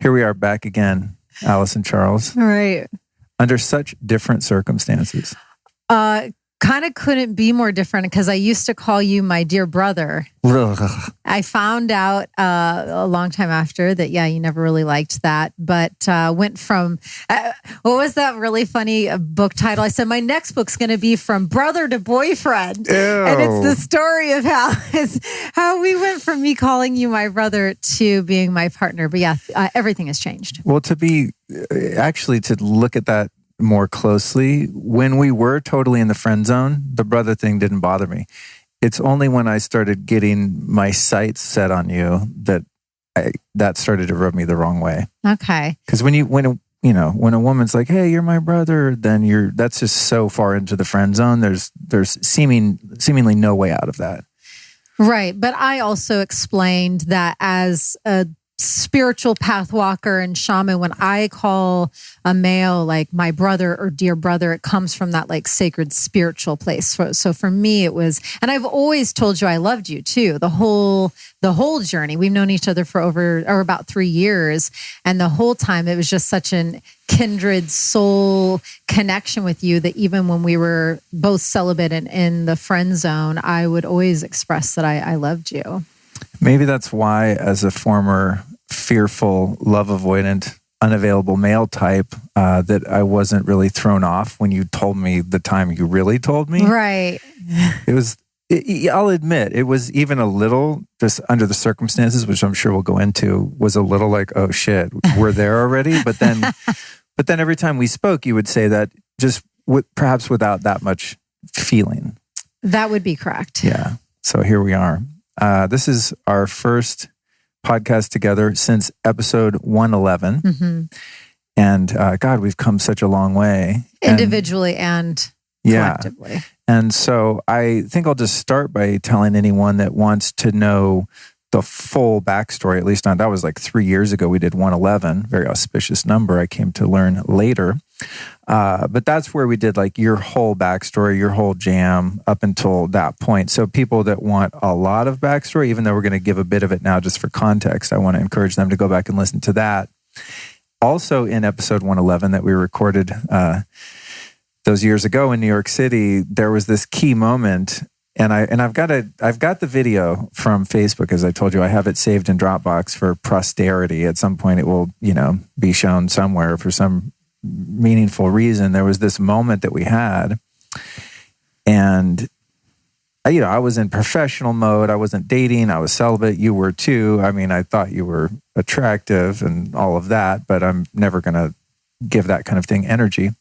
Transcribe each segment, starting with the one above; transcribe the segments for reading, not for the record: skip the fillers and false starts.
Here we are back again, Alyson Charlies. Right. Under such different circumstances. Kind of couldn't be more different because I used to call you my dear brother. Ugh. I found out a long time after that, you never really liked that, but went from, what was that really funny book title? I said, my next book's going to be From Brother to Boyfriend. Ew. And it's the story of how we went from me calling you my brother to being my partner. But everything has changed. Well, to look at that more closely, when we were totally in the friend zone, the brother thing didn't bother me. It's only when I started getting my sights set on you that started to rub me the wrong way. Okay. Because when a woman's like, "Hey, you're my brother," then that's just so far into the friend zone. There's seemingly no way out of that. Right, but I also explained that as a spiritual path walker and shaman, when I call a male like my brother or dear brother, it comes from that like sacred spiritual place. So for me, it was, and I've always told you I loved you too. The whole journey. We've known each other for about 3 years, and the whole time it was just such an kindred soul connection with you that even when we were both celibate and in the friend zone, I would always express that I loved you. Maybe that's why, as a former fearful, love avoidant, unavailable male type, that I wasn't really thrown off when you told me the time you really told me. Right. I'll admit, it was even a little, just under the circumstances, which I'm sure we'll go into, was a little like, oh shit, we're there already. But then every time we spoke, you would say that just perhaps without that much feeling. That would be correct. Yeah. So here we are. This is our first podcast together since episode 111. Mm-hmm. And God, we've come such a long way. Individually and collectively. And so I think I'll just start by telling anyone that wants to know the full backstory, at least that was like 3 years ago. We did 111, very auspicious number. I came to learn later. But that's where we did like your whole backstory, your whole jam up until that point. So people that want a lot of backstory, even though we're going to give a bit of it now just for context, I want to encourage them to go back and listen to that. Also in episode 111 that we recorded those years ago in New York City, there was this key moment. And I've got the video from Facebook, as I told you. I have it saved in Dropbox for posterity. At some point it will, be shown somewhere for some meaningful reason. There was this moment that we had, and I was in professional mode. I wasn't dating. I was celibate. You were too. I mean, I thought you were attractive and all of that, but I'm never going to give that kind of thing energy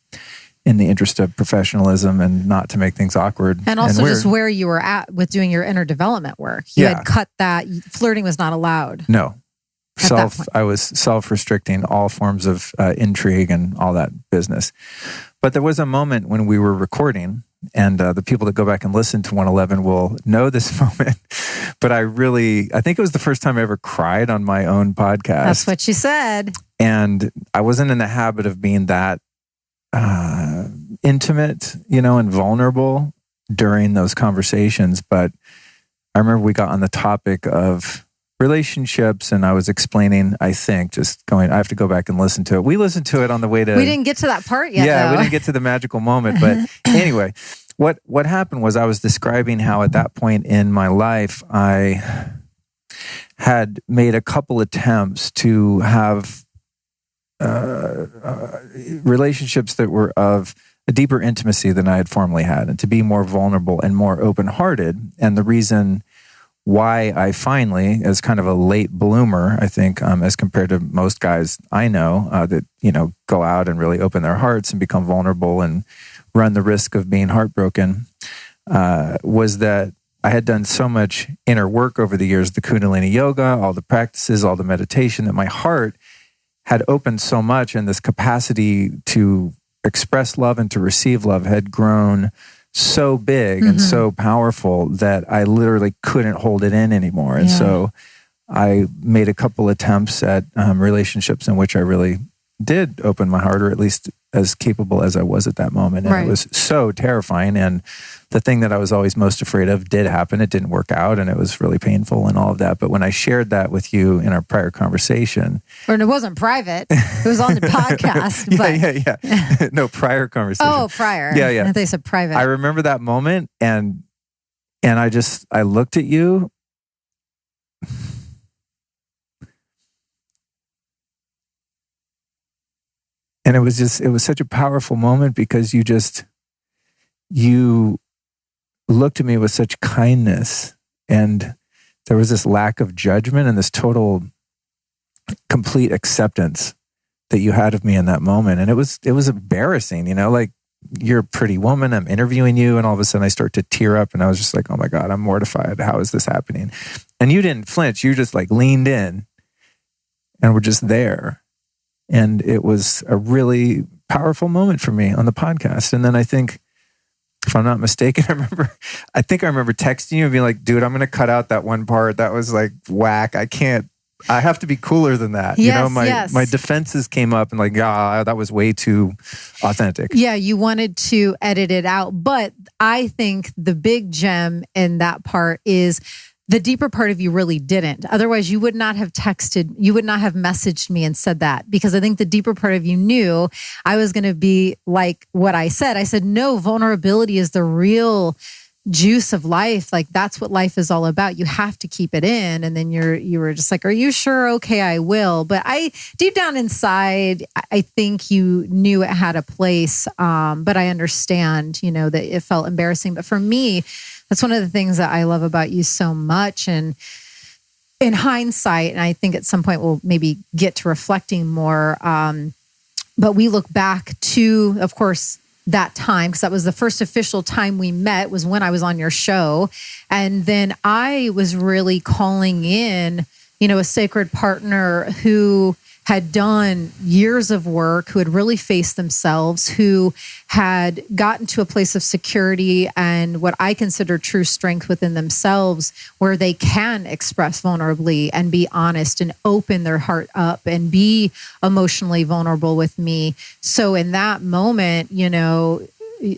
in the interest of professionalism and not to make things awkward. And also just where you were at with doing your inner development work. You had cut that. Flirting was not allowed. No. I was self-restricting all forms of intrigue and all that business. But there was a moment when we were recording, and the people that go back and listen to 111 will know this moment. But I think it was the first time I ever cried on my own podcast. That's what you said. And I wasn't in the habit of being that intimate, and vulnerable during those conversations. But I remember we got on the topic of relationships, and I was explaining, I have to go back and listen to it. We listened to it on the way to... We didn't get to that part yet, Yeah, though. We didn't get to the magical moment. But anyway, what happened was I was describing how at that point in my life, I had made a couple attempts to have relationships that were of a deeper intimacy than I had formerly had, and to be more vulnerable and more open-hearted. And the reason why I finally, as kind of a late bloomer, I think, as compared to most guys I know that, go out and really open their hearts and become vulnerable and run the risk of being heartbroken, was that I had done so much inner work over the years, the Kundalini yoga, all the practices, all the meditation, that my heart had opened so much, and this capacity to express love and to receive love had grown so big and so powerful that I literally couldn't hold it in anymore. And so I made a couple attempts at relationships in which I really did open my heart, or at least as capable as I was at that moment. And Right. it was so terrifying. And the thing that I was always most afraid of did happen. It didn't work out, and it was really painful and all of that. But when I shared that with you in our prior conversation, Or it wasn't private, it was on the podcast. yeah. No, prior conversation. Oh, prior. Yeah, yeah. I thought they said private. I remember that moment, and I looked at you. And it was such a powerful moment, because you looked at me with such kindness, and there was this lack of judgment and this total, complete acceptance that you had of me in that moment. And it was embarrassing, like, you're a pretty woman, I'm interviewing you, and all of a sudden I start to tear up, and I was just like, oh my God, I'm mortified. How is this happening? And you didn't flinch. You just like leaned in and were just there. And it was a really powerful moment for me on the podcast. And then I think, if I'm not mistaken, I remember texting you and being like, dude, I'm going to cut out that one part. That was like whack. I have to be cooler than that. Yes, my defenses came up, and like, that was way too authentic. Yeah, you wanted to edit it out. But I think the big gem in that part is the deeper part of you really didn't. Otherwise, you would not have texted, you would not have messaged me and said that, because I think the deeper part of you knew I was going to be like what I said. I said, no, vulnerability is the real juice of life. Like, that's what life is all about. You have to keep it in. And then you were just like, are you sure? Okay, I will. But deep down inside, I think you knew it had a place. But I understand, that it felt embarrassing. But for me, that's one of the things that I love about you so much. And in hindsight, and I think at some point we'll maybe get to reflecting more, but we look back to, of course, that time, because that was the first official time we met, was when I was on your show. And then I was really calling in, a sacred partner who had done years of work, who had really faced themselves, who had gotten to a place of security and what I consider true strength within themselves, where they can express vulnerably and be honest and open their heart up and be emotionally vulnerable with me. So in that moment,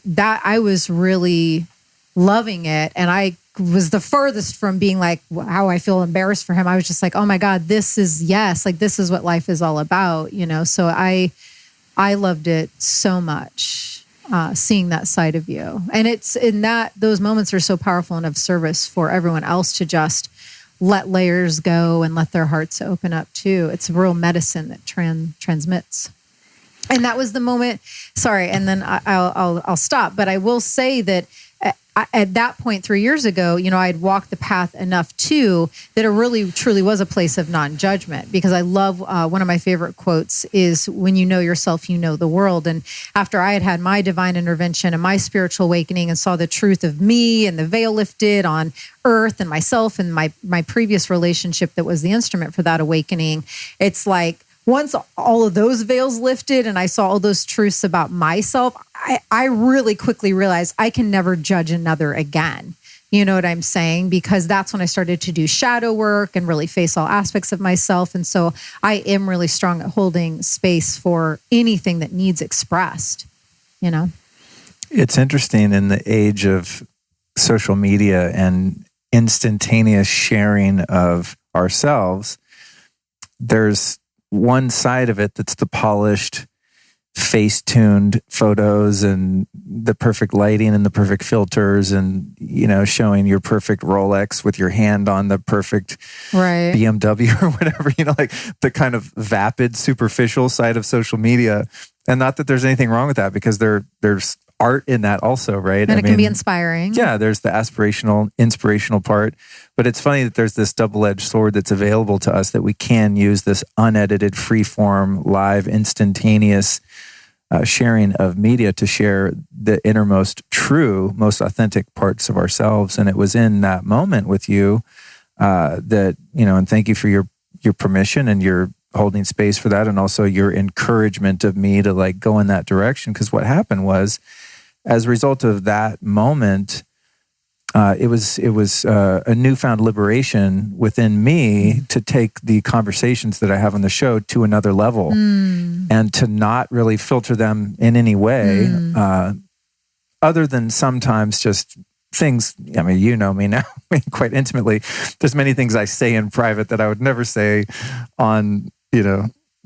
that I was really loving it. And I was the furthest from being like, how I feel embarrassed for him. I was just like, oh my God, this is what life is all about, So I loved it so much, seeing that side of you. And it's in that, those moments are so powerful and of service for everyone else to just let layers go and let their hearts open up too. It's a real medicine that transmits. And that was the moment. Sorry. And then I'll stop, but I will say that at that point 3 years ago, I had walked the path enough too that it really truly was a place of non-judgment, because I love one of my favorite quotes is, when you know yourself, you know the world. And after I had my divine intervention and my spiritual awakening and saw the truth of me and the veil lifted on earth and myself and my previous relationship that was the instrument for that awakening, it's like, once all of those veils lifted and I saw all those truths about myself, I really quickly realized I can never judge another again. You know what I'm saying? Because that's when I started to do shadow work and really face all aspects of myself. And so I am really strong at holding space for anything that needs expressed, It's interesting, in the age of social media and instantaneous sharing of ourselves, there's one side of it that's the polished, face-tuned photos and the perfect lighting and the perfect filters and, showing your perfect Rolex with your hand on the perfect BMW or whatever, like the kind of vapid, superficial side of social media. And not that there's anything wrong with that, because there's art in that also, right? And it can be inspiring. Yeah, there's the aspirational, inspirational part. But it's funny that there's this double-edged sword that's available to us, that we can use this unedited, free-form, live, instantaneous sharing of media to share the innermost, true, most authentic parts of ourselves. And it was in that moment with you that, and thank you for your permission and your holding space for that, and also your encouragement of me to like go in that direction. Because what happened was, as a result of that moment, it was a newfound liberation within me to take the conversations that I have on the show to another level and to not really filter them in any way, other than sometimes just things. I mean, you know me now quite intimately. There's many things I say in private that I would never say on,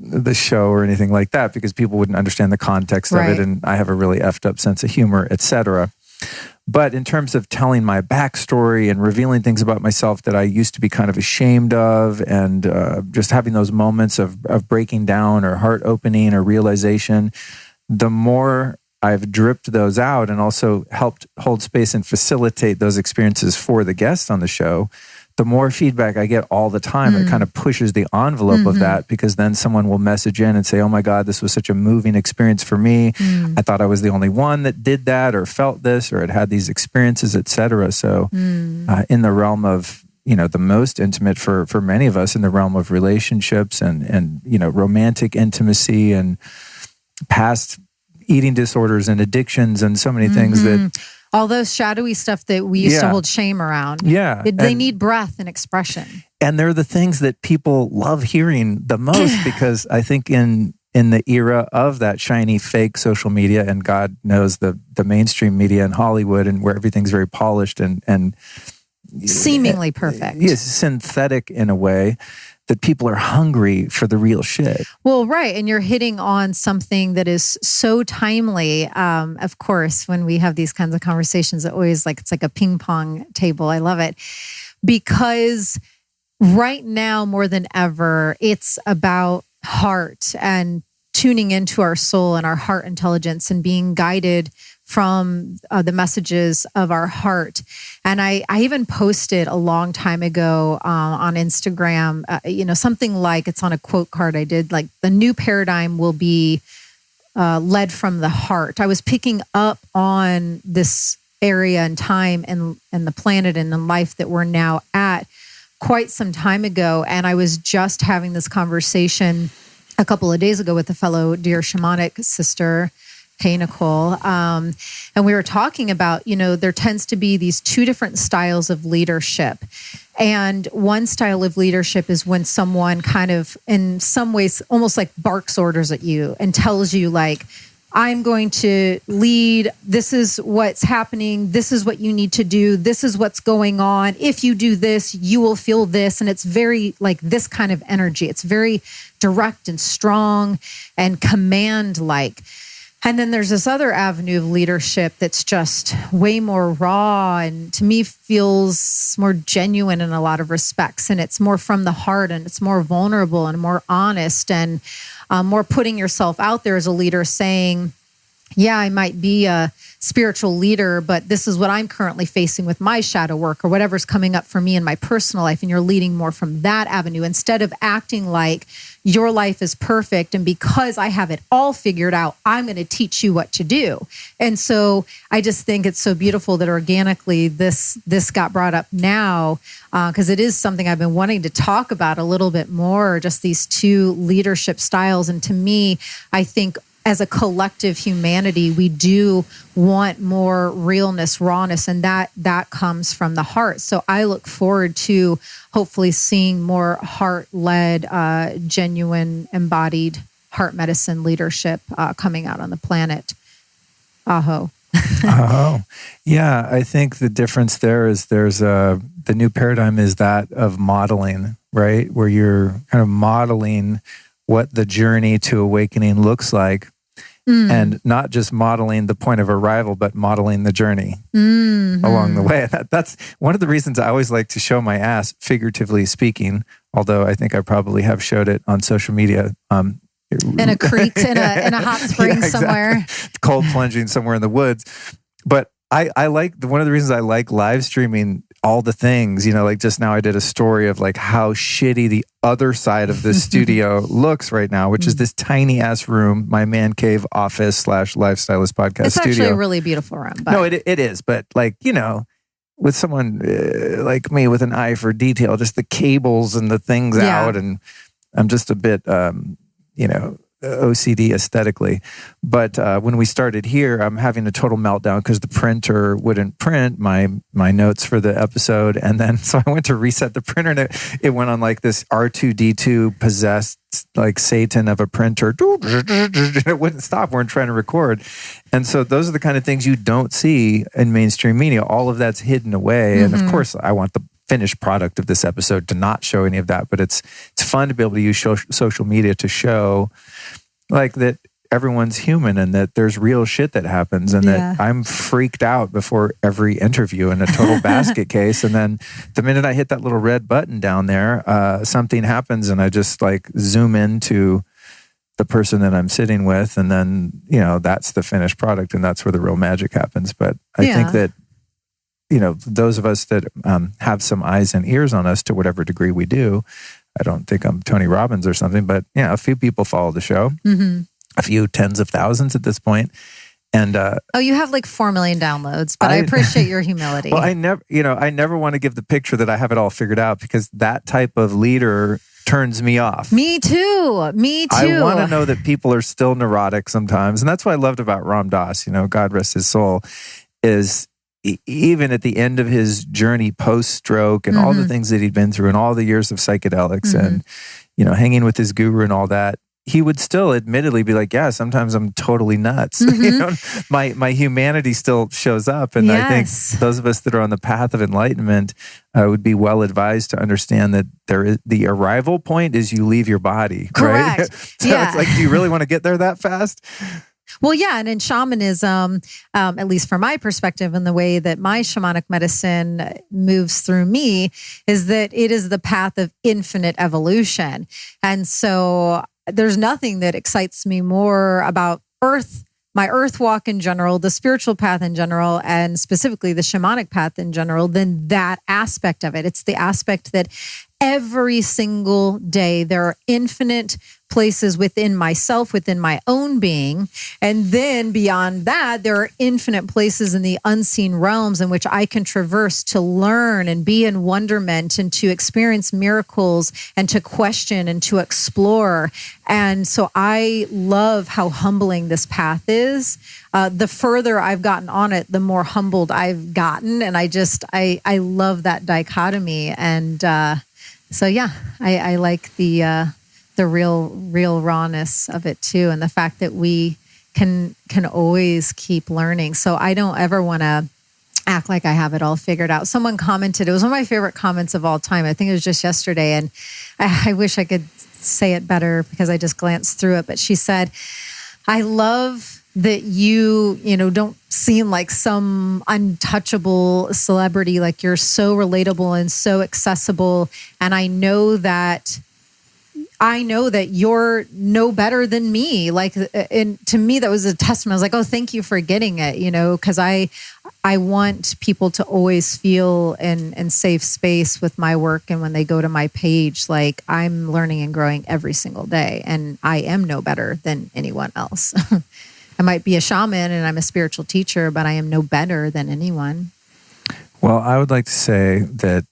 the show or anything like that, because people wouldn't understand the context of it. And I have a really effed up sense of humor, etc. But in terms of telling my backstory and revealing things about myself that I used to be kind of ashamed of, and just having those moments of breaking down or heart opening or realization, the more I've dripped those out and also helped hold space and facilitate those experiences for the guests on the show, the more feedback I get all the time. It kind of pushes the envelope of that, because then someone will message in and say, oh my God, this was such a moving experience for me. I thought I was the only one that did that or felt this or had these experiences, etc. So in the realm of, the most intimate for many of us, in the realm of relationships and romantic intimacy and past eating disorders and addictions and so many things that... all those shadowy stuff that we used to hold shame around. Yeah. They need breath and expression. And they're the things that people love hearing the most, because I think in the era of that shiny fake social media, and God knows the mainstream media in Hollywood, and where everything's very polished and seemingly perfect. Yes, synthetic in a way, that people are hungry for the real shit. Well, right. And you're hitting on something that is so timely. Of course, when we have these kinds of conversations, it's like a ping pong table. I love it. Because right now, more than ever, it's about heart and tuning into our soul and our heart intelligence and being guided from the messages of our heart. And I even posted a long time ago on Instagram, something like, it's on a quote card I did, like, the new paradigm will be led from the heart. I was picking up on this area and time and the planet and the life that we're now at quite some time ago. And I was just having this conversation a couple of days ago with a fellow dear shamanic sister, Hey, Nicole. And we were talking about, there tends to be these two different styles of leadership. And one style of leadership is when someone kind of, in some ways, almost like barks orders at you and tells you, like, I'm going to lead. This is what's happening. This is what you need to do. This is what's going on. If you do this, you will feel this. And it's very like this kind of energy. It's very direct and strong and command-like. And then there's this other avenue of leadership that's just way more raw and to me feels more genuine in a lot of respects. And it's more from the heart, and it's more vulnerable and more honest, and more putting yourself out there as a leader, saying, yeah, I might be a spiritual leader, but this is what I'm currently facing with my shadow work or whatever's coming up for me in my personal life. And you're leading more from that avenue instead of acting like your life is perfect. And because I have it all figured out, I'm going to teach you what to do. And so I just think it's so beautiful that organically this got brought up now, because it is something I've been wanting to talk about a little bit more, just these two leadership styles. And to me, I think as a collective humanity, we do want more realness, rawness, and that comes from the heart. So I look forward to hopefully seeing more heart-led, genuine, embodied heart medicine leadership coming out on the planet. Aho. Oh, yeah. I think the difference there is the new paradigm is that of modeling, right? Where you're kind of modeling what the journey to awakening looks like. And not just modeling the point of arrival, but modeling the journey along the way. That's one of the reasons I always like to show my ass, figuratively speaking, although I think I probably have showed it on social media. In a creek, in a hot spring somewhere. Cold plunging somewhere in the woods. But I like, one of the reasons I like live streaming all the things, like just now I did a story of like how shitty the other side of the studio looks right now, which is this tiny ass room, my man cave office / lifestylist podcast it's studio. It's actually a really beautiful room. But... No, it is. But like, with someone like me with an eye for detail, just the cables and the things out. And I'm just a bit, OCD aesthetically. But when we started here, I'm having a total meltdown because the printer wouldn't print my notes for the episode. And then so I went to reset the printer and it went on like this R2D2 possessed like Satan of a printer. It wouldn't stop. We're trying to record. And so those are the kind of things you don't see in mainstream media. All of that's hidden away. And of course, I want the finished product of this episode to not show any of that, but it's fun to be able to use social media to show like that everyone's human and that there's real shit that happens and that I'm freaked out before every interview in a total basket case. And then the minute I hit that little red button down there, something happens and I just like zoom into the person that I'm sitting with. And then, that's the finished product and that's where the real magic happens. But I think that, those of us that have some eyes and ears on us to whatever degree we do, I don't think I'm Tony Robbins or something, but a few people follow the show, a few tens of thousands at this point. And you have like 4 million downloads, but I appreciate your humility. Well, I never want to give the picture that I have it all figured out because that type of leader turns me off. Me too. I want to know that people are still neurotic sometimes. And that's what I loved about Ram Dass, God rest his soul, is even at the end of his journey post-stroke and all the things that he'd been through and all the years of psychedelics and, hanging with his guru and all that, he would still admittedly be like, yeah, sometimes I'm totally nuts. My humanity still shows up. And I think those of us that are on the path of enlightenment would be well advised to understand that the arrival point is you leave your body. Correct. Right? So it's like, do you really want to get there that fast? Well, yeah. And in shamanism, at least from my perspective and the way that my shamanic medicine moves through me is that it is the path of infinite evolution. And so there's nothing that excites me more about my earth walk in general, the spiritual path in general, and specifically the shamanic path in general than that aspect of it. It's the aspect that every single day there are infinite places within myself, within my own being. And then beyond that, there are infinite places in the unseen realms in which I can traverse to learn and be in wonderment and to experience miracles and to question and to explore. And so I love how humbling this path is. The further I've gotten on it, the more humbled I've gotten. And I love that dichotomy. And so, yeah, I like the real rawness of it too. And the fact that we can always keep learning. So I don't ever want to act like I have it all figured out. Someone commented, it was one of my favorite comments of all time. I think it was just yesterday. And I wish I could say it better because I just glanced through it. But she said, I love that you don't seem like some untouchable celebrity. Like you're so relatable and so accessible. And I know that you're no better than me. Like, and to me, that was a testament. I was like, oh, thank you for getting it, because I want people to always feel in safe space with my work. And when they go to my page, like I'm learning and growing every single day. And I am no better than anyone else. I might be a shaman and I'm a spiritual teacher, but I am no better than anyone. Well, I would like to say that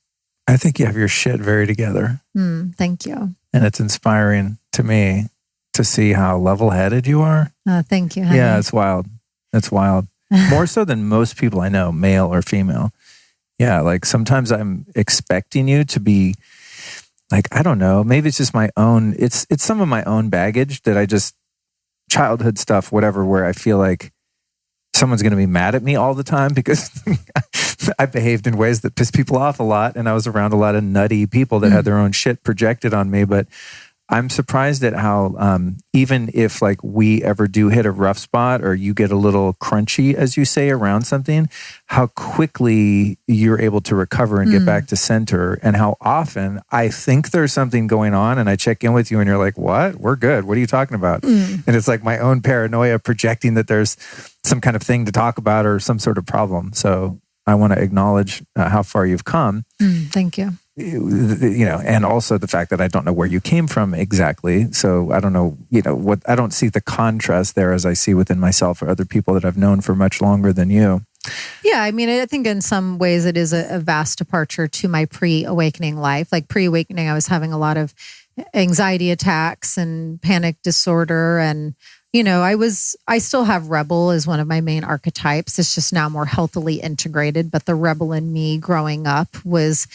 I think you have your shit very together. Thank you. And it's inspiring to me to see how level-headed you are. Thank you, honey. Yeah, it's wild. It's wild. More so than most people I know, male or female. Yeah, like sometimes I'm expecting you to be like, I don't know, maybe it's just my own, it's some of my own baggage that I just, childhood stuff, whatever, where I feel like someone's going to be mad at me all the time because I behaved in ways that pissed people off a lot. And I was around a lot of nutty people that had their own shit projected on me. But I'm surprised at how, even if like we ever do hit a rough spot or you get a little crunchy, as you say, around something, how quickly you're able to recover and get back to center. And how often I think there's something going on and I check in with you and you're like, what? We're good. What are you talking about? And it's like my own paranoia projecting that there's some kind of thing to talk about or some sort of problem. So I want to acknowledge how far you've come. Thank you. And also the fact that I don't know where you came from exactly. So I don't know, what I don't see the contrast there as I see within myself or other people that I've known for much longer than you. Yeah, I mean, I think in some ways it is a vast departure to my pre-awakening life. Like pre-awakening, I was having a lot of anxiety attacks and panic disorder. And, I still have rebel as one of my main archetypes. It's just now more healthily integrated. But the rebel in me growing up was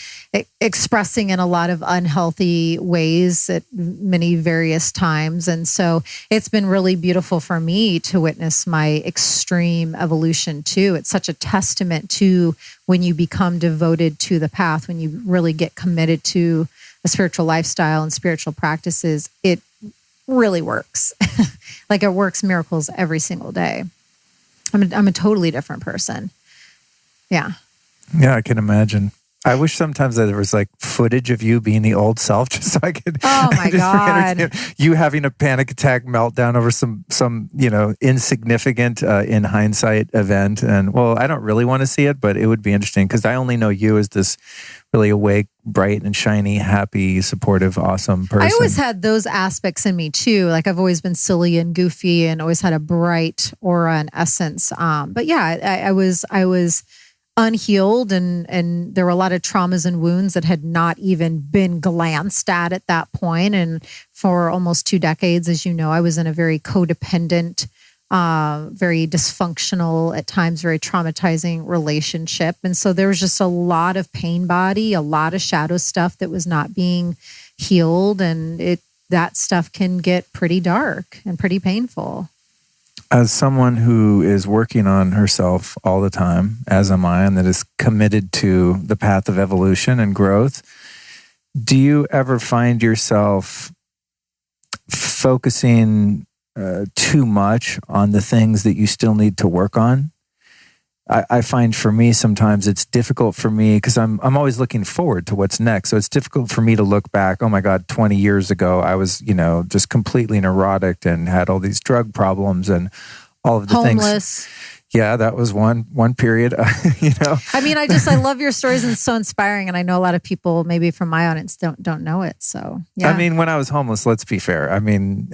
expressing in a lot of unhealthy ways at many various times. And so it's been really beautiful for me to witness my extreme evolution too. It's such a testament to when you become devoted to the path, when you really get committed to a spiritual lifestyle and spiritual practices, it really works. Like it works miracles every single day. I'm a totally different person. Yeah. Yeah, I can imagine. I wish sometimes that there was like footage of you being the old self, just so I could. Oh my God! You having a panic attack meltdown over some insignificant in hindsight event, and I don't really want to see it, but it would be interesting because I only know you as this really awake, bright, and shiny, happy, supportive, awesome person. I always had those aspects in me too. Like I've always been silly and goofy, and always had a bright aura and essence. But yeah, I was unhealed, and there were a lot of traumas and wounds that had not even been glanced at that point. And for almost 2 decades, as you know, I was in a very codependent, very dysfunctional, at times very traumatizing relationship. And so there was just a lot of pain body, a lot of shadow stuff that was not being healed. And that stuff can get pretty dark and pretty painful. As someone who is working on herself all the time, as am I, and that is committed to the path of evolution and growth, do you ever find yourself focusing too much on the things that you still need to work on? I find for me sometimes it's difficult for me because I'm always looking forward to what's next. So it's difficult for me to look back. Oh my God, 20 years ago, I was, just completely neurotic and had all these drug problems and all of the Homeless. things. Yeah, that was one period. I mean, I love your stories and it's so inspiring. And I know a lot of people, maybe from my audience, don't know it. So yeah. I mean, when I was homeless, let's be fair. I mean,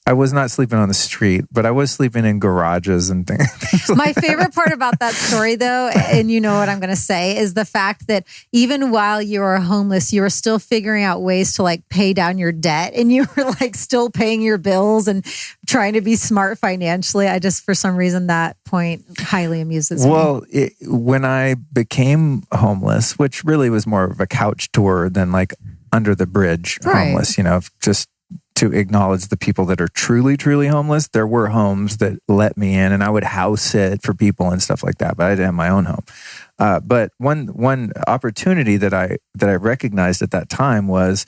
I was not sleeping on the street, but I was sleeping in garages and things. My favorite part about that story, though, and you know what I'm going to say, is the fact that even while you were homeless, you were still figuring out ways to like pay down your debt, and you were like still paying your bills and trying to be smart financially. I just, for some reason, that point highly amuses me. Well, when I became homeless, which really was more of a couch tour than like under the bridge homeless, just to acknowledge the people that are truly, truly homeless. There were homes that let me in and I would house sit for people and stuff like that, but I didn't have my own home. But one opportunity that I recognized at that time was,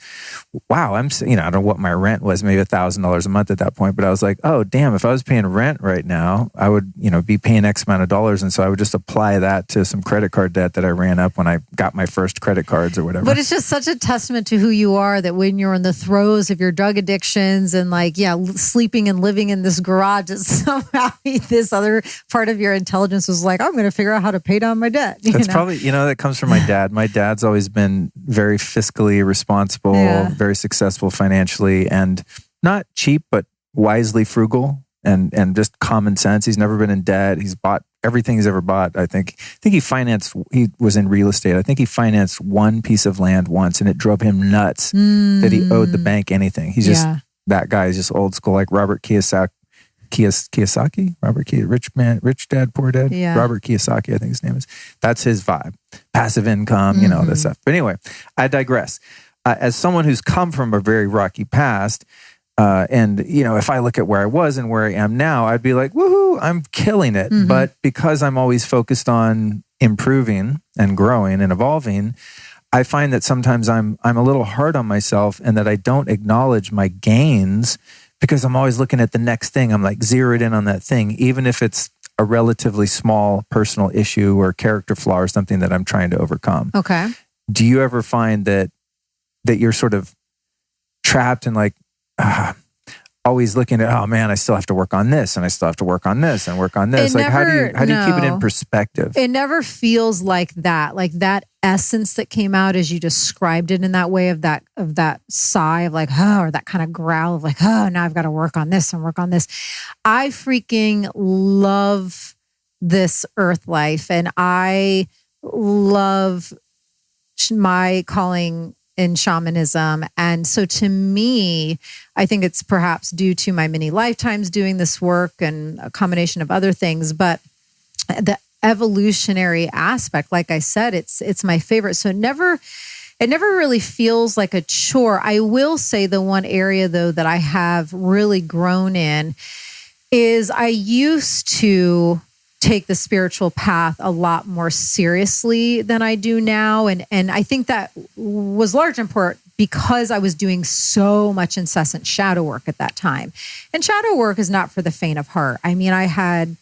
wow, I don't know what my rent was, maybe $1,000 a month at that point, but I was like, oh damn, if I was paying rent right now, I would, be paying X amount of dollars. And so I would just apply that to some credit card debt that I ran up when I got my first credit cards or whatever. But it's just such a testament to who you are that when you're in the throes of your drug addictions and sleeping and living in this garage, that somehow this other part of your intelligence was like, I'm going to figure out how to pay down my debt. That's probably, that comes from my dad. My dad's always been very fiscally responsible, very successful financially, and not cheap, but wisely frugal and just common sense. He's never been in debt. He's bought everything he's ever bought. I think he was in real estate. I think he financed one piece of land once and it drove him nuts that he owed the bank anything. He's just, that guy is just old school, like Robert Kiyosaki. Rich Dad, Poor Dad. Yeah. Robert Kiyosaki, I think his name is. That's his vibe. Passive income, that stuff. But anyway, I digress. As someone who's come from a very rocky past, and if I look at where I was and where I am now, I'd be like, woohoo, I'm killing it. Mm-hmm. But because I'm always focused on improving and growing and evolving, I find that sometimes I'm a little hard on myself and that I don't acknowledge my gains because I'm always looking at the next thing. I'm like zeroed in on that thing, even if it's a relatively small personal issue or character flaw or something that I'm trying to overcome. Okay. Do you ever find that you're sort of trapped in like, always looking at, oh man, I still have to work on this and I still have to work on this and work on this. How do you keep it in perspective? It never feels like that essence that came out as you described it in that way of that sigh of like, oh, or that kind of growl of like, oh, now I've got to work on this and work on this. I freaking love this earth life and I love my calling in shamanism. And so to me, I think it's perhaps due to my many lifetimes doing this work and a combination of other things, but the evolutionary aspect, like I said, it's my favorite. So it never really feels like a chore. I will say the one area though that I have really grown in is I used to take the spiritual path a lot more seriously than I do now. And I think that was large in part because I was doing so much incessant shadow work at that time. And shadow work is not for the faint of heart. I mean, I had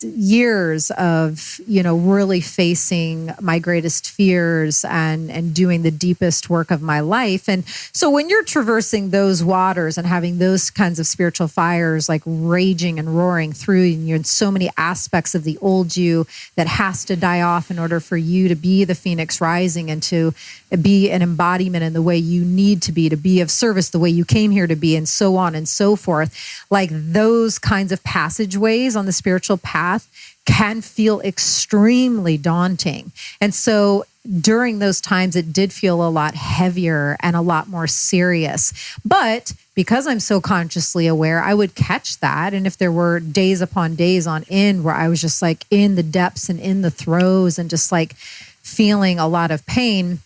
years of, really facing my greatest fears and doing the deepest work of my life. And so when you're traversing those waters and having those kinds of spiritual fires like raging and roaring through you, and you're in so many aspects of the old you that has to die off in order for you to be the phoenix rising and to be an embodiment in the way you need to be of service the way you came here to be, and so on and so forth. Like those kinds of passageways on the spiritual path can feel extremely daunting. And so during those times, it did feel a lot heavier and a lot more serious. But because I'm so consciously aware, I would catch that. And if there were days upon days on end where I was just like in the depths and in the throes and just like feeling a lot of pain,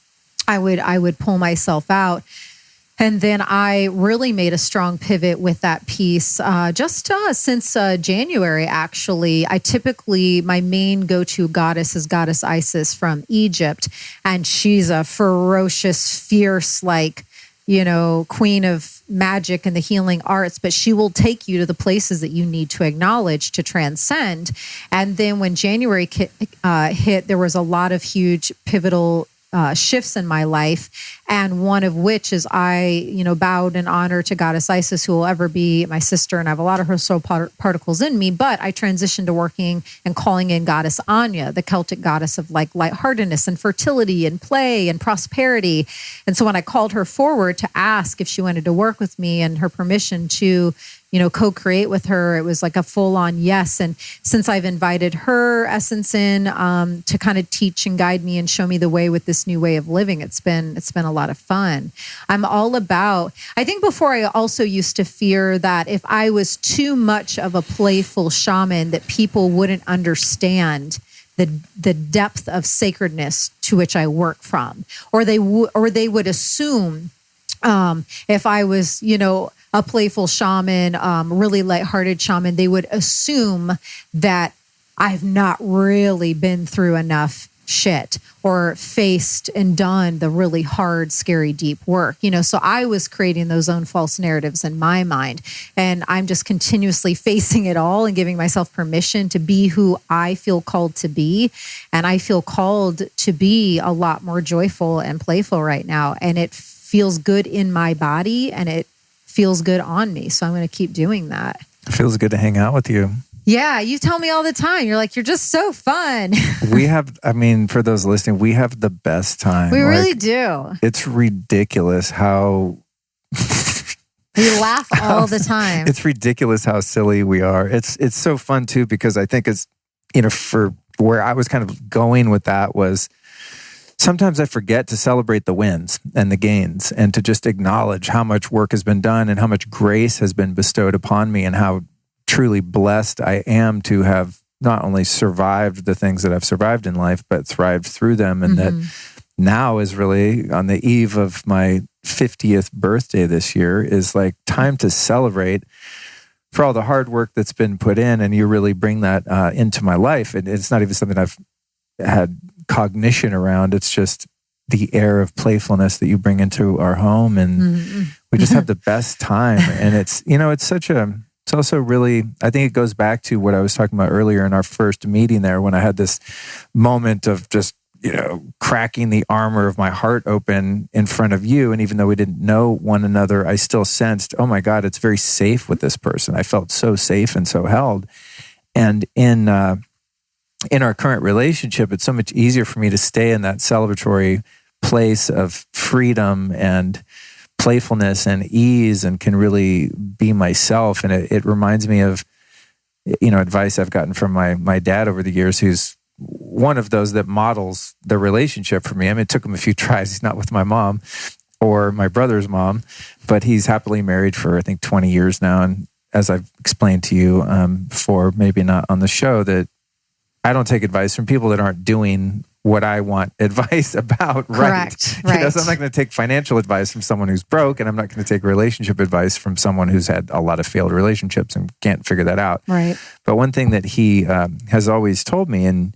I would pull myself out. And then I really made a strong pivot with that piece since January, actually. my main go-to goddess is Goddess Isis from Egypt. And she's a ferocious, fierce, queen of magic and the healing arts, but she will take you to the places that you need to acknowledge to transcend. And then when January hit, there was a lot of huge pivotal shifts in my life. And one of which is I, bowed in honor to Goddess Isis, who will ever be my sister. And I have a lot of her soul particles in me, but I transitioned to working and calling in Goddess Anya, the Celtic goddess of lightheartedness and fertility and play and prosperity. And so when I called her forward to ask if she wanted to work with me and her permission to co-create with her, it was like a full-on yes. And since I've invited her essence in to kind of teach and guide me and show me the way with this new way of living, it's been a lot of fun. I'm all about, I think before I also used to fear that if I was too much of a playful shaman, that people wouldn't understand the depth of sacredness to which I work from, or they would assume if I was, a playful shaman, really lighthearted shaman, they would assume that I've not really been through enough shit or faced and done the really hard, scary, deep work. So I was creating those own false narratives in my mind. And I'm just continuously facing it all and giving myself permission to be who I feel called to be. And I feel called to be a lot more joyful and playful right now. And it feels good in my body and it feels good on me. So I'm going to keep doing that. It feels good to hang out with you. Yeah, you tell me all the time. You're like, you're just so fun. For those listening, we have the best time. We really do. It's ridiculous how... We laugh all the time. It's ridiculous how silly we are. It's so fun too, because I think it's, for where I was kind of going with that was sometimes I forget to celebrate the wins and the gains and to just acknowledge how much work has been done and how much grace has been bestowed upon me and how truly blessed I am to have not only survived the things that I've survived in life, but thrived through them. And that now is really on the eve of my 50th birthday this year is like time to celebrate for all the hard work that's been put in. And you really bring that into my life. And it's not even something I've had cognition around. It's just the air of playfulness that you bring into our home. And we just have the best time. And it's also really, I think it goes back to what I was talking about earlier in our first meeting there when I had this moment of just, cracking the armor of my heart open in front of you. And even though we didn't know one another, I still sensed, oh my God, it's very safe with this person. I felt so safe and so held. And in our current relationship, it's so much easier for me to stay in that celebratory place of freedom and playfulness and ease and can really be myself. And it reminds me of, advice I've gotten from my dad over the years, who's one of those that models the relationship for me. I mean, it took him a few tries. He's not with my mom or my brother's mom, but he's happily married for, I think, 20 years now. And as I've explained to you before, maybe not on the show, that I don't take advice from people that aren't doing what I want advice about. Correct. Right. So I'm not going to take financial advice from someone who's broke, and I'm not going to take relationship advice from someone who's had a lot of failed relationships and can't figure that out. Right. But one thing that he has always told me, and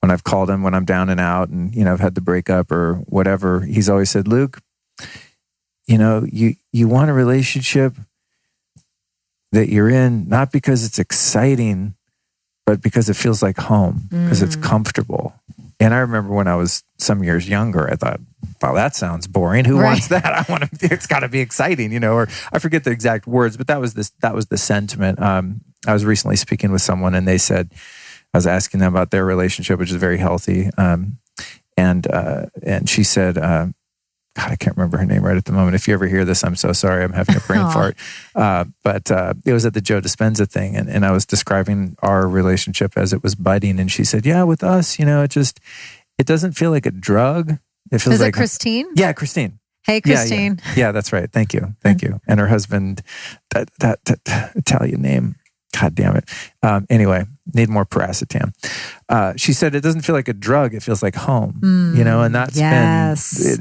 when I've called him when I'm down and out and, I've had the breakup or whatever, he's always said, Luke, you want a relationship that you're in, not because it's exciting, but because it feels like home, because it's comfortable. And I remember when I was some years younger, I thought, wow, that sounds boring. Who wants that? It's got to be exciting, or I forget the exact words, but that was the sentiment. I was recently speaking with someone, and they said, I was asking them about their relationship, which is very healthy. And she said, God, I can't remember her name right at the moment. If you ever hear this, I'm so sorry. I'm having a brain fart. But it was at the Joe Dispenza thing. And I was describing our relationship as it was budding. And she said, yeah, with us, it doesn't feel like a drug. It feels Is like it Christine? Yeah, Christine. Hey, Christine. Yeah, that's right. Thank you. And her husband, that Italian name. God damn it. Anyway, need more paracetam. She said it doesn't feel like a drug. It feels like home, and that's been,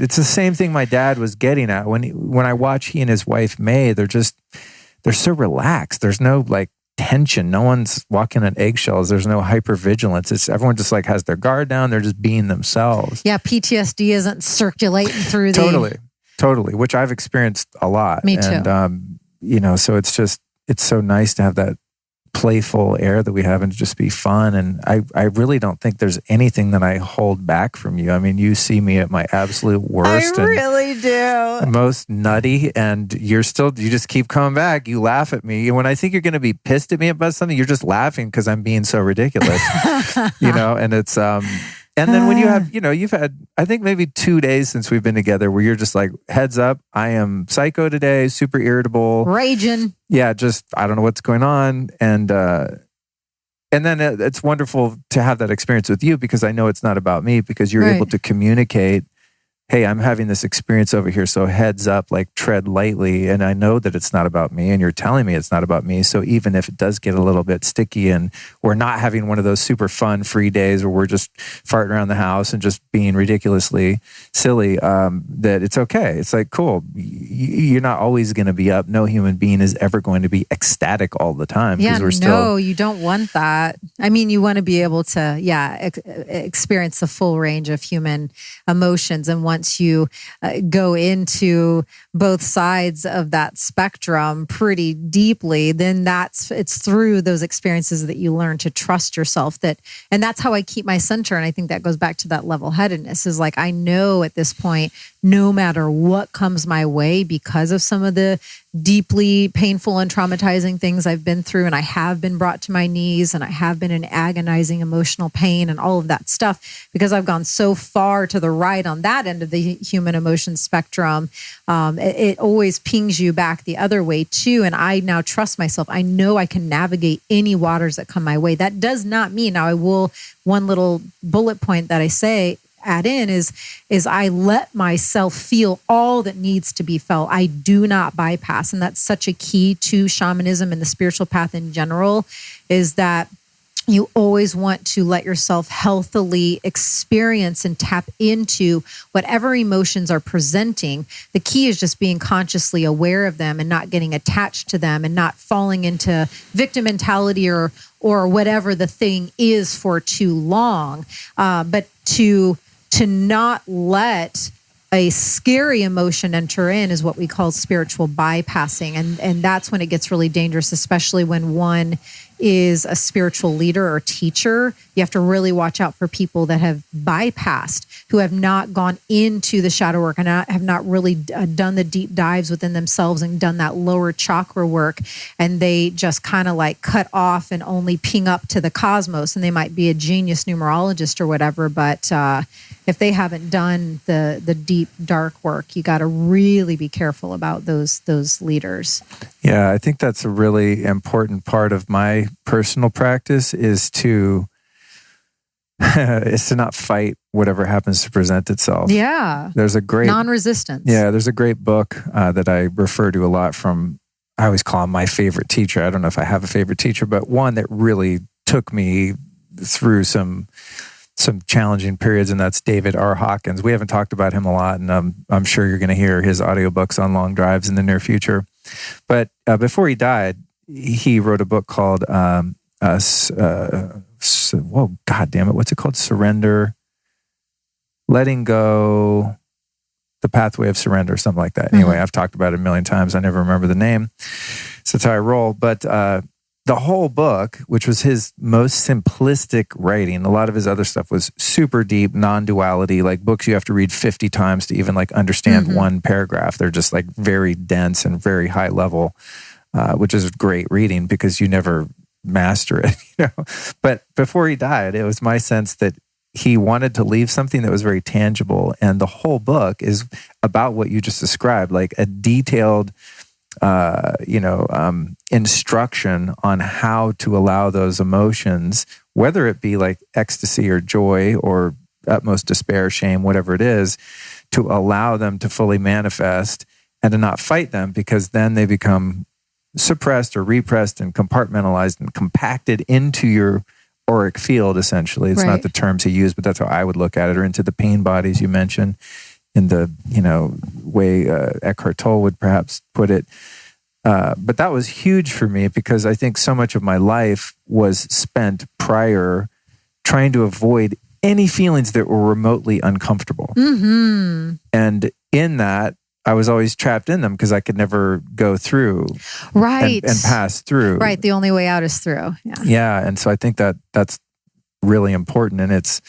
it's the same thing my dad was getting at. When I watch he and his wife, May, they're so relaxed. There's no tension. No one's walking on eggshells. There's no hypervigilance. It's everyone just has their guard down. They're just being themselves. Yeah. PTSD isn't circulating through Totally. Which I've experienced a lot. Me too. And, so it's so nice to have that playful air that we have and to just be fun. And I really don't think there's anything that I hold back from you. I mean, you see me at my absolute worst. I really do. Most nutty, and you just keep coming back. You laugh at me. When I think you're going to be pissed at me about something, you're just laughing because I'm being so ridiculous, and it's, and then when you have, you've had, I think maybe 2 days since we've been together where you're just like, heads up, I am psycho today, super irritable. Raging. Yeah, just, I don't know what's going on. And then it's wonderful to have that experience with you because I know it's not about me because you're able to communicate, hey, I'm having this experience over here. So heads up, tread lightly. And I know that it's not about me and you're telling me it's not about me. So even if it does get a little bit sticky and we're not having one of those super fun free days where we're just farting around the house and just being ridiculously silly, that it's okay. It's cool. You're not always going to be up. No human being is ever going to be ecstatic all the time. Yeah, no, you don't want that. I mean, you want to be able to, experience the full range of human emotions. And once you go into both sides of that spectrum pretty deeply, then it's through those experiences that you learn to trust yourself. And that's how I keep my center. And I think that goes back to that level-headedness is I know at this point, no matter what comes my way, because of some of the deeply painful and traumatizing things I've been through, and I have been brought to my knees, and I have been in agonizing emotional pain and all of that stuff, because I've gone so far to the right on that end of the human emotion spectrum, it always pings you back the other way too. And I now trust myself. I know I can navigate any waters that come my way. That does not mean, now I will, one little bullet point that I add in is I let myself feel all that needs to be felt. I do not bypass. And that's such a key to shamanism and the spiritual path in general, is that you always want to let yourself healthily experience and tap into whatever emotions are presenting. The key is just being consciously aware of them and not getting attached to them and not falling into victim mentality or whatever the thing is for too long. But to not let a scary emotion enter in is what we call spiritual bypassing. And that's when it gets really dangerous, especially when one is a spiritual leader or teacher. You have to really watch out for people that have bypassed, who have not gone into the shadow work and have not really done the deep dives within themselves and done that lower chakra work. And they just kind of cut off and only ping up to the cosmos. And they might be a genius numerologist or whatever, but if they haven't done the deep, dark work, you got to really be careful about those leaders. Yeah, I think that's a really important part of my personal practice is to is to not fight whatever happens to present itself. Yeah. There's a great non-resistance. Yeah, there's a great book that I refer to a lot from. I always call him my favorite teacher. I don't know if I have a favorite teacher, but one that really took me through some challenging periods, and that's David R. Hawkins. We haven't talked about him a lot, and I'm sure you're going to hear his audiobooks on long drives in the near future. But before he died, he wrote a book called whoa, God damn it, what's it called? Surrender, Letting Go, The Pathway of Surrender, something like that. Anyway, I've talked about it a million times. I never remember the name. So that's how I roll. But the whole book, which was his most simplistic writing, a lot of his other stuff was super deep, non-duality, like books you have to read 50 times to even like understand one paragraph. They're just like very dense and very high level, which is great reading because you never master it, But before he died, it was my sense that he wanted to leave something that was very tangible. And the whole book is about what you just described, like a detailed instruction on how to allow those emotions, whether it be like ecstasy or joy or utmost despair, shame, whatever it is, to allow them to fully manifest and to not fight them, because then they become suppressed or repressed and compartmentalized and compacted into your auric field, essentially. It's not the terms he used, but that's how I would look at it, or into the pain bodies you mentioned in the, way Eckhart Tolle would perhaps put it. But that was huge for me because I think so much of my life was spent prior trying to avoid any feelings that were remotely uncomfortable. And in that, I was always trapped in them because I could never go through and pass through. Right. The only way out is through. Yeah. And so I think that that's really important. And it's,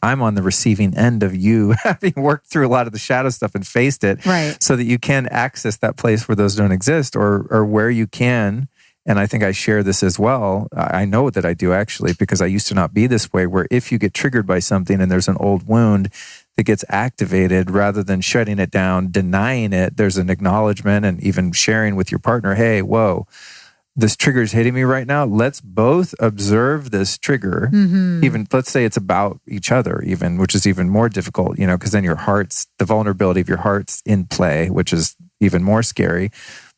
I'm on the receiving end of you having worked through a lot of the shadow stuff and faced it, so that you can access that place where those don't exist, or where you can. And I think I share this as well. I know that I do, actually, because I used to not be this way, where if you get triggered by something and there's an old wound that gets activated, rather than shutting it down, denying it, there's an acknowledgement and even sharing with your partner, hey, whoa, this trigger is hitting me right now. Let's both observe this trigger. Even let's say it's about each other, even, which is even more difficult, because then the vulnerability of your heart's in play, which is even more scary.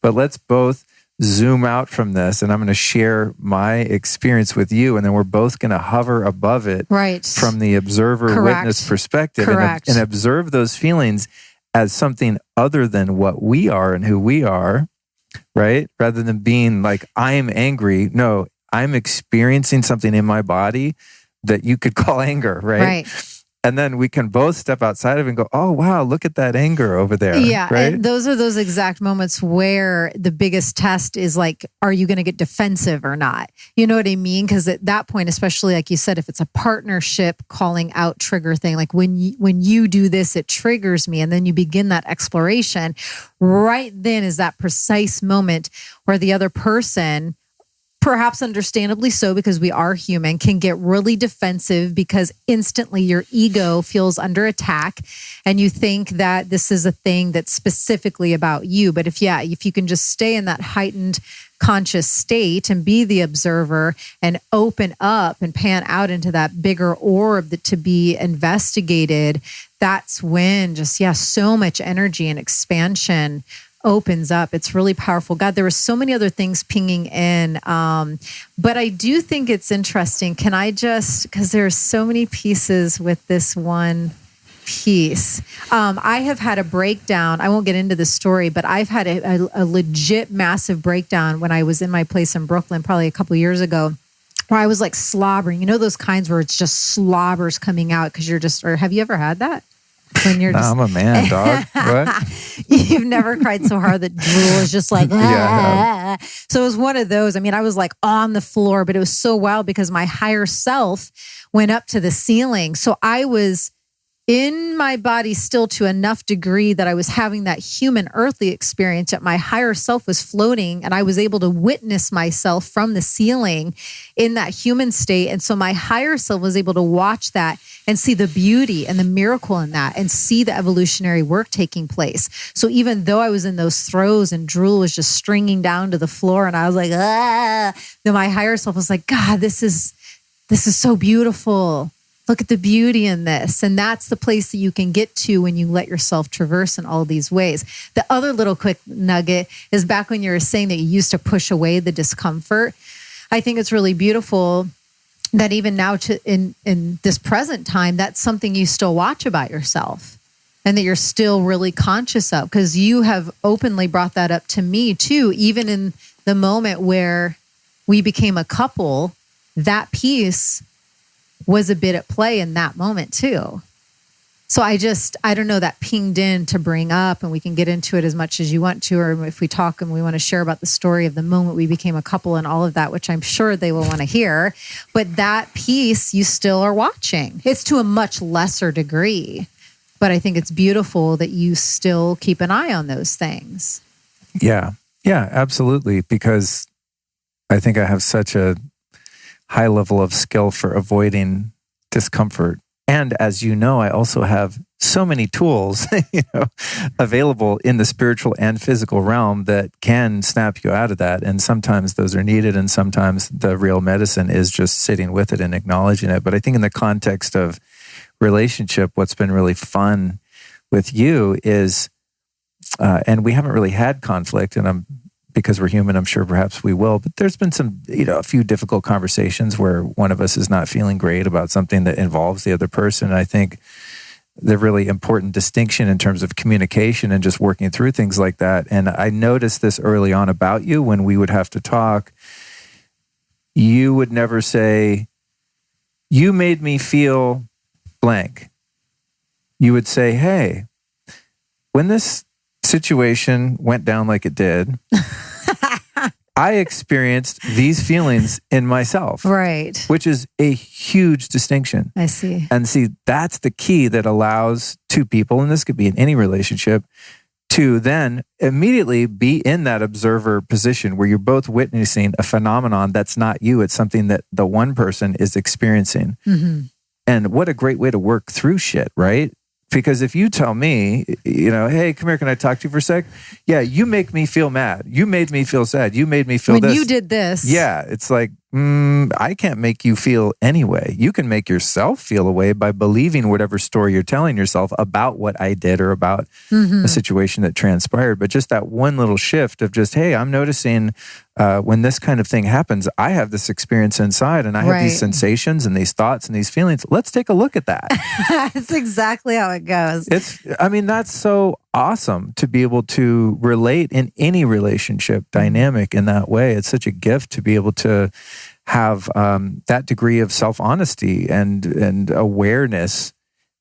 But let's both zoom out from this, and I'm going to share my experience with you, and then we're both going to hover above it from the observer witness perspective, and observe those feelings as something other than what we are and who we are. Right? Rather than being like, I'm angry. No, I'm experiencing something in my body that you could call anger, right? And then we can both step outside of it and go, oh, wow, look at that anger over there. Yeah. Right? And those are those exact moments where the biggest test is like, are you going to get defensive or not? You know what I mean? Because at that point, especially like you said, if it's a partnership calling out trigger thing, like when you do this, it triggers me. And then you begin that exploration. Right then is that precise moment where the other person, perhaps understandably so, because we are human, can get really defensive because instantly your ego feels under attack and you think that this is a thing that's specifically about you. But if you can just stay in that heightened conscious state and be the observer and open up and pan out into that bigger orb to be investigated, that's when just, so much energy and expansion opens up. It's really powerful. God, there were so many other things pinging in. But I do think it's interesting. Can I because there's so many pieces with this one piece. I have had a breakdown. I won't get into the story, but I've had a legit massive breakdown when I was in my place in Brooklyn, probably a couple of years ago, where I was like slobbering. You know, those kinds where it's just slobbers coming out because or have you ever had that? When you're I'm a man, dog. What? You've never cried so hard that drool is just like, So it was one of those. I mean, I was like on the floor, but it was so wild because my higher self went up to the ceiling. So I was in my body still to enough degree that I was having that human earthly experience, that my higher self was floating and I was able to witness myself from the ceiling in that human state. And so my higher self was able to watch that and see the beauty and the miracle in that and see the evolutionary work taking place. So even though I was in those throes and drool was just stringing down to the floor and I was like, then my higher self was like, God, this is so beautiful. Look at the beauty in this. And that's the place that you can get to when you let yourself traverse in all these ways. The other little quick nugget is back when you were saying that you used to push away the discomfort. I think it's really beautiful that even now in this present time, that's something you still watch about yourself and that you're still really conscious of, because you have openly brought that up to me too. Even in the moment where we became a couple, that piece was a bit at play in that moment too. So I don't know, that pinged in to bring up, and we can get into it as much as you want to, or if we talk and we want to share about the story of the moment we became a couple and all of that, which I'm sure they will want to hear. But that piece you still are watching. It's to a much lesser degree, but I think it's beautiful that you still keep an eye on those things. Yeah, absolutely. Because I think I have such a high level of skill for avoiding discomfort. And as you know, I also have so many tools, available in the spiritual and physical realm that can snap you out of that. And sometimes those are needed, and sometimes the real medicine is just sitting with it and acknowledging it. But I think in the context of relationship, what's been really fun with you is, and we haven't really had conflict, and because we're human, I'm sure perhaps we will, but there's been some, a few difficult conversations where one of us is not feeling great about something that involves the other person. And I think the really important distinction in terms of communication and just working through things like that. And I noticed this early on about you when we would have to talk. You would never say, "You made me feel blank." You would say, "Hey, when this situation went down like it did, I experienced these feelings in myself." Right. Which is a huge distinction. I see. And see, that's the key that allows two people, and this could be in any relationship, to then immediately be in that observer position where you're both witnessing a phenomenon that's not you. It's something that the one person is experiencing. Mm-hmm. And what a great way to work through shit, right? Because if you tell me, "Hey, come here, can I talk to you for a sec?" Yeah, you make me feel mad. You made me feel sad. You made me feel this. When you did this. Yeah, it's like, I can't make you feel anyway. You can make yourself feel a way by believing whatever story you're telling yourself about what I did or about a situation that transpired. But just that one little shift of just, hey, I'm noticing when this kind of thing happens, I have this experience inside and I have these sensations and these thoughts and these feelings. Let's take a look at that. That's exactly how it goes. That's so awesome to be able to relate in any relationship dynamic in that way. It's such a gift to be able to have that degree of self-honesty and awareness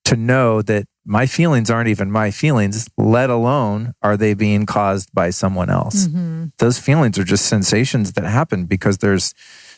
to know that my feelings aren't even my feelings, let alone are they being caused by someone else. Mm-hmm. Those feelings are just sensations that happen because there's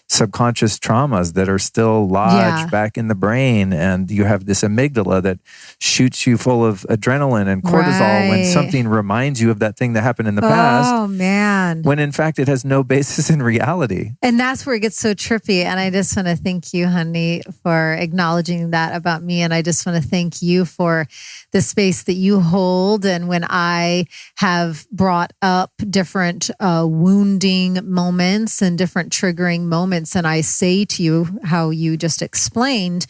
subconscious traumas that are still lodged back in the brain, and you have this amygdala that shoots you full of adrenaline and cortisol when something reminds you of that thing that happened in the past. Oh man, when in fact it has no basis in reality. And that's where it gets so trippy. And I just want to thank you, honey, for acknowledging that about me. And I just want to thank you for the space that you hold. And when I have brought up different wounding moments and different triggering moments, and I say to you how you just explained,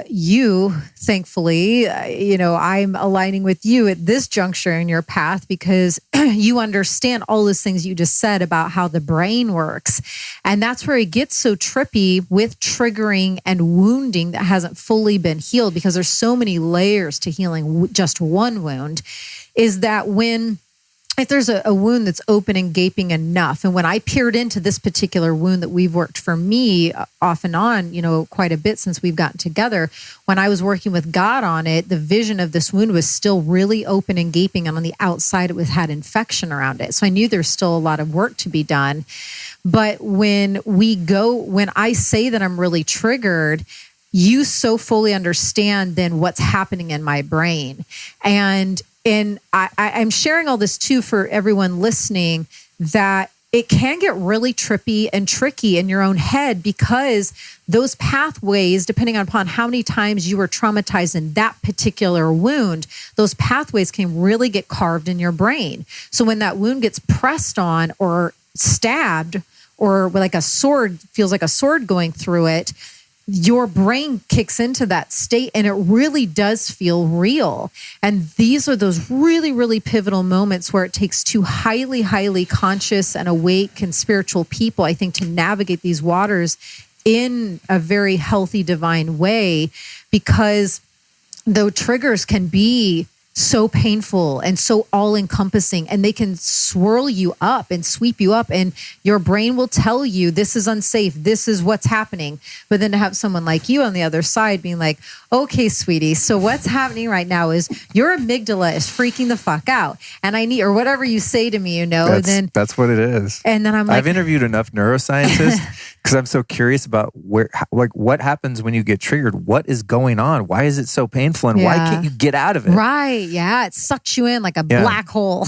you, thankfully, I'm aligning with you at this juncture in your path because you understand all those things you just said about how the brain works. And that's where it gets so trippy with triggering and wounding that hasn't fully been healed, because there's so many layers to healing just one wound, is that if there's a wound that's open and gaping enough, and when I peered into this particular wound that we've worked for me off and on, quite a bit since we've gotten together, when I was working with God on it, the vision of this wound was still really open and gaping, and on the outside it had infection around it. So I knew there's still a lot of work to be done. But when I say that I'm really triggered, you so fully understand then what's happening in my brain. And I'm sharing all this too for everyone listening, that it can get really trippy and tricky in your own head, because those pathways, depending upon how many times you were traumatized in that particular wound, those pathways can really get carved in your brain. So when that wound gets pressed on or stabbed, or like a sword, feels like a sword going through it, your brain kicks into that state and it really does feel real. And these are those really, really pivotal moments where it takes two highly, highly conscious and awake and spiritual people, I think, to navigate these waters in a very healthy, divine way, because though triggers can be so painful and so all-encompassing, and they can swirl you up and sweep you up, and your brain will tell you this is unsafe, this is what's happening. But then to have someone like you on the other side being like, okay, sweetie, so what's happening right now is your amygdala is freaking the fuck out, and I need, or whatever you say to me, that's what it is. And then I'm like, I've interviewed enough neuroscientists because I'm so curious about what happens when you get triggered. What is going on? Why is it so painful? And why can't you get out of it? Right. Yeah. It sucks you in like a black hole.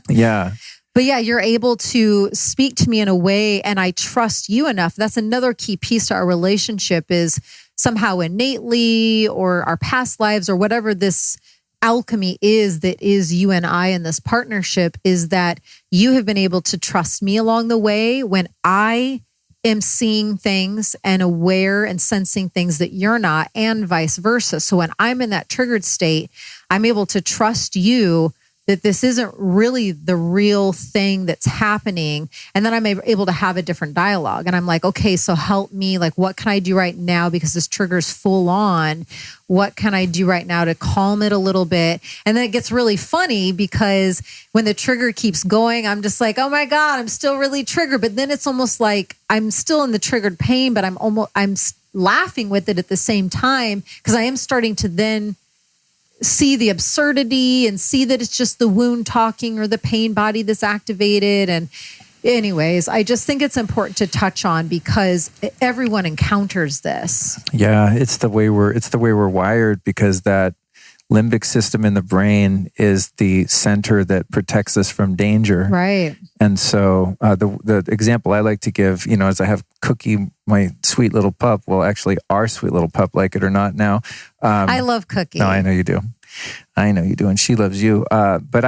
Yeah. But yeah, you're able to speak to me in a way, and I trust you enough. That's another key piece to our relationship, is somehow innately, or our past lives, or whatever this alchemy is that is you and I in this partnership, is that you have been able to trust me along the way when I am seeing things and aware and sensing things that you're not, and vice versa. So when I'm in that triggered state, I'm able to trust you that this isn't really the real thing that's happening. And then I'm able to have a different dialogue. And I'm like, okay, so help me. Like, what can I do right now? Because this trigger's full on. What can I do right now to calm it a little bit? And then it gets really funny, because when the trigger keeps going, I'm just like, oh my God, I'm still really triggered. But then it's almost like I'm still in the triggered pain, but I'm laughing with it at the same time, because I am starting to then see the absurdity and see that it's just the wound talking, or the pain body that's activated. And anyways, I just think it's important to touch on, because everyone encounters this. Yeah, it's the way we're wired, because that limbic system in the brain is the center that protects us from danger. Right. And so the example I like to give, is I have Cookie, my sweet little pup. Well, actually, our sweet little pup, like it or not now. I love Cookie. No, I know you do. And she loves you. But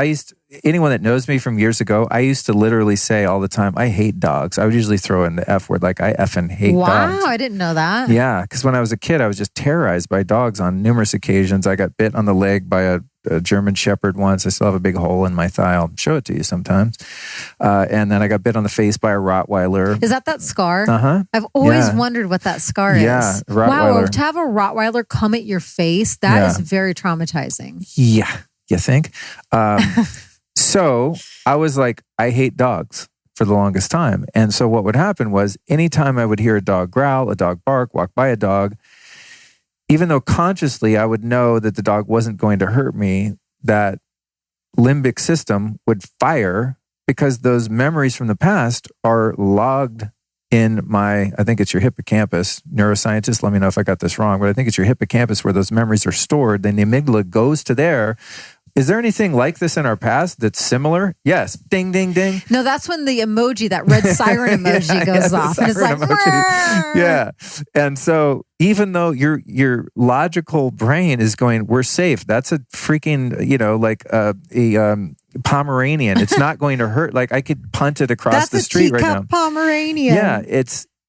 anyone that knows me from years ago, I used to literally say all the time, I hate dogs. I would usually throw in the F word, like I effing hate dogs. Wow, I didn't know that. Yeah, because when I was a kid, I was just terrorized by dogs on numerous occasions. I got bit on the leg by a German Shepherd once. I still have a big hole in my thigh. I'll show it to you sometimes. And then I got bit on the face by a Rottweiler. Is that scar? Uh-huh. I've always wondered what that scar is. Yeah, Rottweiler. Wow, to have a Rottweiler come at your face, that is very traumatizing. Yeah, you think? So I was like, I hate dogs for the longest time. And so what would happen was, anytime I would hear a dog growl, a dog bark, walk by a dog, even though consciously I would know that the dog wasn't going to hurt me, that limbic system would fire, because those memories from the past are logged in I think it's your hippocampus. Neuroscientists, let me know if I got this wrong, but I think it's your hippocampus where those memories are stored. Then the amygdala goes to there. Is there anything like this in our past that's similar? Yes. Ding, ding, ding. No, that's when the emoji, that red siren emoji goes off. And it's like, yeah. And so even though your logical brain is going, we're safe. That's a freaking, like a Pomeranian. It's not going to hurt. Like, I could punt it across the street right now. That's a teacup Pomeranian. Yeah.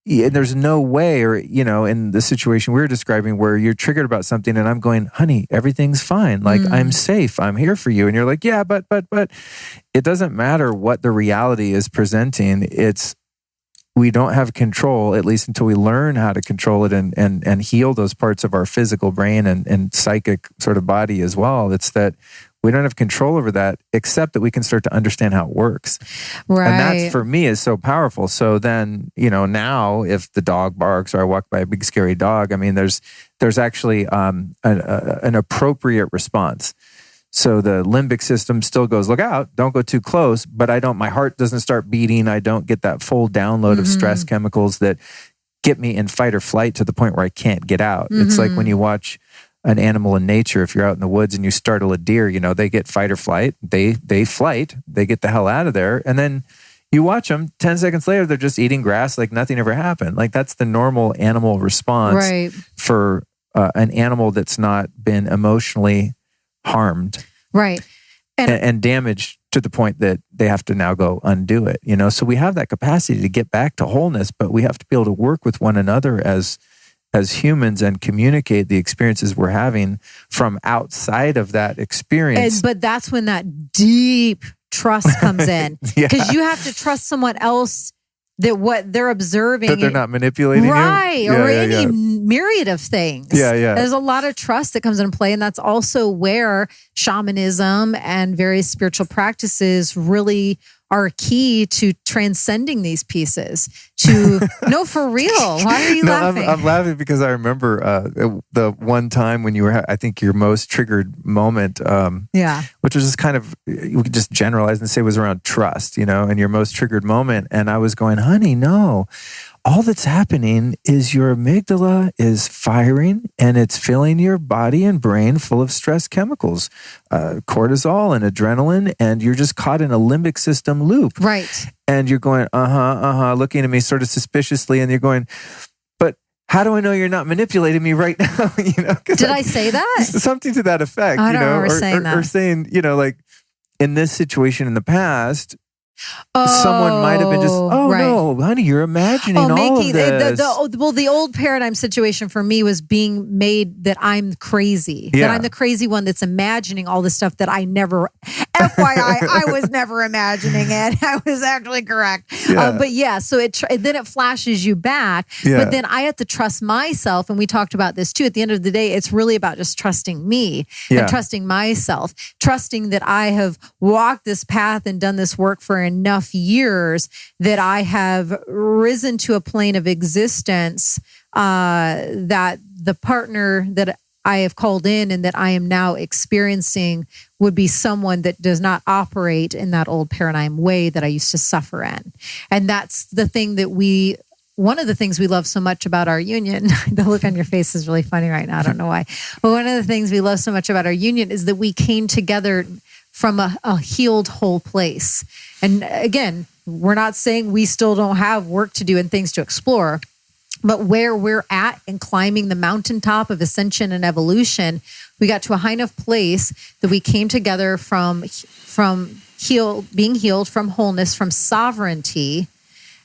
There's no way, or, in the situation we were describing where you're triggered about something and I'm going, honey, everything's fine. Like, I'm safe. I'm here for you. And you're like, yeah, but it doesn't matter what the reality is presenting. We don't have control, at least until we learn how to control it and heal those parts of our physical brain and psychic sort of body as well. It's that we don't have control over that, except that we can start to understand how it works. Right. And that, for me, is so powerful. So then, now if the dog barks or I walk by a big scary dog, I mean, there's actually an appropriate response. So the limbic system still goes, look out, don't go too close, but my heart doesn't start beating. I don't get that full download of stress chemicals that get me in fight or flight to the point where I can't get out. It's like when you watch an animal in nature, if you're out in the woods and you startle a deer, they get fight or flight, they flight, they get the hell out of there. And then you watch them 10 seconds later, they're just eating grass like nothing ever happened. Like, that's the normal animal response for an animal that's not been emotionally harmed. Right. And damaged to the point that they have to now go undo it. So we have that capacity to get back to wholeness, but we have to be able to work with one another as as humans and communicate the experiences we're having from outside of that experience. But that's when that deep trust comes in, because you have to trust someone else that what they're observing, that they're not manipulating you. Right. Or any myriad of things. Yeah. There's a lot of trust that comes into play. And that's also where shamanism and various spiritual practices really are key to transcending these pieces. No, for real. Why are you laughing? I'm laughing because I remember the one time when you were, I think your most triggered moment, which was just kind of, we could just generalize and say was around trust, and your most triggered moment. And I was going, honey, no. All that's happening is your amygdala is firing and it's filling your body and brain full of stress chemicals, cortisol and adrenaline, and you're just caught in a limbic system loop. Right. And you're going, looking at me sort of suspiciously, and you're going, but how do I know you're not manipulating me right now? Did I say that? Something to that effect, I don't remember saying that. Or saying, like in this situation in the past, someone might have been just, no, honey, you're imagining all of this. The old paradigm situation for me was being made that I'm crazy. That I'm the crazy one that's imagining all the stuff that I never, FYI, I was never imagining it. I was actually correct. So then it flashes you back. But then I have to trust myself. And we talked about this too. At the end of the day, it's really about just trusting me and trusting myself, trusting that I have walked this path and done this work for enough years that I have risen to a plane of existence that the partner that I have called in and that I am now experiencing would be someone that does not operate in that old paradigm way that I used to suffer in. And that's the thing that one of the things we love so much about our union, the look on your face is really funny right now, I don't know why, but one of the things we love so much about our union is that we came together from a healed whole place. And again, we're not saying we still don't have work to do and things to explore, but where we're at and climbing the mountaintop of ascension and evolution, we got to a high enough place that we came together from being healed, from wholeness, from sovereignty.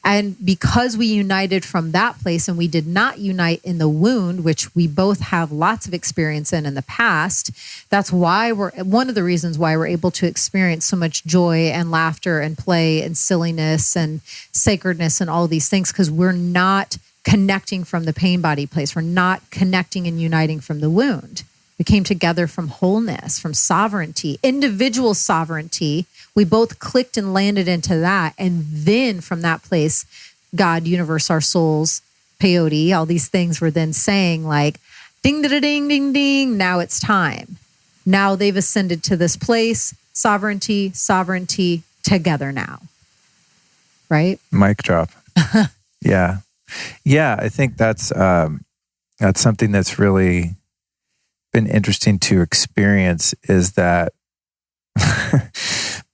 And because we united from that place and we did not unite in the wound, which we both have lots of experience in the past, that's why one of the reasons why we're able to experience so much joy and laughter and play and silliness and sacredness and all these things, because we're not connecting from the pain body place. We're not connecting and uniting from the wound. We came together from wholeness, from sovereignty, individual sovereignty. We both clicked and landed into that. And then from that place, God, universe, our souls, peyote, all these things were then saying like, ding, da, da, ding, ding, ding. Now it's time. Now they've ascended to this place, sovereignty, together now. Right? Mic drop. Yeah. Yeah, I think that's something that's really been interesting to experience, is that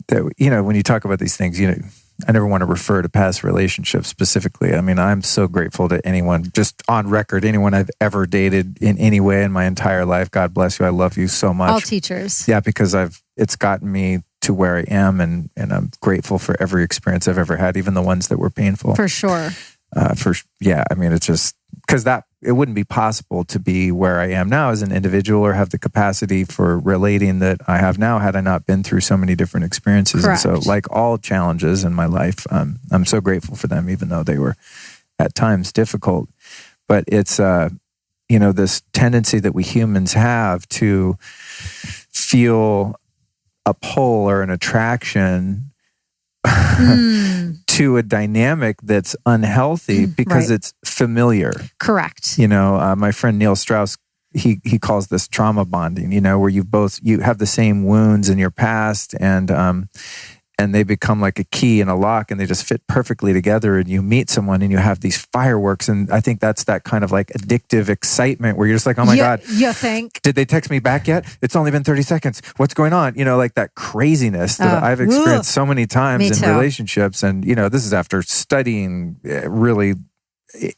that when you talk about these things, I never want to refer to past relationships specifically. I mean, I'm so grateful to anyone, just on record, anyone I've ever dated in any way in my entire life. God bless you. I love you so much. All teachers. Yeah, because it's gotten me to where I am, and I'm grateful for every experience I've ever had, even the ones that were painful. For sure. I mean, it's just because it wouldn't be possible to be where I am now as an individual or have the capacity for relating that I have now had I not been through so many different experiences. Correct. And so, like all challenges in my life, I'm so grateful for them, even though they were at times difficult. But it's, this tendency that we humans have to feel a pull or an attraction to a dynamic that's unhealthy because it's familiar. Correct. My friend Neil Strauss, he calls this trauma bonding, where you have the same wounds in your past, and they become like a key and a lock, and they just fit perfectly together, and you meet someone and you have these fireworks. And I think that's that kind of like addictive excitement where you're just like, oh my God, you think? Did they text me back yet? It's only been 30 seconds. What's going on? Like that craziness that I've experienced so many times in relationships. And, this is after studying really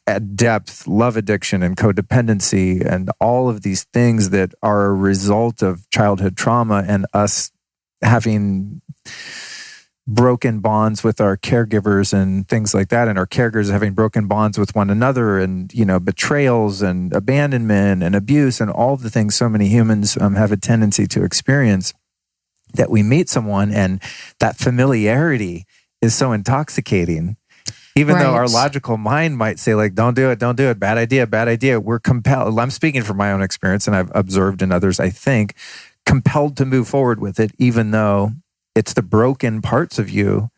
at depth love addiction and codependency and all of these things that are a result of childhood trauma and us having broken bonds with our caregivers and things like that, and our caregivers having broken bonds with one another, and betrayals and abandonment and abuse and all of the things so many humans have a tendency to experience, that we meet someone and that familiarity is so intoxicating. Even though our logical mind might say, like, don't do it, bad idea. We're compelled. I'm speaking from my own experience, and I've observed in others, I think, compelled to move forward with it, even though it's the broken parts of you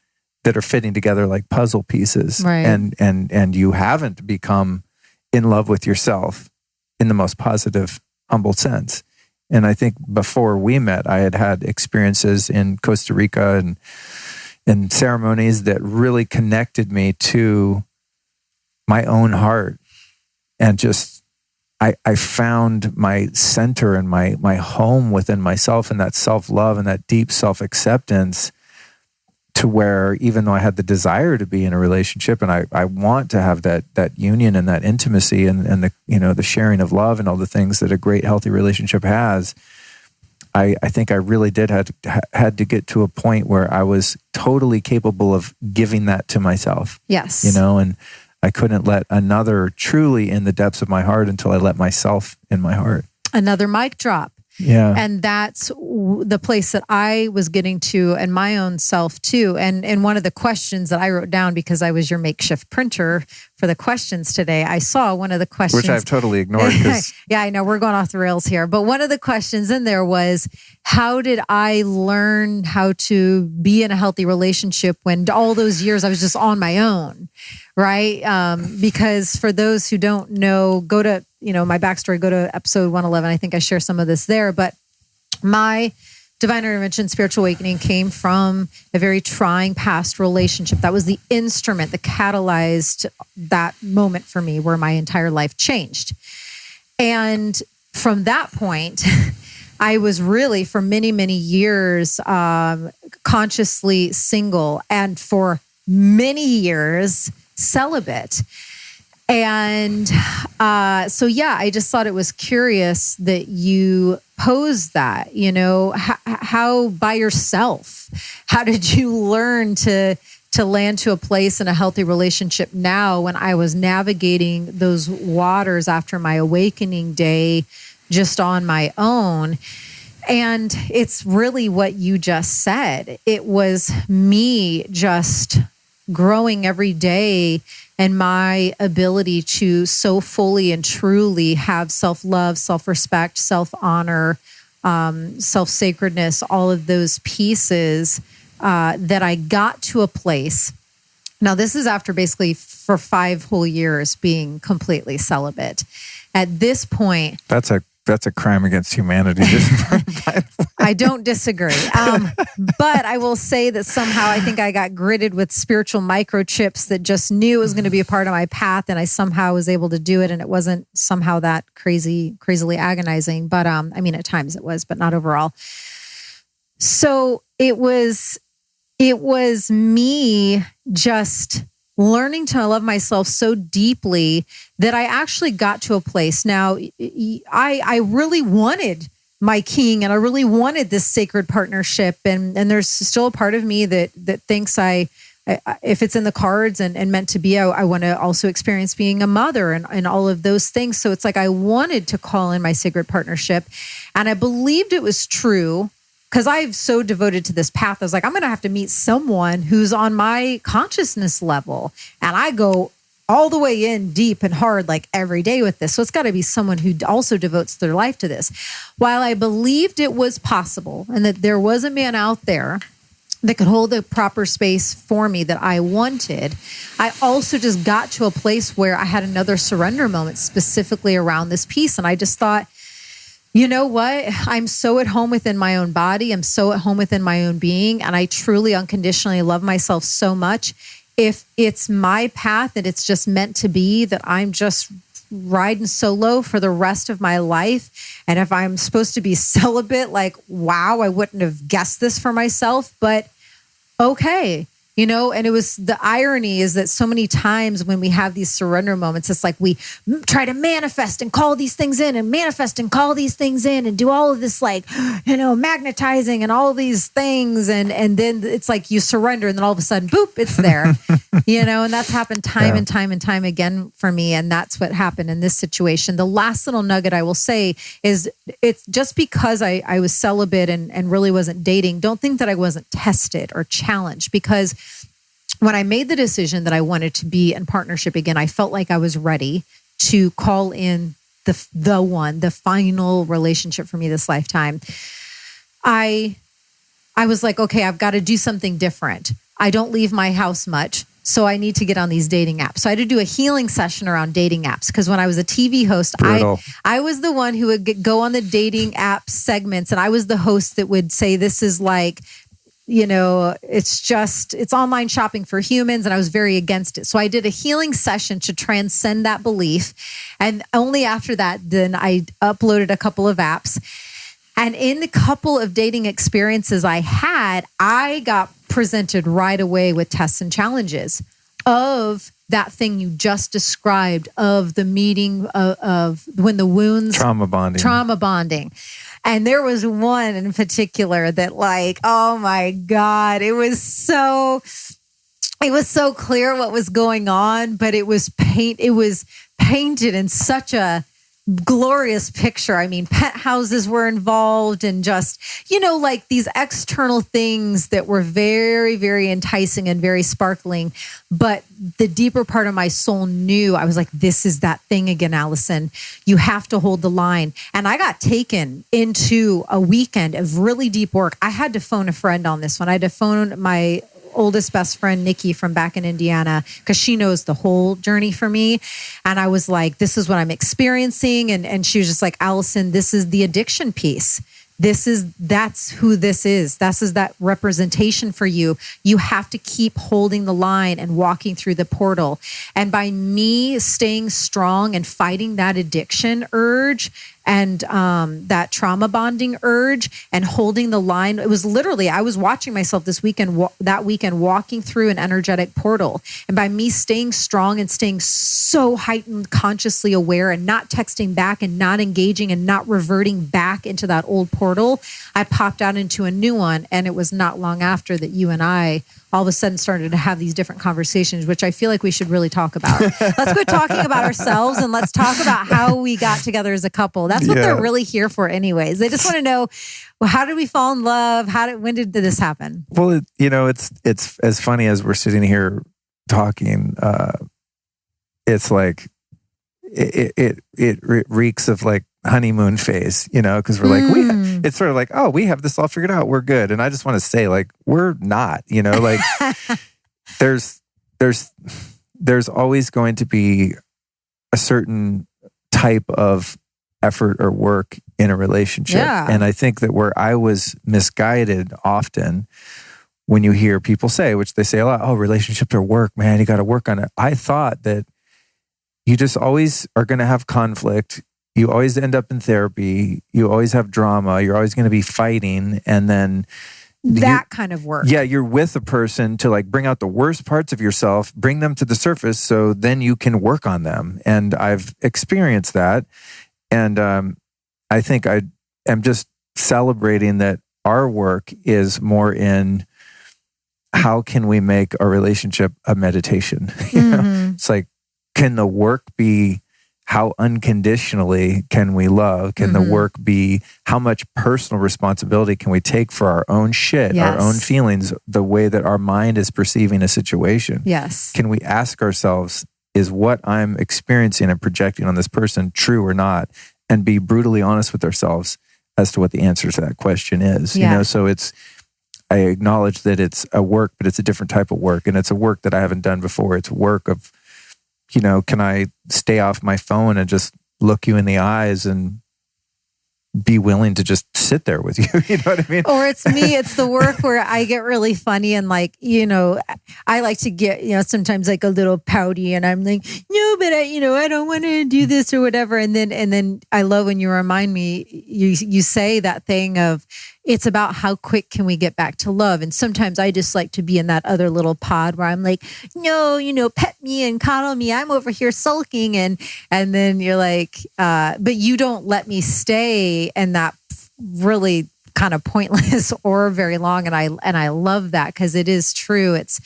that are fitting together like puzzle pieces. Right. And you haven't become in love with yourself in the most positive, humble sense. And I think before we met, I had experiences in Costa Rica and ceremonies that really connected me to my own heart. And just, I found my center and my home within myself, and that self-love and that deep self-acceptance, to where even though I had the desire to be in a relationship and I want to have that union and that intimacy and the, the sharing of love and all the things that a great healthy relationship has, I think I really did had to get to a point where I was totally capable of giving that to myself. Yes. And I couldn't let another truly in the depths of my heart until I let myself in my heart. Another mic drop. Yeah. And that's the place that I was getting to, and my own self too. And one of the questions that I wrote down, because I was your makeshift printer for the questions today, I saw one of the questions. Which I've totally ignored. Yeah, I know we're going off the rails here. But one of the questions in there was, how did I learn how to be in a healthy relationship when all those years I was just on my own? Right? Because for those who don't know, go to, my backstory, go to episode 111. I think I share some of this there, but my divine intervention, spiritual awakening came from a very trying past relationship. That was the instrument that catalyzed that moment for me where my entire life changed. And from that point, I was really for many, many years consciously single, and for many years celibate. And so, yeah, I just thought it was curious that you posed that, how by yourself, how did you learn to land to a place in a healthy relationship now, when I was navigating those waters after my awakening day just on my own? And it's really what you just said. It was me just growing every day, and my ability to so fully and truly have self-love, self-respect, self-honor, self-sacredness, all of those pieces, that I got to a place. Now, this is after basically for 5 whole years being completely celibate. At this point, that's a crime against humanity. I don't disagree. But I will say that somehow I think I got gridded with spiritual microchips that just knew it was going to be a part of my path, and I somehow was able to do it, and it wasn't somehow that crazily agonizing. But I mean, at times it was, but not overall. So it was me just learning to love myself so deeply that I actually got to a place. Now, I really wanted my king, and I really wanted this sacred partnership. And there's still a part of me that thinks if it's in the cards and meant to be, I want to also experience being a mother and all of those things. So it's like I wanted to call in my sacred partnership, and I believed it was true. Because I've so devoted to this path, I was like, I'm going to have to meet someone who's on my consciousness level. And I go all the way in deep and hard, like every day with this. So it's got to be someone who also devotes their life to this. While I believed it was possible and that there was a man out there that could hold the proper space for me that I wanted, I also just got to a place where I had another surrender moment specifically around this piece. And I just thought, you know what? I'm so at home within my own body. I'm so at home within my own being. And I truly unconditionally love myself so much. If it's my path and it's just meant to be that I'm just riding solo for the rest of my life. And if I'm supposed to be celibate, like, wow, I wouldn't have guessed this for myself, but okay. And it was, the irony is that so many times when we have these surrender moments, it's like we try to manifest and call these things in and manifest and call these things in and do all of this, like, magnetizing and all of these things. And then it's like you surrender and then all of a sudden, boop, it's there, and that's happened time and time and time again for me. And that's what happened in this situation. The last little nugget I will say is, it's just because I was celibate and really wasn't dating, don't think that I wasn't tested or challenged, because when I made the decision that I wanted to be in partnership again, I felt like I was ready to call in the final relationship for me this lifetime. I was like, okay, I've got to do something different. I don't leave my house much, so I need to get on these dating apps. So I had to do a healing session around dating apps, because when I was a TV host, I was the one who would go on the dating app segments, and I was the host that would say, this is like, it's online shopping for humans. And I was very against it. So I did a healing session to transcend that belief. And only after that, then I uploaded a couple of apps. And in the couple of dating experiences I had, I got presented right away with tests and challenges of that thing you just described, of the meeting of when the wounds... Trauma bonding. And there was one in particular that, like, oh my God, it was so clear what was going on, but it was painted in such a glorious picture. I mean, penthouses were involved, and just, like these external things that were very, very enticing and very sparkling. But the deeper part of my soul knew, I was like, this is that thing again, Alyson. You have to hold the line. And I got taken into a weekend of really deep work. I had to phone a friend on this one. I had to phone my oldest best friend, Nikki, from back in Indiana, because she knows the whole journey for me. And I was like, this is what I'm experiencing. And she was just like, Alyson, this is the addiction piece. That's who this is. This is that representation for you. You have to keep holding the line and walking through the portal. And by me staying strong and fighting that addiction urge and that trauma bonding urge and holding the line, it was literally, I was watching myself this weekend, that weekend, walking through an energetic portal. And by me staying strong and staying so heightened, consciously aware, and not texting back and not engaging and not reverting back into that old portal, I popped out into a new one. And it was not long after that you and I all of a sudden started to have these different conversations, which I feel like we should really talk about. Let's quit talking about ourselves and let's talk about how we got together as a couple. That's what they're really here for anyways. They just want to know, well, how did we fall in love? When did this happen? Well, it's as funny as we're sitting here talking. It's like, it reeks of like honeymoon phase, because we're like, it's sort of like, oh, we have this all figured out. We're good. And I just want to say, like, we're not, like there's always going to be a certain type of effort or work in a relationship. Yeah. And I think that where I was misguided often, when you hear people say, which they say a lot, oh, relationships are work, man, you got to work on it. I thought that you just always are going to have conflict. You always end up in therapy. You always have drama. You're always going to be fighting. And then that kind of work. Yeah, you're with a person to like bring out the worst parts of yourself, bring them to the surface so then you can work on them. And I've experienced that. And I think I am just celebrating that our work is more in how can we make a relationship a meditation? It's like, can the work be how unconditionally can we love? Can the work be how much personal responsibility can we take for our own shit, our own feelings, the way that our mind is perceiving a situation? Yes. Can we ask ourselves, is what I'm experiencing and projecting on this person true or not? And be brutally honest with ourselves as to what the answer to that question is. So I acknowledge that it's a work, but it's a different type of work. And it's a work that I haven't done before. It's work of, can I stay off my phone and just look you in the eyes and be willing to just sit there with you? You know what I mean? Or it's the work where I get really funny and like, I like to get, sometimes like a little pouty and I'm like, no, but I don't want to do this or whatever. And then I love when you remind me, you say that thing of, it's about how quick can we get back to love. And sometimes I just like to be in that other little pod where I'm like, no, pet me and coddle me. I'm over here sulking. And then you're like, but you don't let me stay in that really kind of pointless or very long. And I love that, because it is true. It's,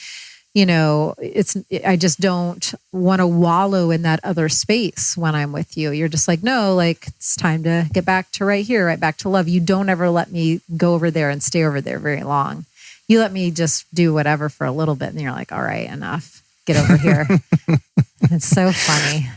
I just don't want to wallow in that other space when I'm with you. You're just like, no, like it's time to get back to right here, right back to love. You don't ever let me go over there and stay over there very long. You let me just do whatever for a little bit, and you're like, all right, enough. Get over here. It's so funny.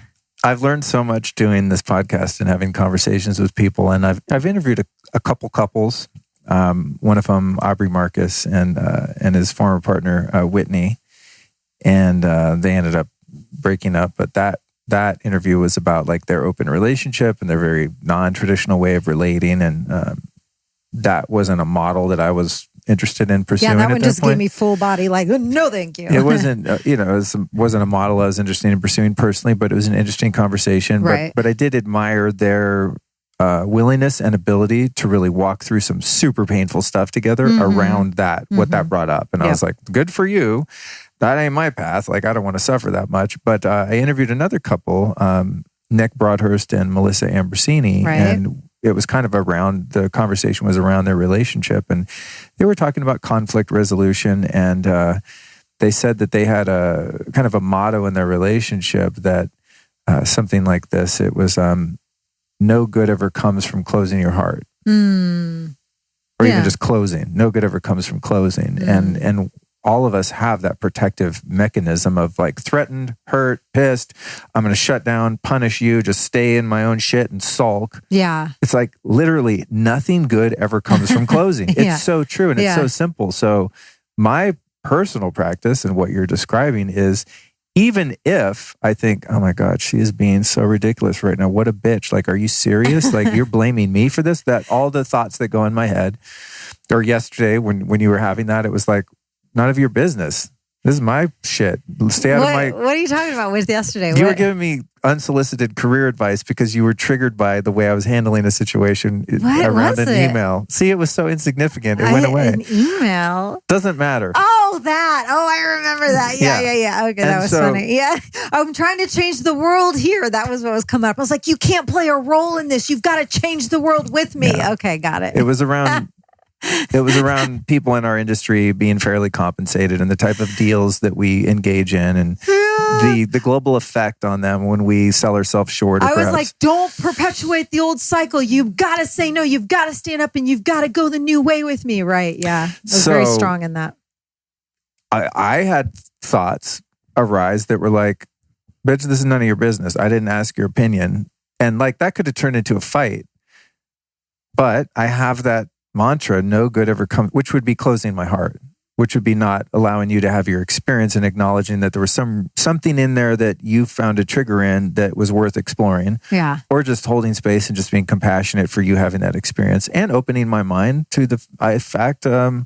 I've learned so much doing this podcast and having conversations with people, and I've interviewed a couple couples. One of them, Aubrey Marcus, and his former partner, Whitney. And they ended up breaking up. But that interview was about like their open relationship and their very non-traditional way of relating. And that wasn't a model that I was interested in pursuing. Yeah, that one just point. gave me full body, like, no, thank you. It wasn't, wasn't a model I was interested in pursuing personally, but it was an interesting conversation. Right. But I did admire their willingness and ability to really walk through some super painful stuff together around that, what that brought up. And I was like, good for you. That ain't my path. Like, I don't want to suffer that much. But I interviewed another couple, Nick Broadhurst and Melissa Ambrosini. Right. And it was kind of the conversation was around their relationship. And they were talking about conflict resolution. And they said that they had a kind of a motto in their relationship that something like this. It was, no good ever comes from closing your heart. Or even just closing. No good ever comes from closing. And all of us have that protective mechanism of like threatened, hurt, pissed. I'm going to shut down, punish you, just stay in my own shit and sulk. Yeah. It's like literally nothing good ever comes from closing. It's so true. And it's so simple. So my personal practice and what you're describing is, even if I think, oh my God, she is being so ridiculous right now. What a bitch. Like, are you serious? Like, you're blaming me for this? That all the thoughts that go in my head. Or yesterday when you were having that, it was like, none of your business. This is my shit. Stay out of my... What are you talking about with yesterday? You were giving me unsolicited career advice because you were triggered by the way I was handling a situation around an email. See, it was so insignificant. It went away. An email? Doesn't matter. Oh, that. Oh, I remember that. Yeah. Okay, that was funny. Yeah. I'm trying to change the world here. That was what was coming up. I was like, you can't play a role in this. You've got to change the world with me. Yeah. Okay, got it. It was around... It was around people in our industry being fairly compensated and the type of deals that we engage in and the global effect on them when we sell ourselves short. I was like, don't perpetuate the old cycle. You've got to say no. You've got to stand up and you've got to go the new way with me. Right. Yeah. I was very strong in that. I had thoughts arise that were like, bitch, this is none of your business. I didn't ask your opinion. And like that could have turned into a fight. But I have that mantra, no good ever comes, which would be closing my heart, which would be not allowing you to have your experience and acknowledging that there was something in there that you found a trigger in that was worth exploring. Yeah. Or just holding space and just being compassionate for you having that experience and opening my mind to the fact, or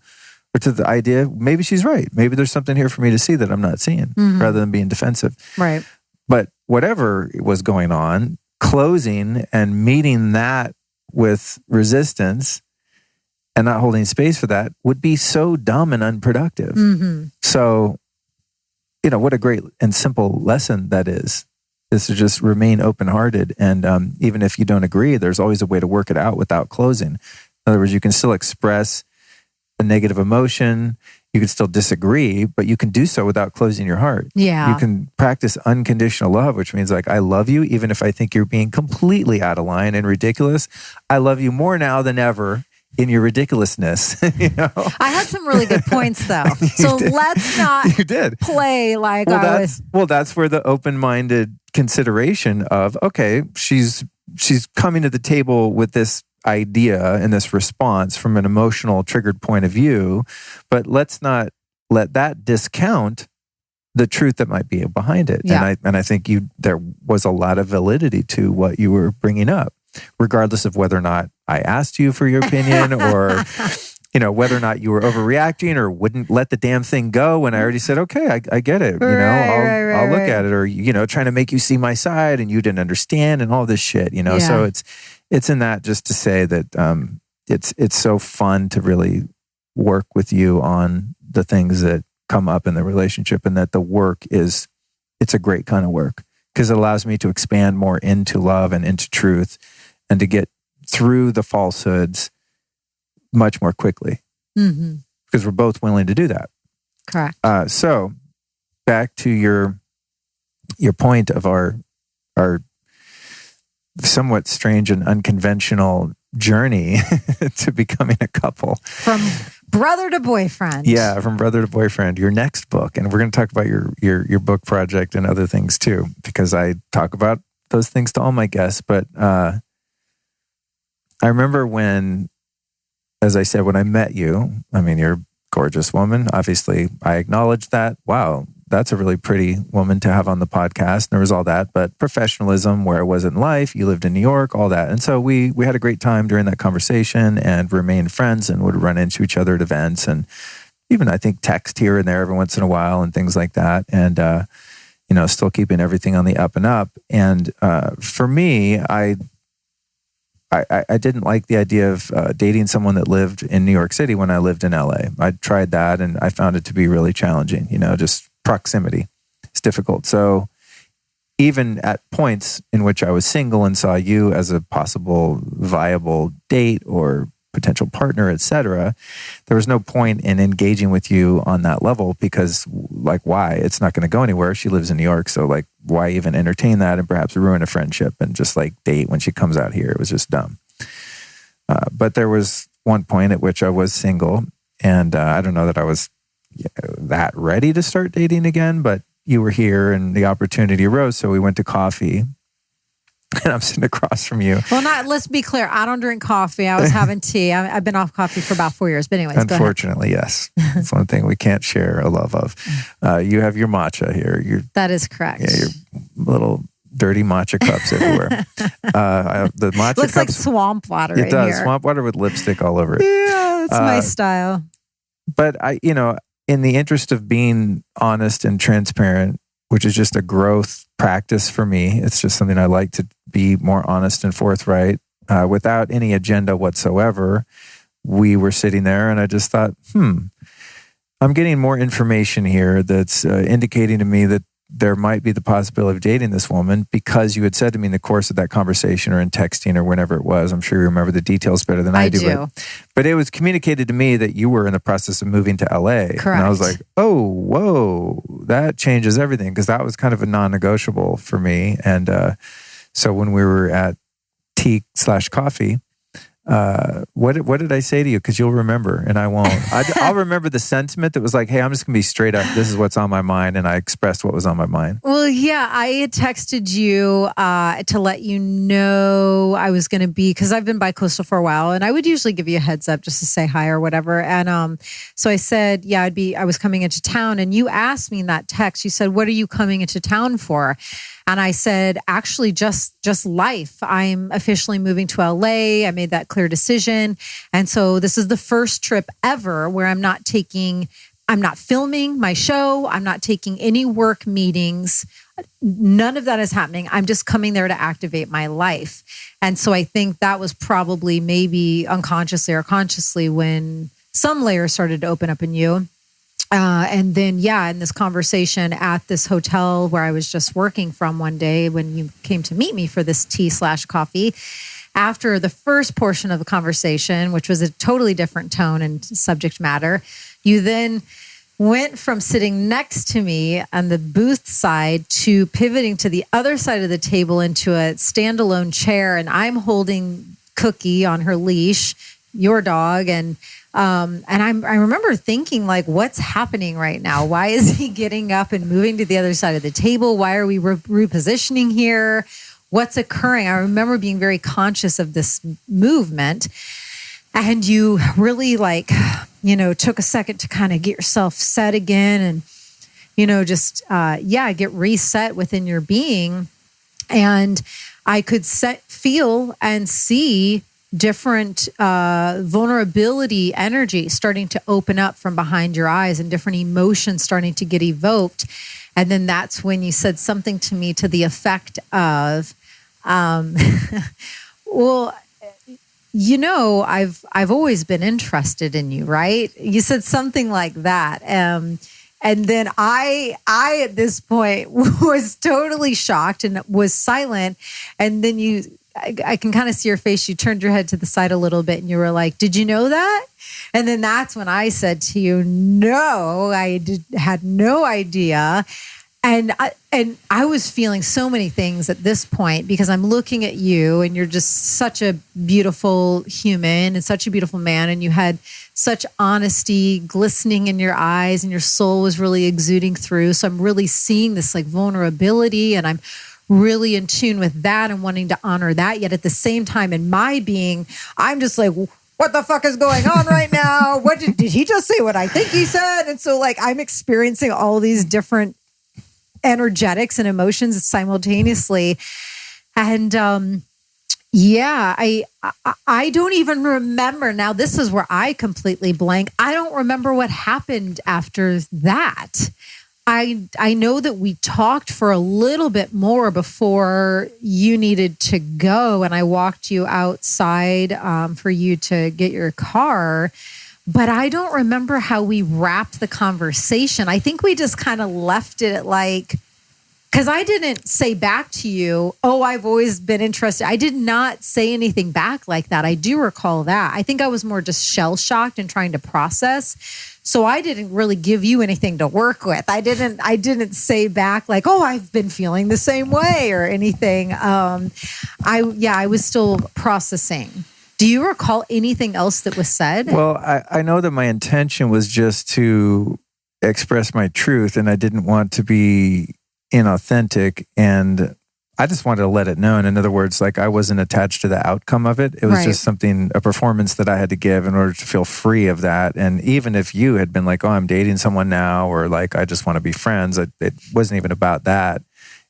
to the idea, maybe she's right. Maybe there's something here for me to see that I'm not seeing rather than being defensive. Right. But whatever was going on, closing and meeting that with resistance and not holding space for that would be so dumb and unproductive. So, what a great and simple lesson that is to just remain open-hearted. And even if you don't agree, there's always a way to work it out without closing. In other words, you can still express a negative emotion. You can still disagree, but you can do so without closing your heart. Yeah. You can practice unconditional love, which means like, I love you, even if I think you're being completely out of line and ridiculous. I love you more now than ever in your ridiculousness. I had some really good points though. So let's not play like that's where the open-minded consideration of, okay, she's coming to the table with this idea and this response from an emotional triggered point of view, but let's not let that discount the truth that might be behind it. Yeah. And I think there was a lot of validity to what you were bringing up, regardless of whether or not I asked you for your opinion or, whether or not you were overreacting or wouldn't let the damn thing go when I already said, okay, I get it. I'll look at it, or, trying to make you see my side and you didn't understand and all this shit, So it's in that just to say that, it's so fun to really work with you on the things that come up in the relationship, and that the work it's a great kind of work because it allows me to expand more into love and into truth and to get through the falsehoods much more quickly because we're both willing to do that. Correct. So back to your point of our somewhat strange and unconventional journey to becoming a couple. From brother to boyfriend. Yeah, from brother to boyfriend. Your next book, and we're going to talk about your book project and other things too, because I talk about those things to all my guests. But I remember when, as I said, when I met you, I mean, you're a gorgeous woman. Obviously, I acknowledge that. Wow, that's a really pretty woman to have on the podcast. And there was all that, but professionalism, where I was in life, you lived in New York, all that. And so we had a great time during that conversation and remained friends and would run into each other at events and even, I think, text here and there every once in a while and things like that. And, still keeping everything on the up and up. And for me, I didn't like the idea of dating someone that lived in New York City when I lived in LA. I tried that and I found it to be really challenging, just proximity. It's difficult. So even at points in which I was single and saw you as a possible viable date or potential partner, etc., there was no point in engaging with you on that level because, why? It's not going to go anywhere. She lives in New York, so why even entertain that and perhaps ruin a friendship and just date when she comes out here? It was just dumb. But there was one point at which I was single, and I don't know that I was that ready to start dating again, but you were here and the opportunity arose, so we went to coffee. And I'm sitting across from you. Well, let's be clear. I don't drink coffee. I was having tea. I've been off coffee for about 4 years. But anyways, unfortunately, yes. That's one thing we can't share a love of. You have your matcha here. That is correct. Yeah, your little dirty matcha cups everywhere. The matcha looks cups, like swamp water. It does. Here. Swamp water with lipstick all over it. Yeah, that's my style. But in the interest of being honest and transparent, which is just a growth practice for me. It's just something I like to be more honest and forthright without any agenda whatsoever. We were sitting there and I just thought, I'm getting more information here that's indicating to me that there might be the possibility of dating this woman because you had said to me in the course of that conversation or in texting or whenever it was, I'm sure you remember the details better than I do. But it was communicated to me that you were in the process of moving to LA. Correct. And I was like, oh, whoa, that changes everything because that was kind of a non-negotiable for me. And so when we were at tea/coffee, what did I say to you? Because you'll remember, and I won't. I'll remember the sentiment that was like, "Hey, I'm just gonna be straight up. This is what's on my mind," and I expressed what was on my mind. Well, yeah, I had texted you to let you know I was going to be, because I've been bi-coastal for a while, and I would usually give you a heads up just to say hi or whatever. And so I said, yeah, I was coming into town, and you asked me in that text. You said, "What are you coming into town for?" And I said, actually, just life. I'm officially moving to LA. I made that clear decision. And so this is the first trip ever where I'm not filming my show. I'm not taking any work meetings. None of that is happening. I'm just coming there to activate my life. And so I think that was probably maybe unconsciously or consciously when some layers started to open up in you. And then, in this conversation at this hotel where I was just working from one day when you came to meet me for this tea/coffee, after the first portion of the conversation, which was a totally different tone and subject matter, you then went from sitting next to me on the booth side to pivoting to the other side of the table into a standalone chair. And I'm holding Cookie on her leash, your dog, and I remember thinking, what's happening right now? Why is he getting up and moving to the other side of the table? Why are we repositioning here? What's occurring? I remember being very conscious of this movement. And you really took a second to kind of get yourself set again and, get reset within your being. And I could feel and see different vulnerability energy starting to open up from behind your eyes and different emotions starting to get evoked. And then that's when you said something to me to the effect of, well, I've always been interested in you, right? You said something like that. And then I at this point was totally shocked and was silent. And then I can kind of see your face. You turned your head to the side a little bit and you were like, did you know that? And then that's when I said to you, no, had no idea. And I was feeling so many things at this point because I'm looking at you and you're just such a beautiful human and such a beautiful man. And you had such honesty glistening in your eyes and your soul was really exuding through. So I'm really seeing this like vulnerability and I'm really in tune with that and wanting to honor that. Yet at the same time in my being, I'm just like, what the fuck is going on right now? What did he just say what I think he said? And so like I'm experiencing all these different energetics and emotions simultaneously. And I don't even remember. Now, this is where I completely blank. I don't remember what happened after that. I know that we talked for a little bit more before you needed to go, and I walked you outside for you to get your car. But I don't remember how we wrapped the conversation. I think we just kind of left it at like, because I didn't say back to you, oh, I've always been interested. I did not say anything back like that. I do recall that. I think I was more just shell-shocked and trying to process. So I didn't really give you anything to work with. I didn't say back like, oh, I've been feeling the same way or anything. I was still processing. Do you recall anything else that was said? Well, I know that my intention was just to express my truth and I didn't want to be inauthentic and I just wanted to let it known. In other words, like I wasn't attached to the outcome of it. It was just something, a performance that I had to give in order to feel free of that. And even if you had been like, oh, I'm dating someone now, or like, I just want to be friends, it wasn't even about that.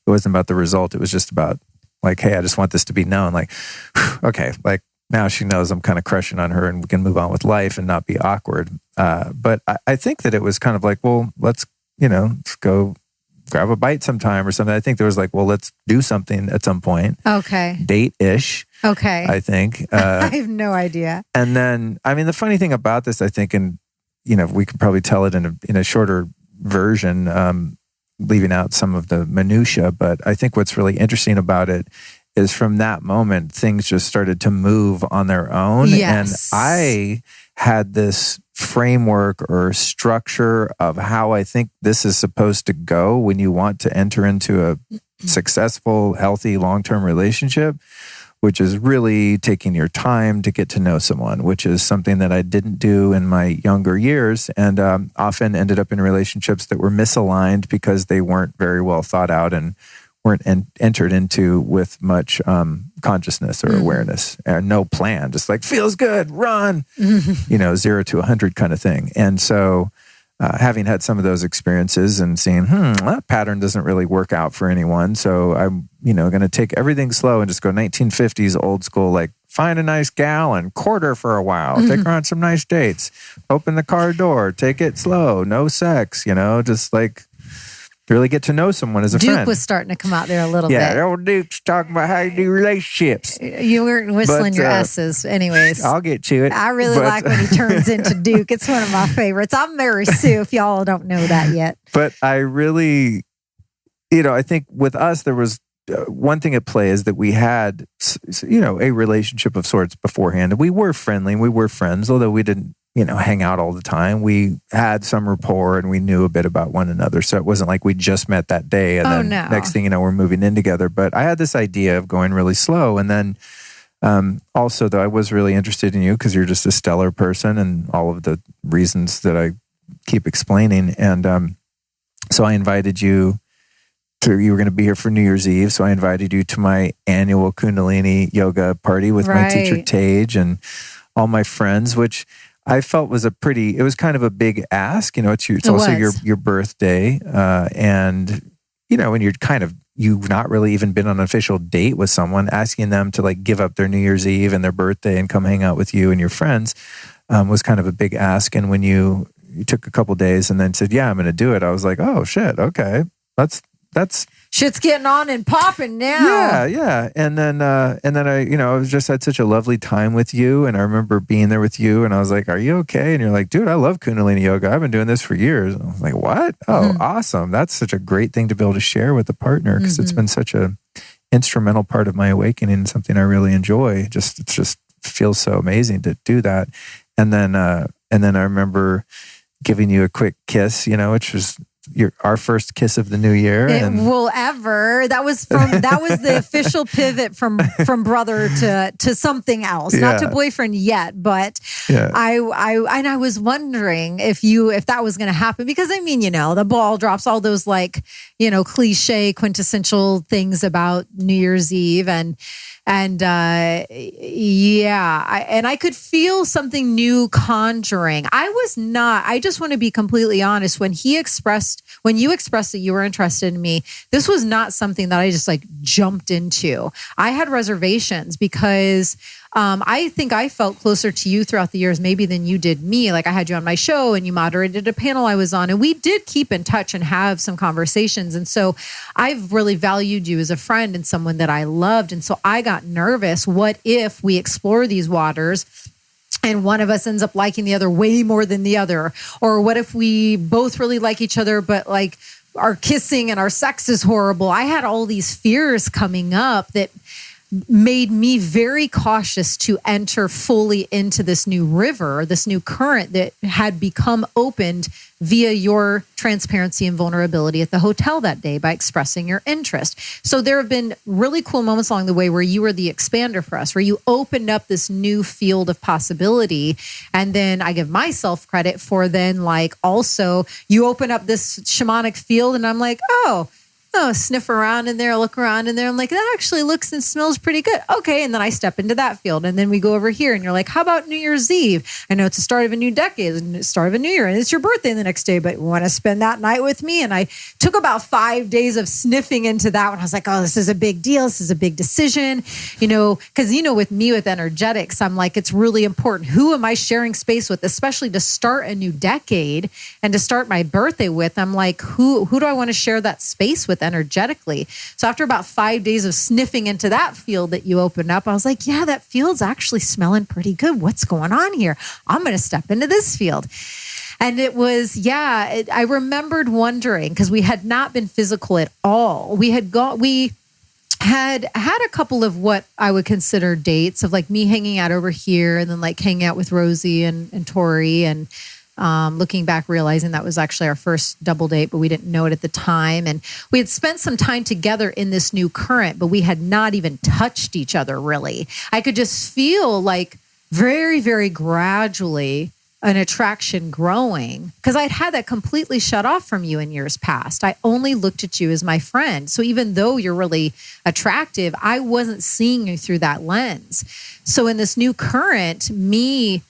It wasn't about the result. It was just about like, hey, I just want this to be known. Like, okay, like, now she knows I'm kind of crushing on her and we can move on with life and not be awkward. But I think that it was kind of like, well, let's go grab a bite sometime or something. I think there was like, well, let's do something at some point. Okay. Date-ish. Okay. I think. I have no idea. And then, I mean, the funny thing about this, I think, and we could probably tell it in a shorter version, leaving out some of the minutia, but I think what's really interesting about it is from that moment, things just started to move on their own. Yes. And I had this framework or structure of how I think this is supposed to go when you want to enter into a successful, healthy, long-term relationship, which is really taking your time to get to know someone, which is something that I didn't do in my younger years and often ended up in relationships that were misaligned because they weren't very well thought out and weren't entered into with much consciousness or awareness and no plan, just like feels good, run, 0 to 100 kind of thing. And so having had some of those experiences and seeing, that pattern doesn't really work out for anyone. So I'm, going to take everything slow and just go 1950s old school, like find a nice gal and court her for a while, take her on some nice dates, open the car door, take it slow, no sex, just like really get to know someone as a friend. Duke was starting to come out there a little bit. Yeah, old Duke's talking about how you do relationships. You weren't whistling your S's anyways. I'll get to it. I really like when he turns into Duke. It's one of my favorites. I'm Mary Sue, if y'all don't know that yet. But I really, I think with us, there was one thing at play is that we had, a relationship of sorts beforehand. And we were friendly and we were friends, although we didn't, hang out all the time. We had some rapport and we knew a bit about one another. So it wasn't like we just met that day and next thing you know, we're moving in together. But I had this idea of going really slow. And then also, though, I was really interested in you because you're just a stellar person and all of the reasons that I keep explaining. And so I invited you were going to be here for New Year's Eve. So I invited you to my annual Kundalini yoga party with my teacher Tage and all my friends, which I felt was it was kind of a big ask. It's also your birthday. And, when you've not really even been on an official date with someone, asking them to like give up their New Year's Eve and their birthday and come hang out with you and your friends was kind of a big ask. And when you took a couple days and then said, yeah, I'm going to do it, I was like, oh shit, okay. that's shit's getting on and popping now. Yeah. And then I was just had such a lovely time with you. And I remember being there with you and I was like, are you okay? And you're like, dude, I love Kundalini yoga. I've been doing this for years. And I was like, what? Oh, awesome. That's such a great thing to be able to share with a partner because it's been such a instrumental part of my awakening and something I really enjoy. It just feels so amazing to do that. And then I remember giving you a quick kiss, which was our first kiss of the new year. That was the official pivot from brother to something else, not to boyfriend yet. But I was wondering if that was going to happen because the ball drops, all those cliche quintessential things about New Year's Eve and I could feel something new conjuring. I just want to be completely honest. When you expressed that you were interested in me, this was not something that I just jumped into. I had reservations because I think I felt closer to you throughout the years, maybe than you did me. I had you on my show and you moderated a panel I was on and we did keep in touch and have some conversations. And so I've really valued you as a friend and someone that I loved. And so I got nervous. What if we explore these waters and one of us ends up liking the other way more than the other? Or what if we both really like each other, but our kissing and our sex is horrible? I had all these fears coming up that made me very cautious to enter fully into this new river, this new current that had become opened via your transparency and vulnerability at the hotel that day by expressing your interest. So there have been really cool moments along the way where you were the expander for us, where you opened up this new field of possibility. And then I give myself credit for also you open up this shamanic field and I'm like, oh, sniff around in there, look around in there. I'm like, that actually looks and smells pretty good. Okay. And then I step into that field and then we go over here and you're like, how about New Year's Eve? I know it's the start of a new decade and the start of a new year and it's your birthday the next day, but you want to spend that night with me? And I took about 5 days of sniffing into that one. I was like, oh, this is a big deal. This is a big decision, because, with me with energetics, I'm like, it's really important. Who am I sharing space with, especially to start a new decade and to start my birthday with? I'm like, who do I want to share that space with energetically? So after about 5 days of sniffing into that field that you opened up, I was like, yeah, that field's actually smelling pretty good. What's going on here? I'm going to step into this field. And it was, I remembered wondering, because we had not been physical at all. We had a couple of what I would consider dates of me hanging out over here and then hanging out with Rosie and Tori and looking back, realizing that was actually our first double date, but we didn't know it at the time. And we had spent some time together in this new current, but we had not even touched each other really. I could just feel very, very gradually an attraction growing because I'd had that completely shut off from you in years past. I only looked at you as my friend. So even though you're really attractive, I wasn't seeing you through that lens. So in this new current, me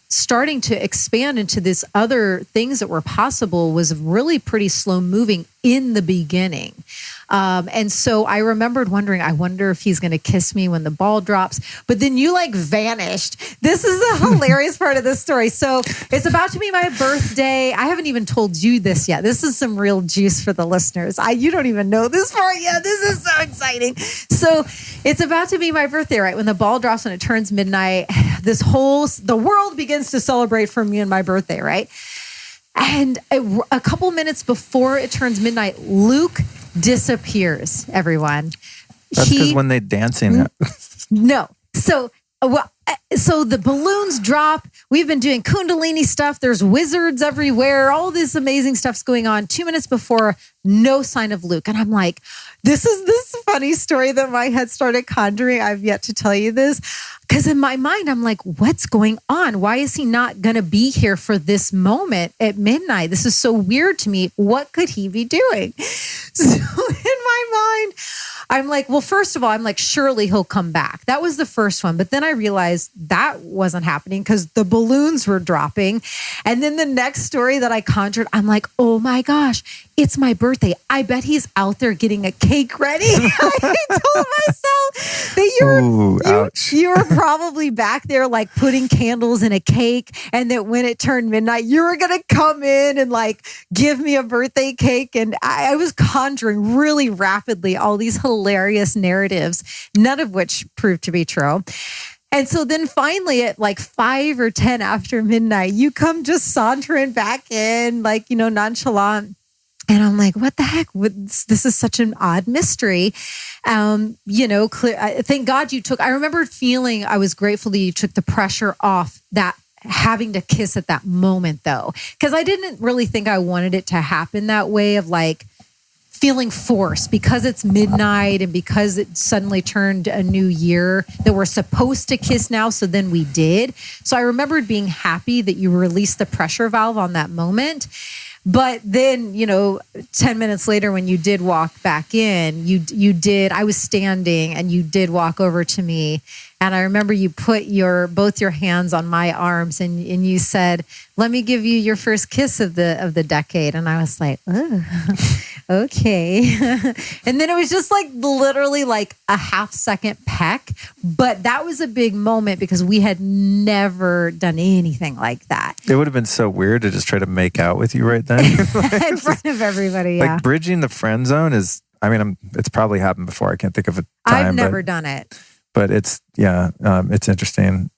starting to expand into this other things that were possible was really pretty slow moving in the beginning. And so I remembered wondering, I wonder if he's going to kiss me when the ball drops. But then you vanished. This is the hilarious part of this story. So it's about to be my birthday. I haven't even told you this yet. This is some real juice for the listeners. You don't even know this part yet. This is so exciting. So it's about to be my birthday, right? When the ball drops, when it turns midnight, the world begins to celebrate for me and my birthday, right? And a couple minutes before it turns midnight, Luke disappears, everyone. That's because when they dancing. No. So the balloons drop. We've been doing Kundalini stuff. There's wizards everywhere. All this amazing stuff's going on. 2 minutes before, no sign of Luke. And I'm like, this is this funny story that my head started conjuring. I've yet to tell you this. Because in my mind, I'm like, what's going on? Why is he not going to be here for this moment at midnight? This is so weird to me. What could he be doing? So in my mind, I'm like, well, first of all, I'm like, surely he'll come back. That was the first one. But then I realized that wasn't happening because the balloons were dropping. And then the next story that I conjured, I'm like, oh my gosh, it's my birthday. I bet he's out there getting a cake ready. I told myself that you were probably back there like putting candles in a cake. And that when it turned midnight, you were going to come in and like give me a birthday cake. And I was conjuring really rapidly all these hilarious narratives, none of which proved to be true. And so then finally at like 5 or 10 after midnight, you come just sauntering back in, like, you know, nonchalant. And I'm like, what the heck? This is such an odd mystery. You know, thank God you took, I remember feeling, I was grateful that you took the pressure off that having to kiss at that moment though. Because I didn't really think I wanted it to happen that way of like feeling forced because it's midnight and because it suddenly turned a new year that we're supposed to kiss now. So then we did. So I remembered being happy that you released the pressure valve on that moment. But then, you know, 10 minutes later, when you did walk back in, you did, I was standing and you did walk over to me. And I remember you put both your hands on my arms and you said, let me give you your first kiss of the decade. And I was like, oh, okay. And then it was just like literally like a half-second peck. But that was a big moment because we had never done anything like that. It would have been so weird to just try to make out with you right then. In front of everybody, yeah. Like bridging the friend zone is, I mean, it's probably happened before. I can't think of a time. I've never done it. But it's interesting.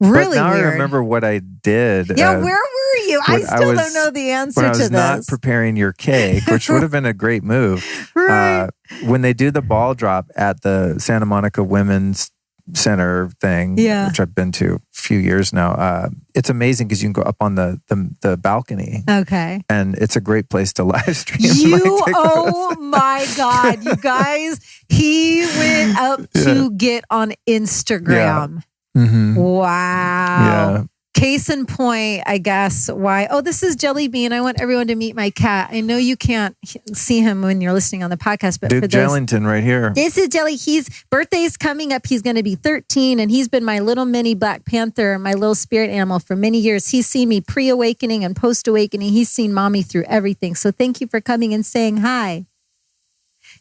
Really but now weird. I remember what I did. Yeah, where were you? I still don't know the answer to this. When I was not preparing your cake, which would have been a great move. Right. When they do the ball drop at the Santa Monica Women's Center thing, which I've been to a few years now, it's amazing because you can go up on the balcony. Okay. And it's a great place to live stream. Oh my God, you guys, he went up to get on Instagram. Yeah. Mm-hmm. Wow. Yeah. Case in point, I guess, why. Oh, this is Jelly Bean. I want everyone to meet my cat. I know you can't see him when you're listening on the podcast, but Duke for those, Jellington right here. This is Jelly. His birthday's coming up. He's going to be 13, and he's been my little mini Black Panther, my little spirit animal for many years. He's seen me pre-awakening and post-awakening. He's seen mommy through everything. So thank you for coming and saying hi.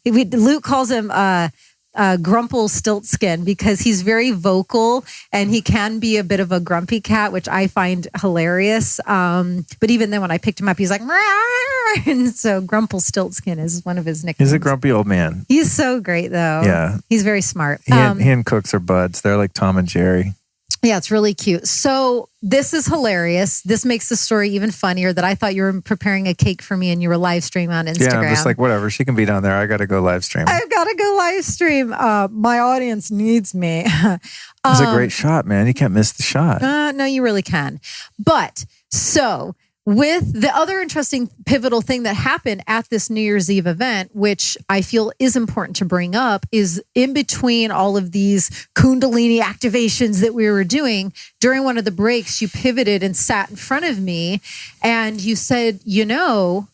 Luke calls him Grumple Stiltskin because he's very vocal and he can be a bit of a grumpy cat, which I find hilarious. But even then when I picked him up, he's like, Rawr! And so Grumple Stiltskin is one of his nicknames. He's a grumpy old man. He's so great though. Yeah. He's very smart. He and Cooks are buds. They're like Tom and Jerry. Yeah, it's really cute. So this is hilarious. This makes the story even funnier that I thought you were preparing a cake for me and you were live streaming on Instagram. Yeah, I'm just like, whatever. She can be down there. I got to go live stream. I've got to go live stream. My audience needs me. It's a great shot, man. You can't miss the shot. No, you really can. But so with the other interesting pivotal thing that happened at this New Year's Eve event, which I feel is important to bring up, is in between all of these Kundalini activations that we were doing, during one of the breaks, you pivoted and sat in front of me and you said, you know,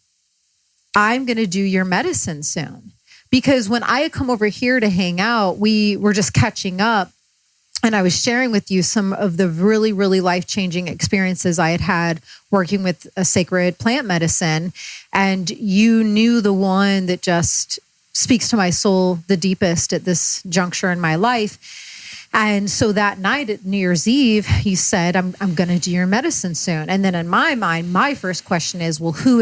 I'm going to do your medicine soon. Because when I had come over here to hang out, we were just catching up. And I was sharing with you some of the really, really life-changing experiences I had had working with a sacred plant medicine. And you knew the one that just speaks to my soul the deepest at this juncture in my life. And so that night at New Year's Eve, you said, I'm going to do your medicine soon. And then in my mind, my first question is, well, who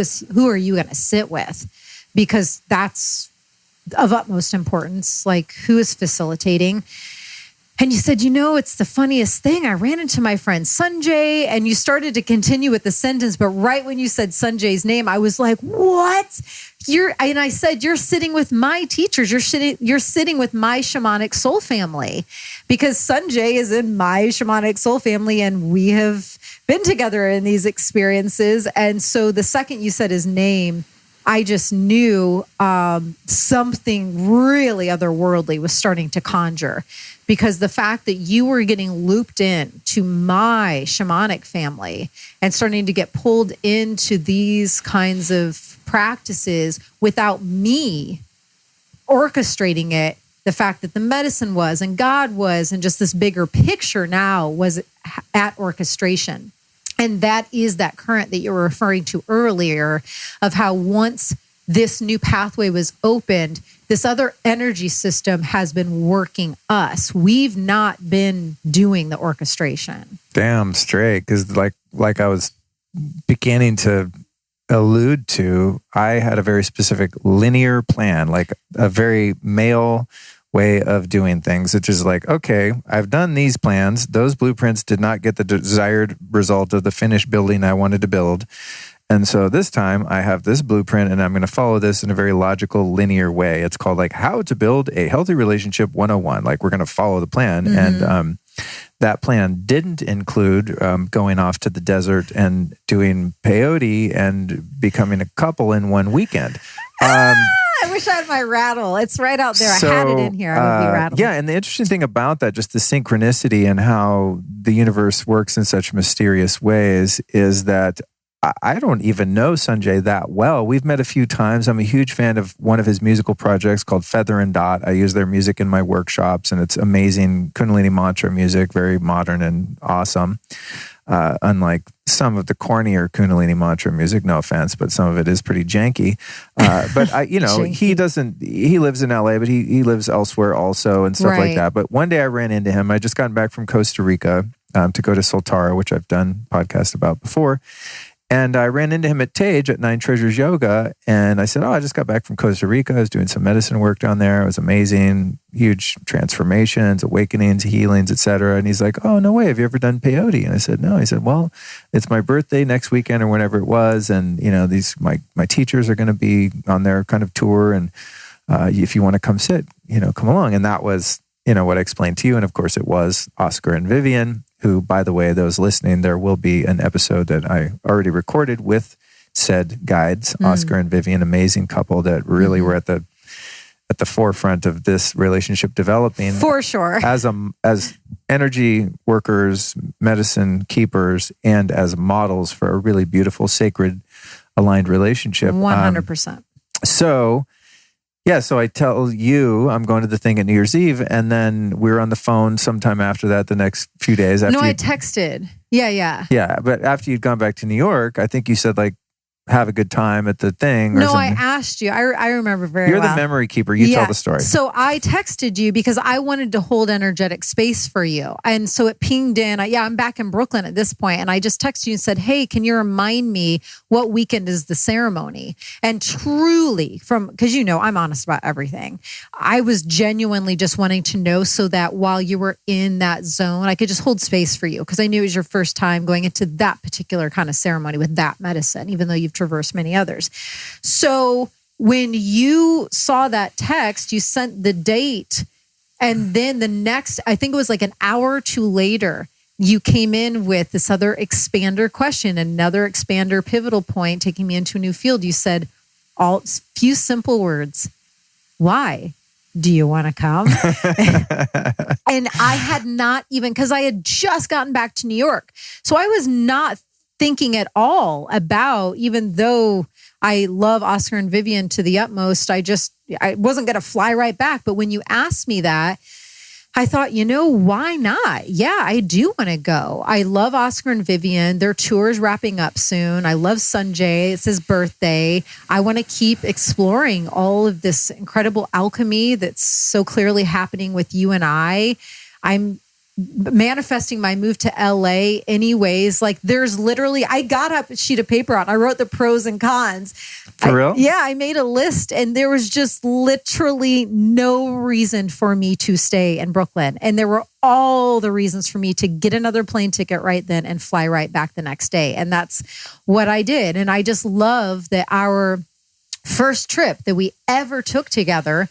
are you going to sit with? Because that's of utmost importance. Like, who is facilitating? And you said, you know, it's the funniest thing. I ran into my friend Sanjay, and you started to continue with the sentence. But right when you said Sanjay's name, I was like, what? And I said, you're sitting with my teachers. You're sitting with my shamanic soul family, because Sanjay is in my shamanic soul family. And we have been together in these experiences. And so the second you said his name, I just knew something really otherworldly was starting to conjure, because the fact that you were getting looped in to my shamanic family and starting to get pulled into these kinds of practices without me orchestrating it the fact that the medicine was, and God was, and just this bigger picture now was at orchestration. And that is that current that you were referring to earlier of how once this new pathway was opened, this other energy system has been working us. We've not been doing the orchestration. Damn straight. Because like I was beginning to allude to, I had a very specific linear plan, like a very male way of doing things. It's just like, okay, I've done these plans. Those blueprints did not get the desired result of the finished building I wanted to build. And so this time I have this blueprint and I'm going to follow this in a very logical, linear way. It's called like How to Build a Healthy Relationship 101. Like we're going to follow the plan. Mm-hmm. And that plan didn't include going off to the desert and doing peyote and becoming a couple in one weekend. I wish I had my rattle. It's right out there. I had it in here. I would be rattled. Yeah, and the interesting thing about that, just the synchronicity and how the universe works in such mysterious ways, is that I don't even know Sanjay that well. We've met a few times. I'm a huge fan of one of his musical projects called Feather and Dot. I use their music in my workshops, and it's amazing Kundalini mantra music, very modern and awesome. Unlike some of the cornier Kundalini mantra music, no offense, but some of it is pretty janky. But he lives in LA, but he lives elsewhere also and stuff like that. But one day I ran into him. I just gotten back from Costa Rica to go to Soltara, which I've done podcast about before. And I ran into him at Tage at Nine Treasures Yoga. And I said, I just got back from Costa Rica. I was doing some medicine work down there. It was amazing. Huge transformations, awakenings, healings, etc. And he's like, oh, no way. Have you ever done peyote? And I said, no. He said, well, it's my birthday next weekend or whenever it was. And, these my teachers are going to be on their kind of tour. And if you want to come sit, come along. And that was, what I explained to you. And of course it was Oscar and Vivian, who, by the way, those listening, there will be an episode that I already recorded with said guides, Oscar and Vivian, amazing couple that really were at the forefront of this relationship developing. For sure. As energy workers, medicine keepers, and as models for a really beautiful, sacred, aligned relationship. 100%. So I tell you, I'm going to the thing at New Year's Eve, and then we were on the phone sometime after that, the next few days. I texted. Yeah. Yeah, but after you'd gone back to New York, I think you said like, have a good time at the thing. No, I asked you. I remember very well. You're the memory keeper. You tell the story. So I texted you because I wanted to hold energetic space for you. And so it pinged in. I'm back in Brooklyn at this point. And I just texted you and said, hey, can you remind me what weekend is the ceremony? And truly, because I'm honest about everything. I was genuinely just wanting to know so that while you were in that zone, I could just hold space for you. Because I knew it was your first time going into that particular kind of ceremony with that medicine, even though you've traversed many others. So when you saw that text, you sent the date, and then the next, I think it was like an hour or two later, you came in with this other expander question, another expander pivotal point, taking me into a new field. You said few simple words. Why? Do you want to come? And I had not even, because I had just gotten back to New York. So I was not thinking at all about, even though I love Oscar and Vivian to the utmost, I wasn't going to fly right back. But when you asked me that, I thought, why not? Yeah, I do want to go. I love Oscar and Vivian. Their tour is wrapping up soon. I love Sanjay. It's his birthday. I want to keep exploring all of this incredible alchemy that's so clearly happening with you and I. I'm manifesting my move to LA anyways. Like there's literally, I got a sheet of paper out and I wrote the pros and cons. For real? Yeah, I made a list and there was just literally no reason for me to stay in Brooklyn. And there were all the reasons for me to get another plane ticket right then and fly right back the next day. And that's what I did. And I just love that our first trip that we ever took together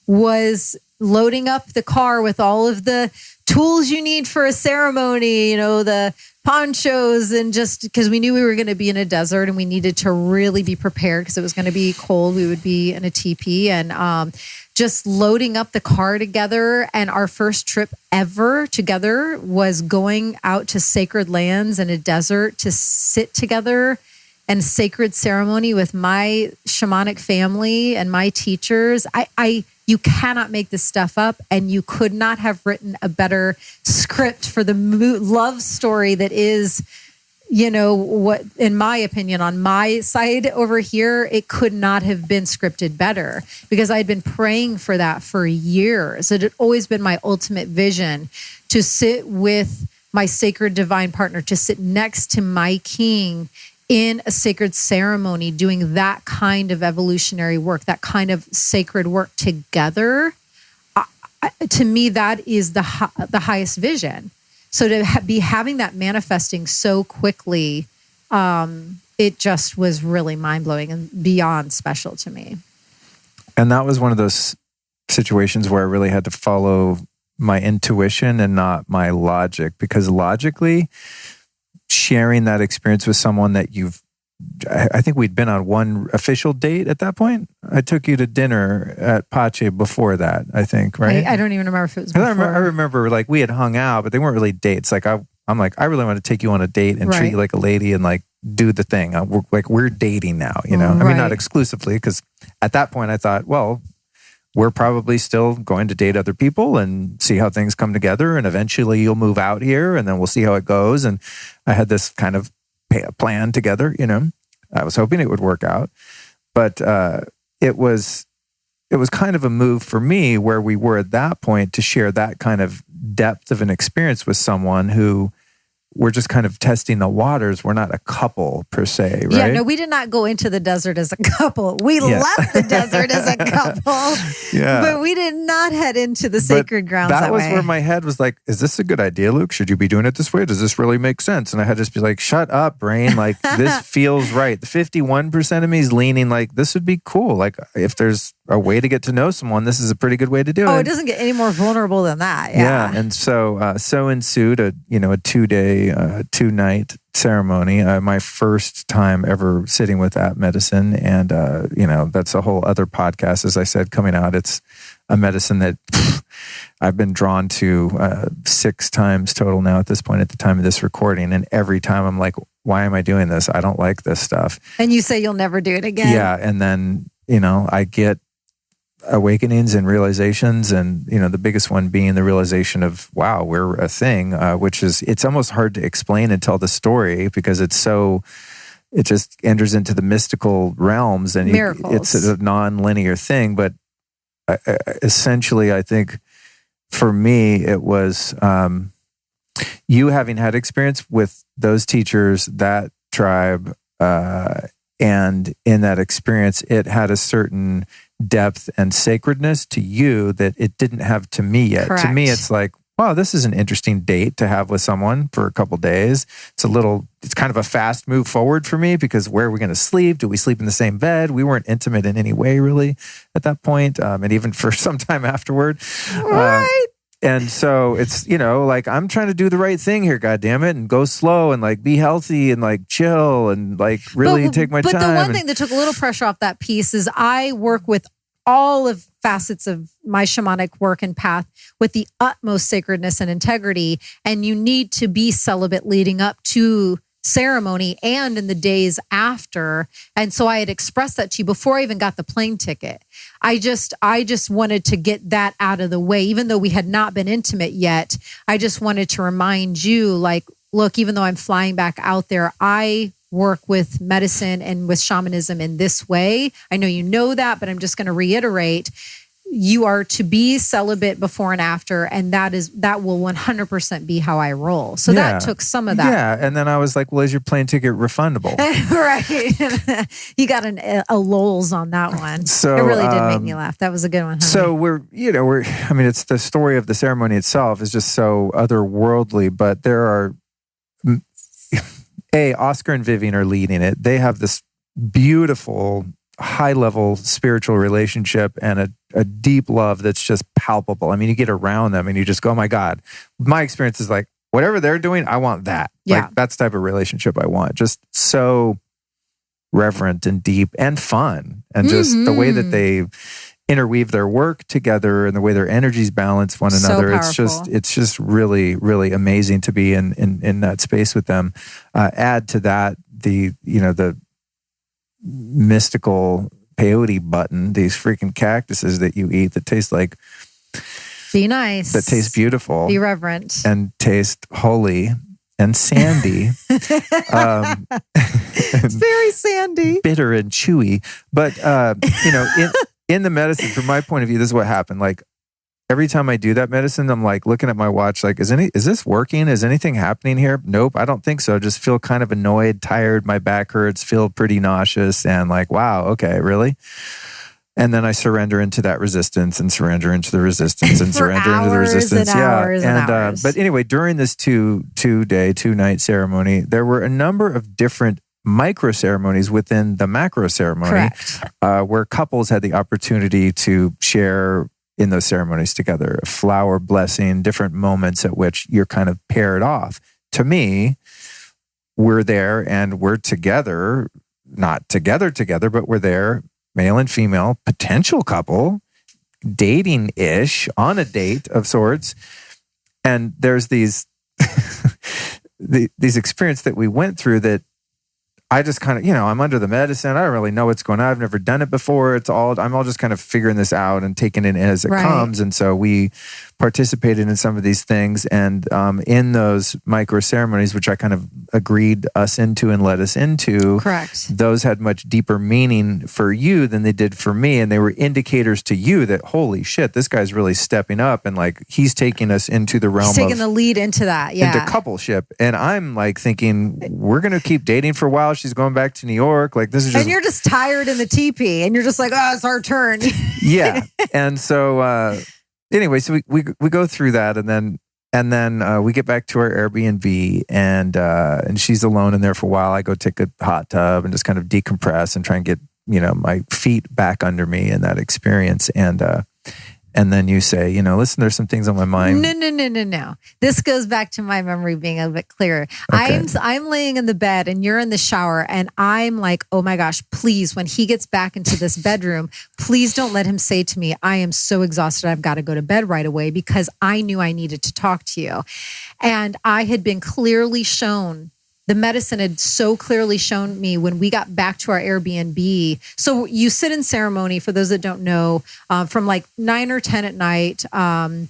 was loading up the car with all of the tools you need for a ceremony, the ponchos, and just because we knew we were going to be in a desert and we needed to really be prepared because it was going to be cold. We would be in a teepee and just loading up the car together. And our first trip ever together was going out to sacred lands in a desert to sit together and sacred ceremony with my shamanic family and my teachers. You cannot make this stuff up, and you could not have written a better script for the love story that is, what, in my opinion, on my side over here, it could not have been scripted better, because I had been praying for that for years. It had always been my ultimate vision to sit with my sacred divine partner, to sit next to my king in a sacred ceremony, doing that kind of evolutionary work, that kind of sacred work together. To me, that is the highest vision. So to be having that manifesting so quickly, it just was really mind-blowing and beyond special to me. And that was one of those situations where I really had to follow my intuition and not my logic, because logically, sharing that experience with someone that I think we'd been on one official date at that point. I took you to dinner at Pache before that, I think, right? I don't even remember if it was before. I remember like we had hung out, but they weren't really dates. Like I'm like, I really want to take you on a date and treat you like a lady and like do the thing. We're dating now, I mean, not exclusively, because at that point I thought, well, we're probably still going to date other people and see how things come together. And eventually you'll move out here and then we'll see how it goes. And I had this kind of plan together, I was hoping it would work out. But it was kind of a move for me where we were at that point to share that kind of depth of an experience with someone who we're just kind of testing the waters. We're not a couple per se, right? Yeah, no, we did not go into the desert as a couple. We left the desert as a couple. Yeah. But we did not head into the sacred grounds that way. That was where my head was like, is this a good idea, Luke? Should you be doing it this way? Does this really make sense? And I had to just be like, shut up, brain. Like, this feels right. The 51% of me is leaning like, this would be cool. Like, if there's a way to get to know someone, this is a pretty good way to do it. Oh, it doesn't get any more vulnerable than that. Yeah. And so ensued a 2-day, 2-night ceremony. My first time ever sitting with that medicine. And, that's a whole other podcast, as I said, coming out. It's a medicine that I've been drawn to 6 times total now at this point at the time of this recording. And every time I'm like, why am I doing this? I don't like this stuff. And you say you'll never do it again. Yeah. And then, I get awakenings and realizations, and the biggest one being the realization of, wow, we're a thing, which is, it's almost hard to explain and tell the story because it just enters into the mystical realms, and it's a non-linear thing. But essentially, I think for me, it was you having had experience with those teachers, that tribe, and in that experience, it had a certain depth and sacredness to you that it didn't have to me yet. Correct. To me, it's like, wow, this is an interesting date to have with someone for a couple days. It's kind of a fast move forward for me, because where are we going to sleep? Do we sleep in the same bed? We weren't intimate in any way really at that point, and even for some time afterward. Right. And so it's, like, I'm trying to do the right thing here, goddammit, and go slow and like be healthy and like chill and like really take my time. But the one thing that took a little pressure off that piece is I work with all of facets of my shamanic work and path with the utmost sacredness and integrity. And you need to be celibate leading up to ceremony and in the days after. And so I had expressed that to you before I even got the plane ticket. I just wanted to get that out of the way, even though we had not been intimate yet. I just wanted to remind you, like, look, even though I'm flying back out there, I work with medicine and with shamanism in this way. I know you know that, but I'm just going to reiterate, you are to be celibate before and after, and that will 100% be how I roll. So that took some of that. Yeah, and then I was like, well, is your plane ticket refundable? Right. You got a lols on that one. So it really did make me laugh. That was a good one. Honey. So it's the story of the ceremony itself is just so otherworldly, but there are, Oscar and Vivian are leading it. They have this beautiful, high-level spiritual relationship and a deep love that's just palpable. I mean, you get around them and you just go, oh my God. My experience is like, whatever they're doing, I want that. Yeah. Like, that's the type of relationship I want. Just so reverent and deep and fun. And just the way that they interweave their work together and the way their energies balance one another. It's just really, really amazing to be in that space with them. Add to that the mystical peyote button, these freaking cactuses that you eat that taste like, be nice, that taste beautiful, be reverent, and taste holy and sandy. It's very sandy, bitter and chewy. But in the medicine, from my point of view, this is what happened. Like, every time I do that medicine, I'm like looking at my watch, like, is this working? Is anything happening here? Nope, I don't think so. Just feel kind of annoyed, tired, my back hurts, feel pretty nauseous, and like, wow, okay, really? And then I surrender into that resistance and surrender into the resistance and surrender into the resistance. But anyway, during this two-night ceremony, there were a number of different micro ceremonies within the macro ceremony, where couples had the opportunity to share in those ceremonies together, a flower blessing, different moments at which you're kind of paired off. To me, we're there and we're together, not together, but we're there, male and female, potential couple, dating-ish, on a date of sorts. And there's these these experiences that we went through that I just kind of, I'm under the medicine. I don't really know what's going on. I've never done it before. I'm all just kind of figuring this out and taking it as it comes. And so we participated in some of these things. And in those micro ceremonies, which I kind of agreed us into and led us into, those had much deeper meaning for you than they did for me. And they were indicators to you that, holy shit, this guy's really stepping up. And like, he's taking us into the realm taking the lead into that. Yeah. Into coupleship. And I'm like thinking, we're going to keep dating for a while. She's going back to New York. Like, this is just... And you're just tired in the teepee and you're just like, oh, it's our turn. Yeah. And so, anyway, so we go through that, and then we get back to our Airbnb, and she's alone in there for a while. I go take a hot tub and just kind of decompress and try and get my feet back under me in that experience. And then you say, listen, there's some things on my mind. No. This goes back to my memory being a bit clearer. Okay. I'm laying in the bed and you're in the shower, and I'm like, oh my gosh, please, when he gets back into this bedroom, please don't let him say to me, I am so exhausted, I've got to go to bed right away, because I knew I needed to talk to you. And I had been clearly shown, the medicine had so clearly shown me when we got back to our Airbnb. So you sit in ceremony, for those that don't know, from like 9 or 10 at night. And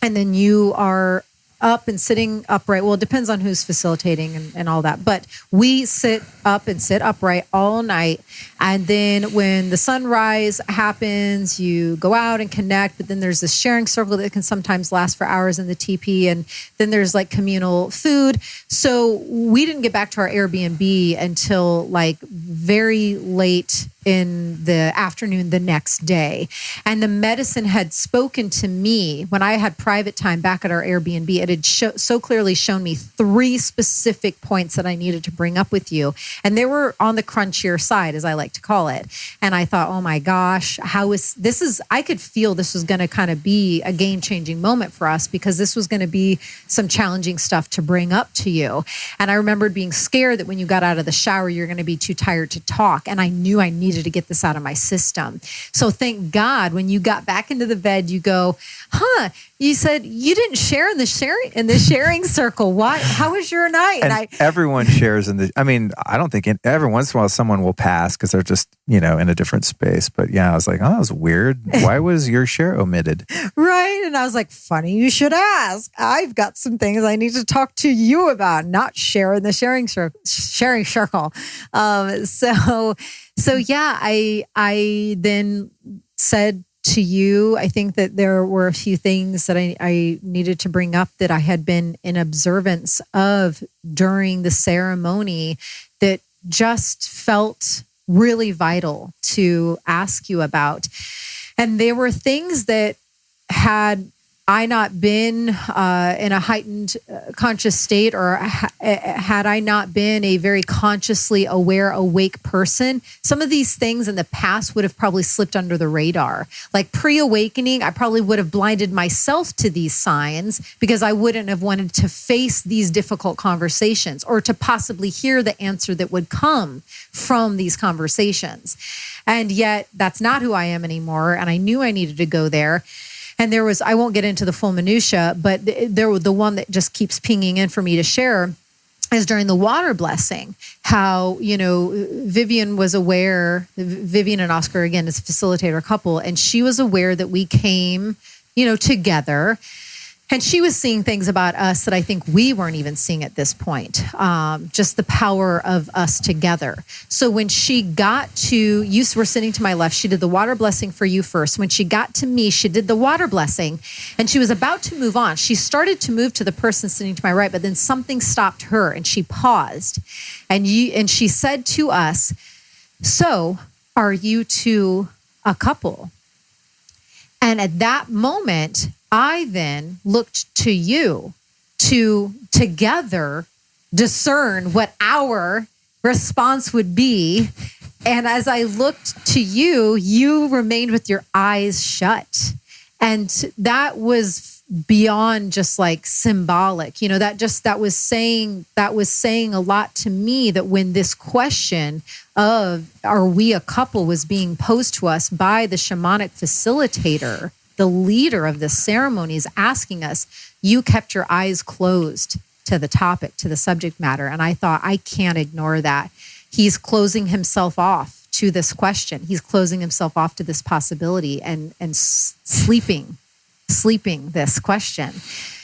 then you are up and sitting upright. Well, it depends on who's facilitating and all that. But we sit up and sit upright all night. And then when the sunrise happens, you go out and connect. But then there's this sharing circle that can sometimes last for hours in the teepee. And then there's like communal food. So we didn't get back to our Airbnb until like very late in the afternoon the next day. And the medicine had spoken to me when I had private time back at our Airbnb. It had so clearly shown me 3 specific points that I needed to bring up with you. And they were on the crunchier side, as I like to call it. And I thought, oh my gosh, I could feel this was going to kind of be a game-changing moment for us, because this was going to be some challenging stuff to bring up to you. And I remembered being scared that when you got out of the shower, you're going to be too tired to talk. And I knew I needed to get this out of my system. So thank God, when you got back into the bed, you go, you said you didn't share in the sharing circle. Why? How was your night? And everyone shares I don't think every once in a while someone will pass because they're just, in a different space. But yeah, I was like, oh, that was weird. Why was your share omitted? Right. And I was like, funny, you should ask. I've got some things I need to talk to you about, not share in the sharing circle. So yeah, I then said to you, I think that there were a few things that I needed to bring up that I had been in observance of during the ceremony that just felt really vital to ask you about. And they were things that, had I not been in a heightened conscious state, or had I not been a very consciously aware, awake person, some of these things in the past would have probably slipped under the radar. Like pre-awakening, I probably would have blinded myself to these signs because I wouldn't have wanted to face these difficult conversations or to possibly hear the answer that would come from these conversations. And yet that's not who I am anymore. And I knew I needed to go there. And there was, I won't get into the full minutia, but there was the one that just keeps pinging in for me to share. is during the water blessing, how, Vivian was aware, Vivian and Oscar, again, is a facilitator couple, and she was aware that we came, together. And she was seeing things about us that I think we weren't even seeing at this point. Just the power of us together. So when she got to, you were sitting to my left, she did the water blessing for you first. When she got to me, she did the water blessing and she was about to move on. She started to move to the person sitting to my right, but then something stopped her and she paused. And she said to us, "So are you two a couple?" And at that moment, I then looked to you to together discern what our response would be. And as I looked to you, you remained with your eyes shut. And that was beyond just like symbolic, that was saying a lot to me, that when this question of are we a couple was being posed to us by the shamanic facilitator, the leader of the ceremonies, asking us, you kept your eyes closed to the topic, to the subject matter. And I thought, I can't ignore that. He's closing himself off to this question. He's closing himself off to this possibility and sleeping this question.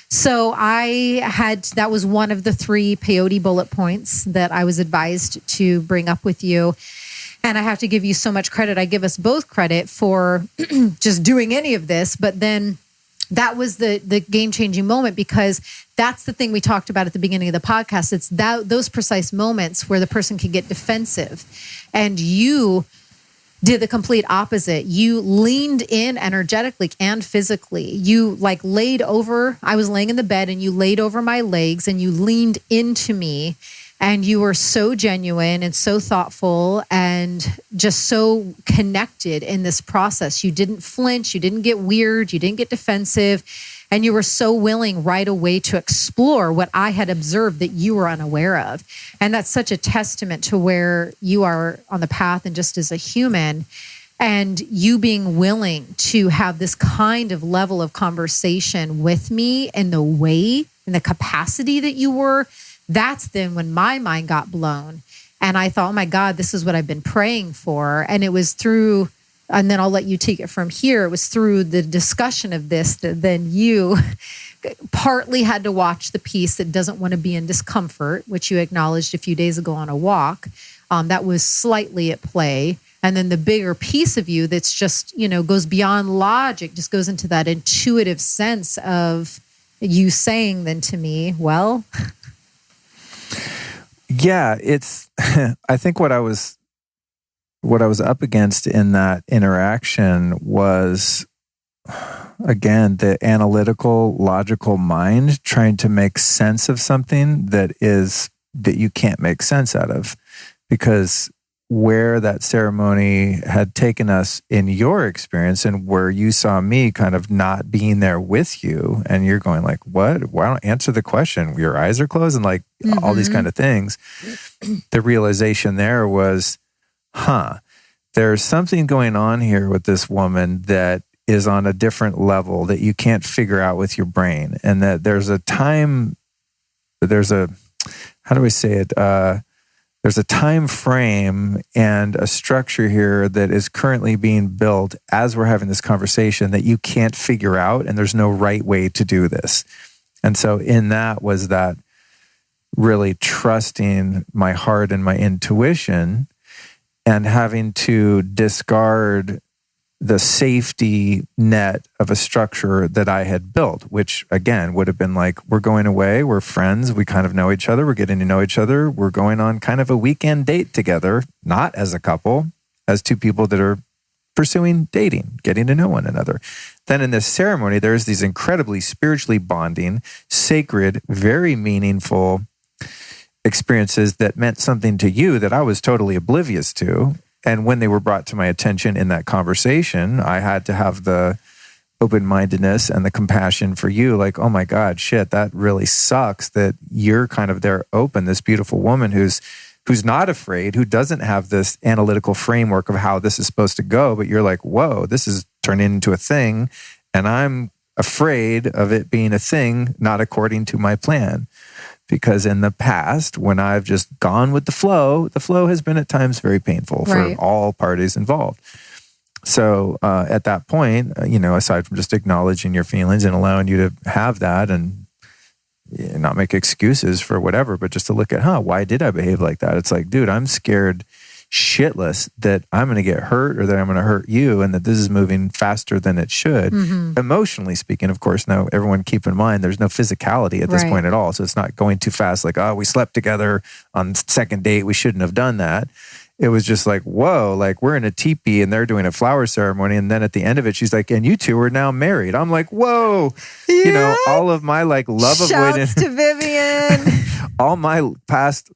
So that was one of the 3 peyote bullet points that I was advised to bring up with you. And I have to give you so much credit. I give us both credit for just doing any of this. But then that was the game-changing moment, because that's the thing we talked about at the beginning of the podcast. It's those precise moments where the person can get defensive. And you did the complete opposite. You leaned in energetically and physically. You laid over, I was laying in the bed and you laid over my legs and you leaned into me. And you were so genuine and so thoughtful and just so connected in this process. You didn't flinch. You didn't get weird. You didn't get defensive. And you were so willing right away to explore what I had observed that you were unaware of. And that's such a testament to where you are on the path and just as a human. And you being willing to have this kind of level of conversation with me in the way, in the capacity that you were. That's then when my mind got blown. And I thought, oh my God, this is what I've been praying for. And it was through, and then I'll let you take it from here. It was through the discussion of this that then you partly had to watch the piece that doesn't want to be in discomfort, which you acknowledged a few days ago on a walk. That was slightly at play. And then the bigger piece of you that's just, goes beyond logic, just goes into that intuitive sense of you saying then to me, well... Yeah, it's, I think what I was up against in that interaction was, again, the analytical, logical mind trying to make sense of something that you can't make sense out of. Because where that ceremony had taken us in your experience and where you saw me kind of not being there with you and you're going like, what? Why don't answer the question? Your eyes are closed and all these kind of things. The realization there was, there's something going on here with this woman that is on a different level that you can't figure out with your brain. And that there's a time frame and a structure here that is currently being built as we're having this conversation that you can't figure out, and there's no right way to do this. And so in that was that really trusting my heart and my intuition and having to discard the safety net of a structure that I had built, which again would have been like, we're going away, we're friends, we kind of know each other, we're getting to know each other, we're going on kind of a weekend date together, not as a couple, as 2 people that are pursuing dating, getting to know one another. Then in this ceremony, there's these incredibly spiritually bonding, sacred, very meaningful experiences that meant something to you that I was totally oblivious to. And when they were brought to my attention in that conversation, I had to have the open-mindedness and the compassion for you. Like, oh my God, shit, that really sucks that you're kind of there open, this beautiful woman who's not afraid, who doesn't have this analytical framework of how this is supposed to go. But you're like, whoa, this is turning into a thing. And I'm afraid of it being a thing, not according to my plan. because in the past, when I've just gone with the flow has been at times very painful for all parties involved. So at that point, aside from just acknowledging your feelings and allowing you to have that and not make excuses for whatever, but just to look at, why did I behave like that? It's like, dude, I'm scared shitless that I'm going to get hurt or that I'm going to hurt you and that this is moving faster than it should. Emotionally speaking, of course, now everyone keep in mind, there's no physicality at this point at all. So it's not going too fast like, we slept together on second date. We shouldn't have done that. It was just like, whoa, like we're in a teepee and they're doing a flower ceremony. And then at the end of it, she's like, and you two are now married. I'm like, whoa, all of my like love avoidant to Vivian. all my past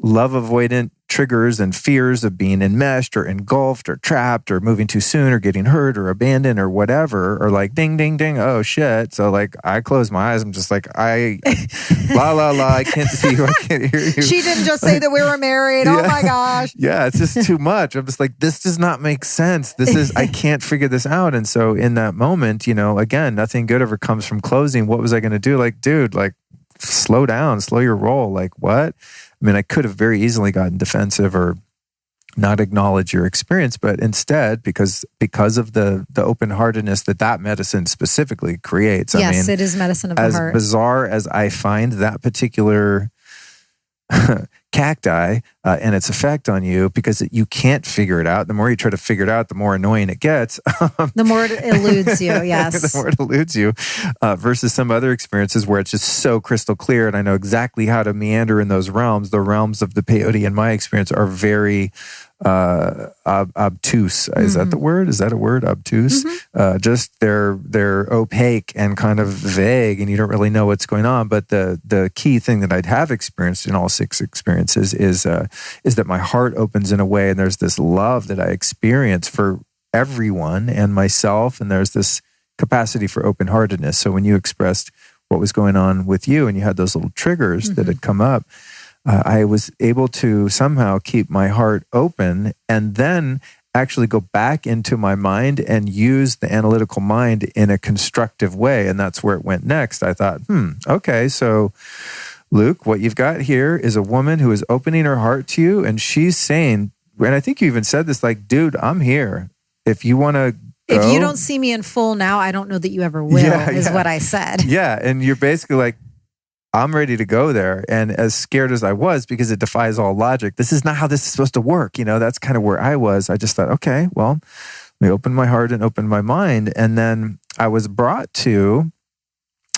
love avoidant triggers and fears of being enmeshed or engulfed or trapped or moving too soon or getting hurt or abandoned or whatever, or like ding, ding, ding. Oh shit. So like I close my eyes. I'm just like, la, la, la. I can't see you. I can't hear you. She didn't just say that we were married. Yeah. Oh my gosh. Yeah. It's just too much. I'm just like, this does not make sense. I can't figure this out. And so in that moment, again, nothing good ever comes from closing. What was I going to do? Like, dude, like slow down, slow your roll. Like what? I mean, I could have very easily gotten defensive or not acknowledge your experience, but instead, because of the open-heartedness that medicine specifically creates. Yes, I mean, it is medicine of the heart. As bizarre as I find that particular cacti and its effect on you, because you can't figure it out. The more you try to figure it out, the more annoying it gets. The more it eludes you, yes. The more it eludes you versus some other experiences where it's just so crystal clear and I know exactly how to meander in those realms. The realms of the peyote, in my experience, are very obtuse. Is that the word? Is that a word? Obtuse? Just they're opaque and kind of vague and you don't really know what's going on. But the key thing that I'd have experienced in all 6 experiences is that my heart opens in a way and there's this love that I experience for everyone and myself, and there's this capacity for open-heartedness. So when you expressed what was going on with you and you had those little triggers that had come up, I was able to somehow keep my heart open and then actually go back into my mind and use the analytical mind in a constructive way. And that's where it went next. I thought, okay, so Luke, what you've got here is a woman who is opening her heart to you, and she's saying, and I think you even said this, like, dude, I'm here. If you want to go. If you don't see me in full now, I don't know that you ever will, is what I said. Yeah, and you're basically like, I'm ready to go there. And as scared as I was, because it defies all logic, this is not how this is supposed to work. That's kind of where I was. I just thought, okay, well, let me open my heart and open my mind. And then I was brought to,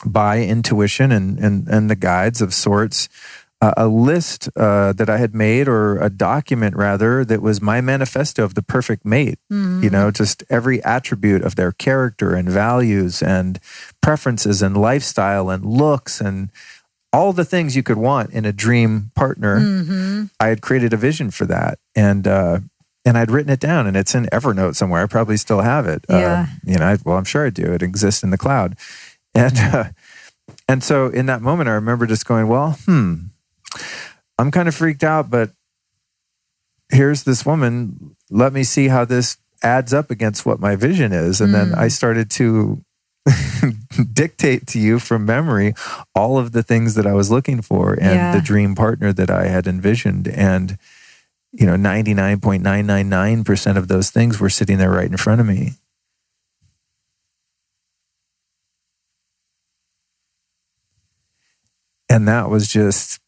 by intuition and the guides of sorts, a list that I had made, or a document rather, that was my manifesto of the perfect mate. Just every attribute of their character and values and preferences and lifestyle and looks and all the things you could want in a dream partner. I had created a vision for that. And I'd written it down, and it's in Evernote somewhere. I probably still have it. Yeah. I'm sure I do. It exists in the cloud. And so in that moment, I remember just going, well, I'm kind of freaked out, but here's this woman. Let me see how this adds up against what my vision is. And then I started to dictate to you from memory all of the things that I was looking for and the dream partner that I had envisioned. And, 99.999% of those things were sitting there right in front of me. And that was just,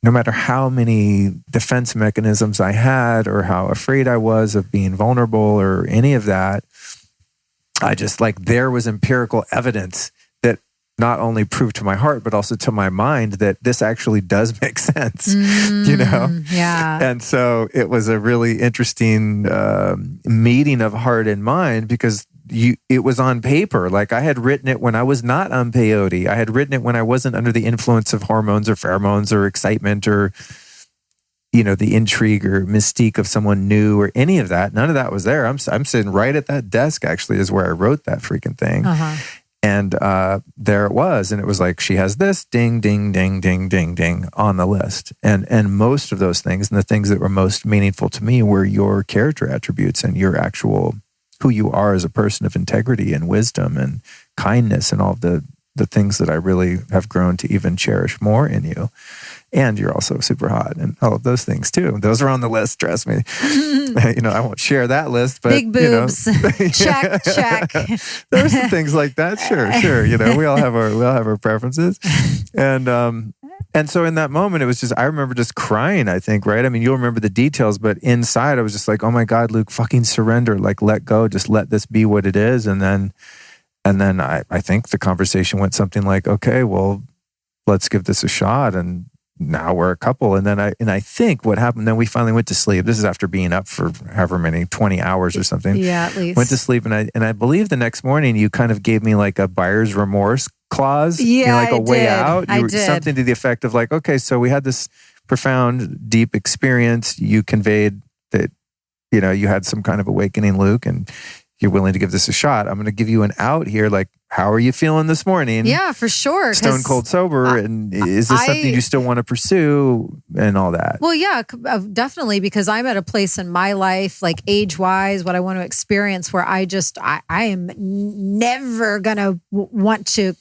no matter how many defense mechanisms I had or how afraid I was of being vulnerable or any of that, I just there was empirical evidence that not only proved to my heart, but also to my mind that this actually does make sense, Yeah. And so it was a really interesting meeting of heart and mind, because it was on paper. Like I had written it when I was not on peyote. I had written it when I wasn't under the influence of hormones or pheromones or excitement or, the intrigue or mystique of someone new or any of that. None of that was there. I'm sitting right at that desk, actually, is where I wrote that freaking thing. And there it was. And it was like, she has this, ding, ding, ding, ding, ding, ding, on the list. And most of those things, and the things that were most meaningful to me, were your character attributes and your actual, who you are as a person of integrity and wisdom and kindness and all the the things that I really have grown to even cherish more in you. And you're also super hot and all of those things too. Those are on the list, trust me. I won't share that list, but big boobs. Check. There's some things like that. Sure. We all have our preferences. And so in that moment, it was just, I remember just crying, I think, right? I mean, you'll remember the details, but inside I was just like, oh my God, Luke, fucking surrender. Like, let go, just let this be what it is. And then I think the conversation went something like, okay, well, let's give this a shot. And now we're a couple. And then I think what happened, then we finally went to sleep. This is after being up for however many, 20 hours or something. Yeah, at least. Went to sleep. And I believe the next morning you kind of gave me like a buyer's remorse clause. Yeah, like a way out. I did. Something to the effect of like, okay, so we had this profound, deep experience. You conveyed that, you had some kind of awakening, Luke, and you're willing to give this a shot. I'm going to give you an out here. Like, how are you feeling this morning? Yeah, for sure. Stone cold sober. And is this something you still want to pursue and all that? Well, yeah, definitely. Because I'm at a place in my life, like age wise, what I want to experience where I am never going to want to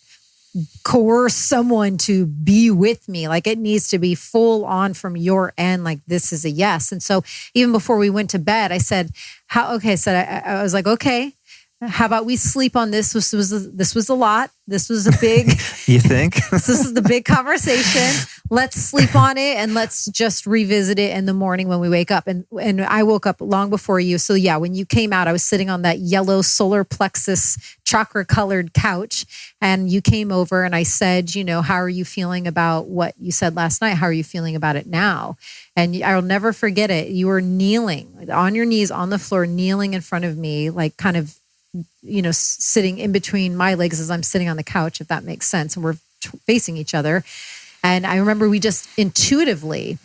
coerce someone to be with me. Like it needs to be full on from your end. Like this is a yes. And so even before we went to bed, I said, I was like, okay, how about we sleep on this? This was a lot. This was a big, you think? This is the big conversation. Let's sleep on it and let's just revisit it in the morning when we wake up. And I woke up long before you. So yeah, when you came out, I was sitting on that yellow solar plexus chakra colored couch and you came over and I said, how are you feeling about what you said last night? How are you feeling about it now? And I'll never forget it. You were kneeling on your knees on the floor, kneeling in front of me, like kind of, sitting in between my legs as I'm sitting on the couch, if that makes sense. And we're facing each other. And I remember we just intuitively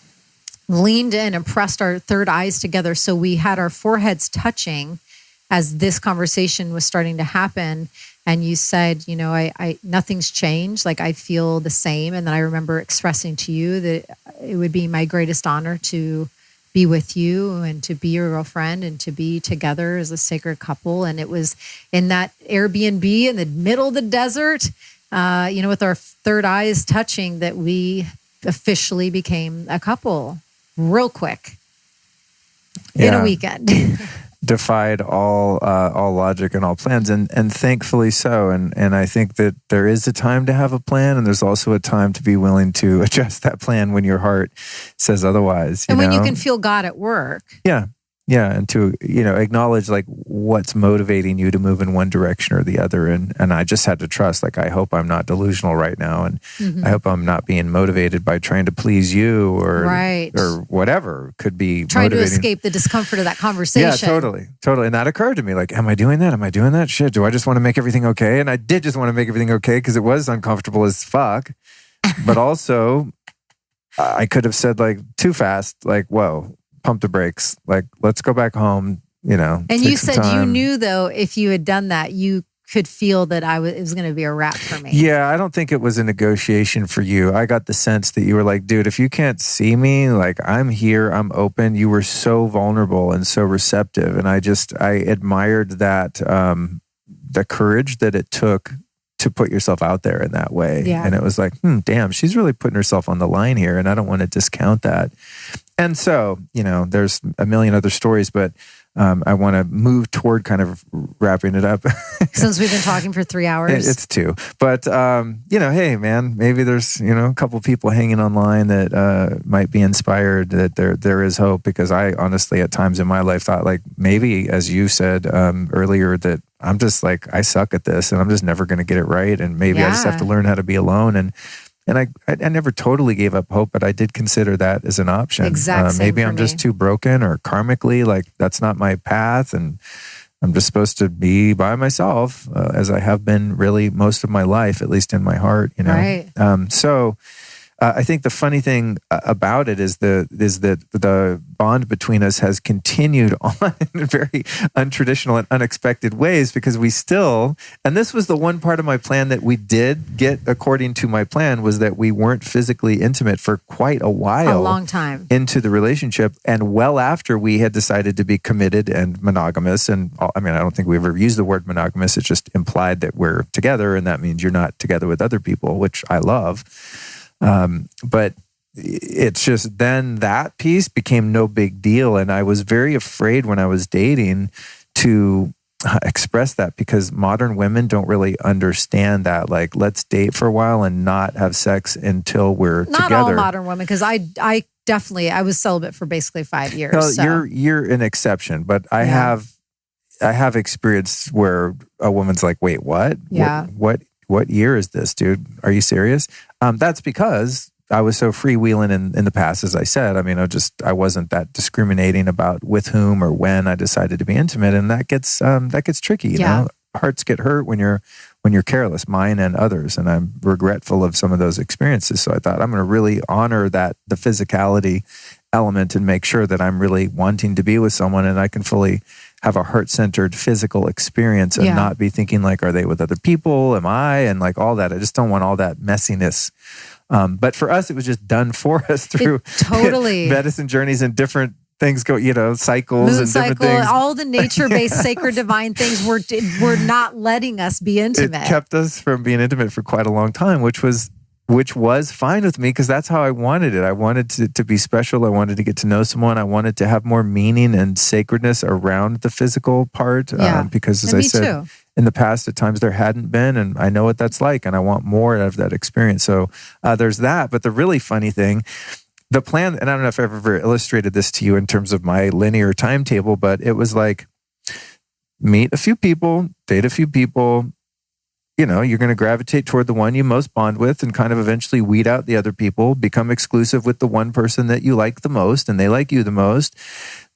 leaned in and pressed our third eyes together. So we had our foreheads touching as this conversation was starting to happen. And you said, I nothing's changed. Like I feel the same. And then I remember expressing to you that it would be my greatest honor to be with you and to be your girlfriend and to be together as a sacred couple. And it was in that Airbnb in the middle of the desert, with our third eyes touching, that we officially became a couple real quick in a weekend. Defied all logic and all plans, and thankfully so. And I think that there is a time to have a plan, and there's also a time to be willing to adjust that plan when your heart says otherwise. And when you can feel God at work. Yeah, and to acknowledge like what's motivating you to move in one direction or the other, and I just had to trust. Like I hope I'm not delusional right now, and I hope I'm not being motivated by trying to please you or whatever could be trying motivating. to escape the discomfort of that conversation. Yeah, totally. And that occurred to me. Like, am I doing that? Am I doing that? Shit, do I just want to make everything okay? And I did just want to make everything okay because it was uncomfortable as fuck. But also, I could have said like too fast, like, whoa. Pump the brakes. Like, let's go back home, And you said you knew, though, if you had done that, you could feel that it was going to be a wrap for me. Yeah, I don't think it was a negotiation for you. I got the sense that you were like, dude, if you can't see me, like, I'm here, I'm open. You were so vulnerable and so receptive. And I admired that, the courage that it took to put yourself out there in that way. Yeah. And it was like, damn, she's really putting herself on the line here. And I don't want to discount that. And so, there's a million other stories, but I want to move toward kind of wrapping it up. Since we've been talking for 3 hours. It's 2. But, hey, man, maybe there's, a couple people hanging online that might be inspired, that there is hope. Because I honestly, at times in my life, thought like maybe, as you said earlier, that I'm just like, I suck at this and I'm just never going to get it right. And maybe I just have to learn how to be alone. And I never totally gave up hope, but I did consider that as an option. Exactly. Maybe I'm just too broken or karmically, like that's not my path. And I'm just supposed to be by myself as I have been really most of my life, at least in my heart, Right. So I think the funny thing about it is that the bond between us has continued on in very untraditional and unexpected ways, because we still, and this was the one part of my plan that we did get according to my plan, was that we weren't physically intimate for quite a while, a long time into the relationship, and well after we had decided to be committed and monogamous. And I mean, I don't think we ever used the word monogamous. It's just implied that we're together, and that means you're not together with other people, which I love. But it's just then that piece became no big deal. And I was very afraid when I was dating to express that, because modern women don't really understand that. Like, let's date for a while and not have sex until we're not together. all modern women, because I was celibate for basically 5 years. No, so. you're an exception, but I have experienced where a woman's like, wait, what? Yeah. What year is this, dude? Are you serious? That's because I was so freewheeling in the past, as I said. I mean, I wasn't that discriminating about with whom or when I decided to be intimate, and that gets tricky. You know, hearts get hurt when you're careless, mine and others, and I'm regretful of some of those experiences. So I thought I'm going to really honor the physicality element and make sure that I'm really wanting to be with someone, and I can fully have a heart-centered physical experience and not be thinking like, are they with other people? Am I? And like all that. I just don't want all that messiness. But for us, it was just done for us through totally medicine journeys and different things go, cycles moon and cycle, different things. all the nature-based sacred divine things were not letting us be intimate. It kept us from being intimate for quite a long time, which was fine with me, because that's how I wanted it. I wanted to be special. I wanted to get to know someone. I wanted to have more meaning and sacredness around the physical part. Because as I said, in the past, at times there hadn't been, and I know what that's like, and I want more of that experience. So there's that. But the really funny thing, the plan, and I don't know if I've ever illustrated this to you in terms of my linear timetable, but it was like, meet a few people, date a few people, you're going to gravitate toward the one you most bond with and kind of eventually weed out the other people, become exclusive with the one person that you like the most and they like you the most.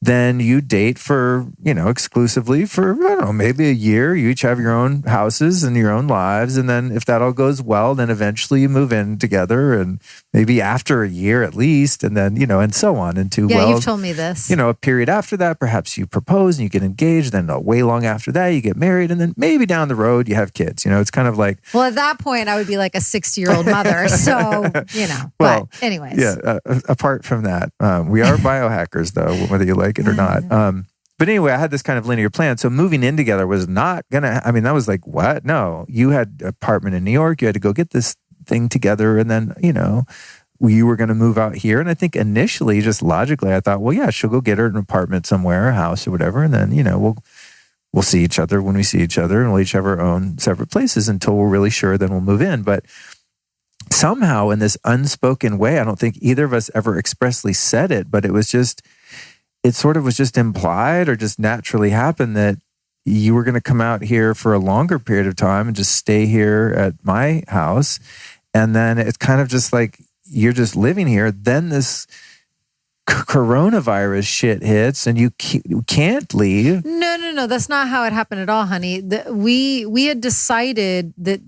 Then you date for, exclusively for, I don't know, maybe a year. You each have your own houses and your own lives. And then if that all goes well, then eventually you move in together, and maybe after a year at least. And then, and so on into, you've told me this. A period after that, perhaps you propose and you get engaged. Then way long after that, you get married. And then maybe down the road, you have kids. It's kind of like. Well, at that point, I would be like a 60-year-old mother. So, Well, but anyways. Yeah. Apart from that, we are biohackers, though, whether you like it or not. But anyway, I had this kind of linear plan. So moving in together was not gonna, that was like, what? No, you had an apartment in New York. You had to go get this thing together. And then, you were going to move out here. And I think initially, just logically, I thought, well, yeah, she'll go get her an apartment somewhere, a house or whatever. And then, we'll see each other when we see each other, and we'll each have our own separate places until we're really sure, then we'll move in. But somehow in this unspoken way, I don't think either of us ever expressly said it, but it sort of was just implied or just naturally happened that you were going to come out here for a longer period of time and just stay here at my house. And then it's kind of just like, you're just living here. Then this coronavirus shit hits and you can't leave. No. That's not how it happened at all, honey. We had decided that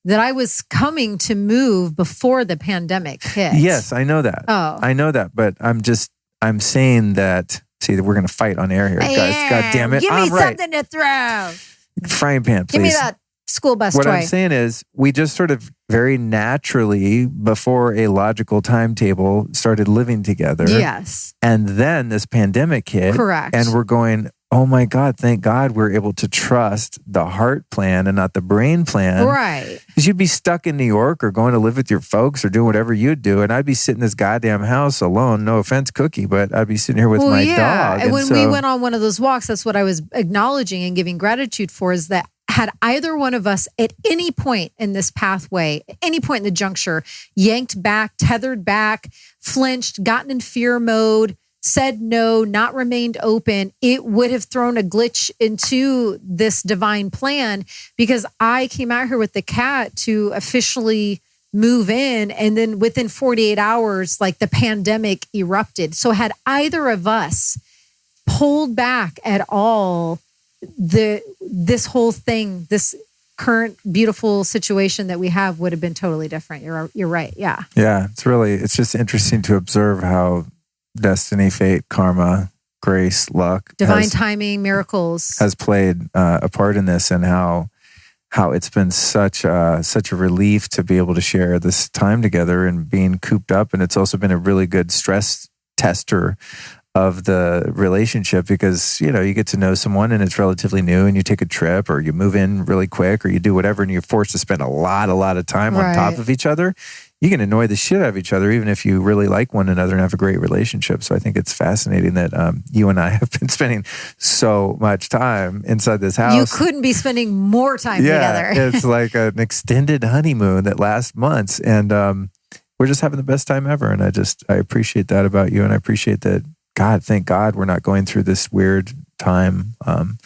I was coming to move before the pandemic hit. Yes, I know that. Oh. I know that. But I'm saying that, see, we're going to fight on air here, guys. God damn it. Give me something to throw. Frying pan, please. Give me that school bus toy. What I'm saying is, we just sort of very naturally, before a logical timetable, started living together. Yes. And then this pandemic hit. Correct. And we're going, oh my God, thank God we're able to trust the heart plan and not the brain plan. Right. Because you'd be stuck in New York or going to live with your folks or doing whatever you'd do. And I'd be sitting in this goddamn house alone. No offense, Cookie, but I'd be sitting here with my dog. And when we went on one of those walks, that's what I was acknowledging and giving gratitude for, is that had either one of us at any point in this pathway, at any point in the juncture, yanked back, tethered back, flinched, gotten in fear mode, said no, not remained open, it would have thrown a glitch into this divine plan, because I came out here with the cat to officially move in. And then within 48 hours, like, the pandemic erupted. So had either of us pulled back at all, this whole thing, this current beautiful situation that we have would have been totally different. You're right. Yeah. Yeah. It's just interesting to observe how destiny, fate, karma, grace, luck, divine timing, miracles has played a part in this, and how it's been such a relief to be able to share this time together and being cooped up. And it's also been a really good stress tester of the relationship, because, you get to know someone and it's relatively new, and you take a trip or you move in really quick or you do whatever, and you're forced to spend a lot of time on top of each other. You can annoy the shit out of each other, even if you really like one another and have a great relationship. So I think it's fascinating that you and I have been spending so much time inside this house. You couldn't be spending more time together. It's like an extended honeymoon that lasts months, and we're just having the best time ever. And I appreciate that about you, and I appreciate that. God, thank God we're not going through this weird time on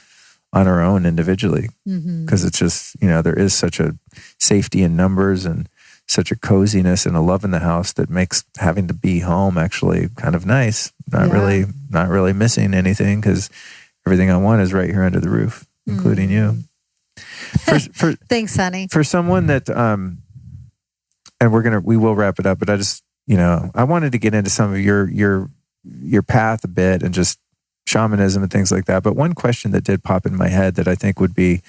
our own individually, because it's just, there is such a safety in numbers and such a coziness and a love in the house that makes having to be home actually kind of nice. Not really missing anything, because everything I want is right here under the roof, including you. Thanks, honey. For someone that, and we will wrap it up, but I just, I wanted to get into some of your path a bit and just shamanism and things like that. But one question that did pop in my head that I think would be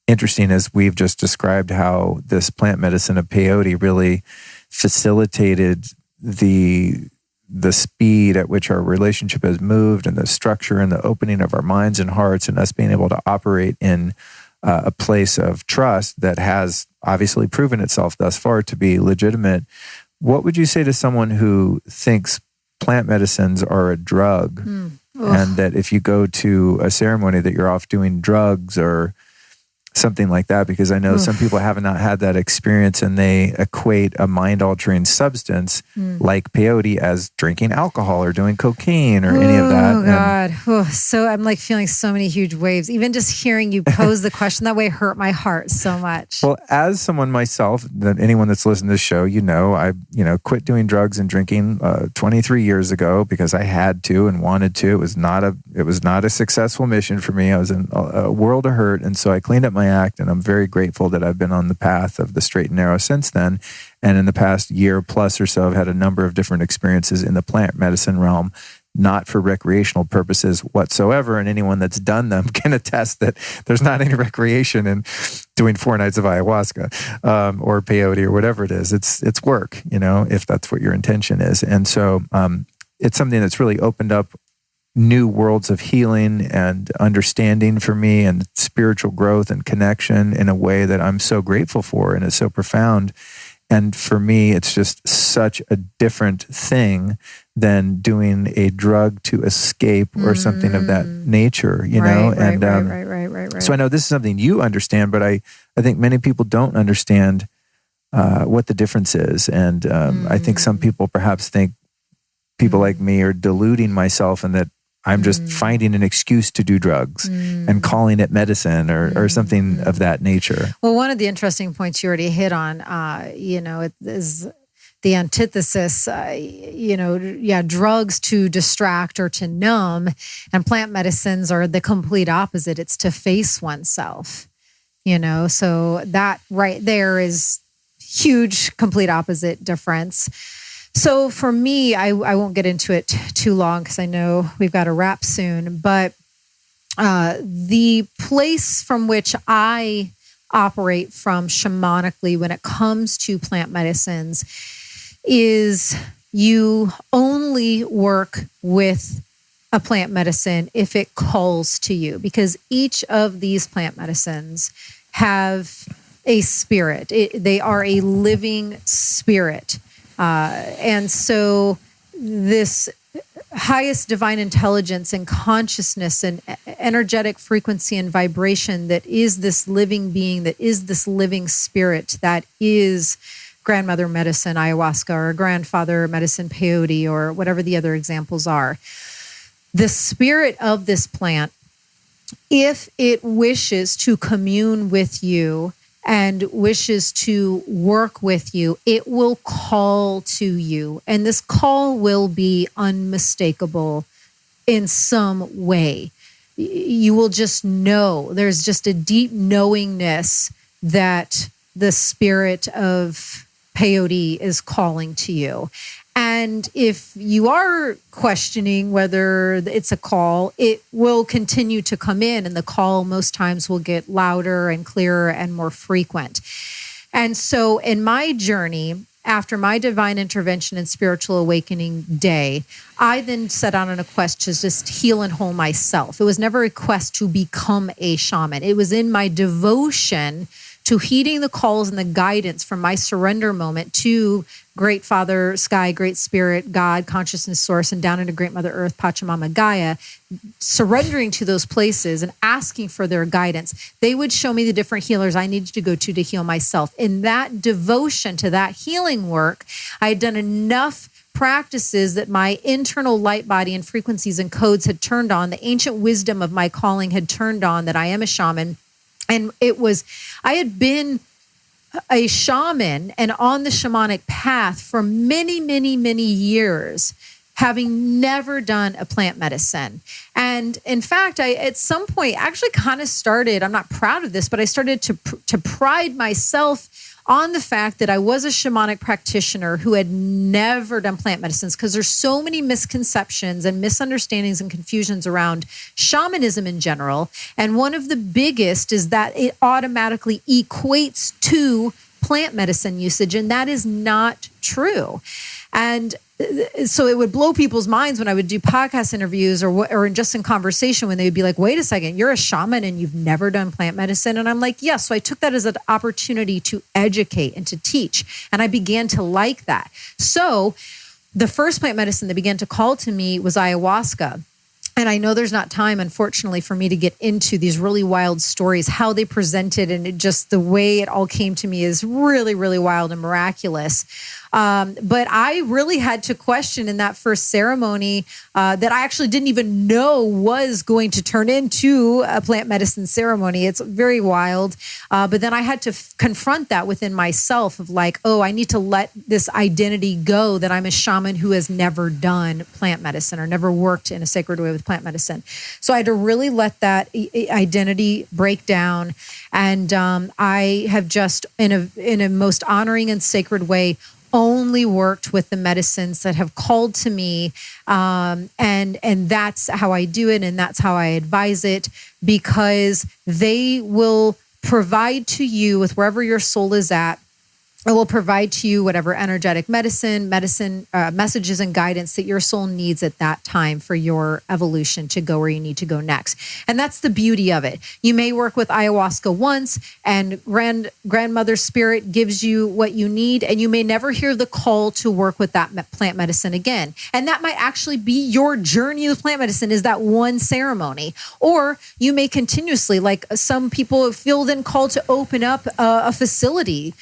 interesting, as we've just described how this plant medicine of peyote really facilitated the speed at which our relationship has moved, and the structure and the opening of our minds and hearts, and us being able to operate in a place of trust that has obviously proven itself thus far to be legitimate. What would you say to someone who thinks plant medicines are a drug, and that if you go to a ceremony that you're off doing drugs or something like that? Because I know some people have not had that experience, and they equate a mind-altering substance like peyote as drinking alcohol or doing cocaine or any of that. Oh, God. So I'm like feeling so many huge waves. Even just hearing you pose the question that way hurt my heart so much. Well, as someone myself, anyone that's listened to this show, I quit doing drugs and drinking 23 years ago because I had to and wanted to. It was not a successful mission for me. I was in a world of hurt, and so I cleaned up my act, and I'm very grateful that I've been on the path of the straight and narrow since then. And in the past year plus or so, I've had a number of different experiences in the plant medicine realm, not for recreational purposes whatsoever. And anyone that's done them can attest that there's not any recreation in doing 4 nights of ayahuasca or peyote or whatever it is. It's work, if that's what your intention is. And so it's something that's really opened up new worlds of healing and understanding for me, and spiritual growth and connection in a way that I'm so grateful for, and it's so profound. And for me, it's just such a different thing than doing a drug to escape or something of that nature, Right. So I know this is something you understand, but I think many people don't understand what the difference is. And I think some people perhaps think people like me are deluding myself, and that I'm just finding an excuse to do drugs and calling it medicine or something of that nature. Well, one of the interesting points you already hit on, it is the antithesis, drugs to distract or to numb, and plant medicines are the complete opposite. It's to face oneself, so that right there is huge, complete opposite difference. So for me, I won't get into it too long because I know we've got to wrap soon, but the place from which I operate from shamanically when it comes to plant medicines is you only work with a plant medicine if it calls to you, because each of these plant medicines have a spirit. They are a living spirit. And so this highest divine intelligence and consciousness and energetic frequency and vibration that is this living being, that is this living spirit, that is grandmother medicine, ayahuasca, or grandfather medicine, peyote, or whatever the other examples are. The spirit of this plant, if it wishes to commune with you and wishes to work with you, it will call to you. And this call will be unmistakable in some way. You will just know. There's just a deep knowingness that the spirit of peyote is calling to you. And if you are questioning whether it's a call, it will continue to come in, and the call most times will get louder and clearer and more frequent. And so in my journey, after my divine intervention and spiritual awakening day, I then set out on a quest to just heal and whole myself. It was never a quest to become a shaman. It was in my devotion to heeding the calls and the guidance from my surrender moment to Great Father, Sky, Great Spirit, God, Consciousness Source, and down into Great Mother Earth, Pachamama Gaia, surrendering to those places and asking for their guidance. They would show me the different healers I needed to go to heal myself. In that devotion to that healing work, I had done enough practices that my internal light body and frequencies and codes had turned on. The ancient wisdom of my calling had turned on, that I am a shaman. And I had been a shaman and on the shamanic path for many, many, many years, having never done a plant medicine. And in fact, I, at some point, actually kind of started, I'm not proud of this, but I started to pride myself on the fact that I was a shamanic practitioner who had never done plant medicines, because there's so many misconceptions and misunderstandings and confusions around shamanism in general. And one of the biggest is that it automatically equates to plant medicine usage, and that is not true. And so it would blow people's minds when I would do podcast interviews or just in conversation, when they would be like, wait a second, you're a shaman and you've never done plant medicine? And I'm like, yes. So I took that as an opportunity to educate and to teach. And I began to like that. So the first plant medicine that began to call to me was ayahuasca. And I know there's not time, unfortunately, for me to get into these really wild stories, how they presented, and just the way it all came to me is really, really wild and miraculous. But I really had to question in that first ceremony that I actually didn't even know was going to turn into a plant medicine ceremony. It's very wild. But then I had to confront that within myself of like, oh, I need to let this identity go that I'm a shaman who has never done plant medicine or never worked in a sacred way with plant medicine. So I had to really let that identity break down. And I have just, in a most honoring and sacred way, only worked with the medicines that have called to me. And that's how I do it. And that's how I advise it, because they will provide to you with wherever your soul is at. It will provide to you whatever energetic medicine, messages and guidance that your soul needs at that time for your evolution to go where you need to go next. And that's the beauty of it. You may work with ayahuasca once and grandmother spirit gives you what you need, and you may never hear the call to work with that plant medicine again. And that might actually be your journey with plant medicine, is that one ceremony. Or you may continuously, like some people feel then called to open up a facility.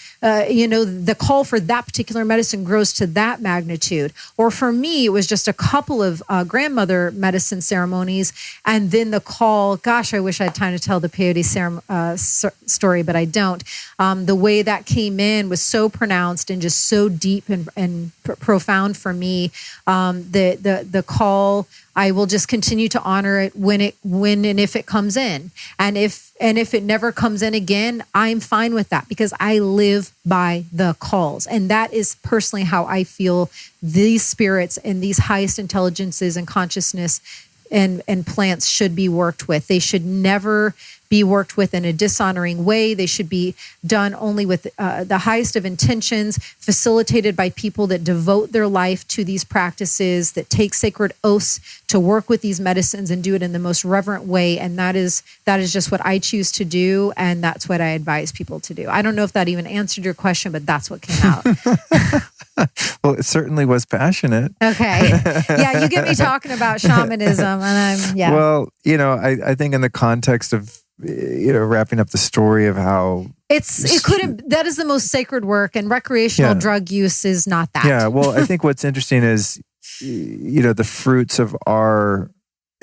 The call for that particular medicine grows to that magnitude. Or for me, it was just a couple of grandmother medicine ceremonies. And then the call, gosh, I wish I had time to tell the peyote story, but I don't. The way that came in was so pronounced and just so deep and profound for me. The call, I will just continue to honor it when and if it comes in. And if it never comes in again, I'm fine with that, because I live by the calls. And that is personally how I feel these spirits and these highest intelligences and consciousness and plants should be worked with. They should never be worked with in a dishonoring way. They should be done only with the highest of intentions, facilitated by people that devote their life to these practices, that take sacred oaths to work with these medicines and do it in the most reverent way. And that is just what I choose to do. And that's what I advise people to do. I don't know if that even answered your question, but that's what came out. Well, it certainly was passionate. Okay. Yeah, you get me talking about shamanism and yeah. Well, I think in the context of, wrapping up the story of how that is the most sacred work, and recreational drug use is not that. Yeah. Well, I think what's interesting is, the fruits of our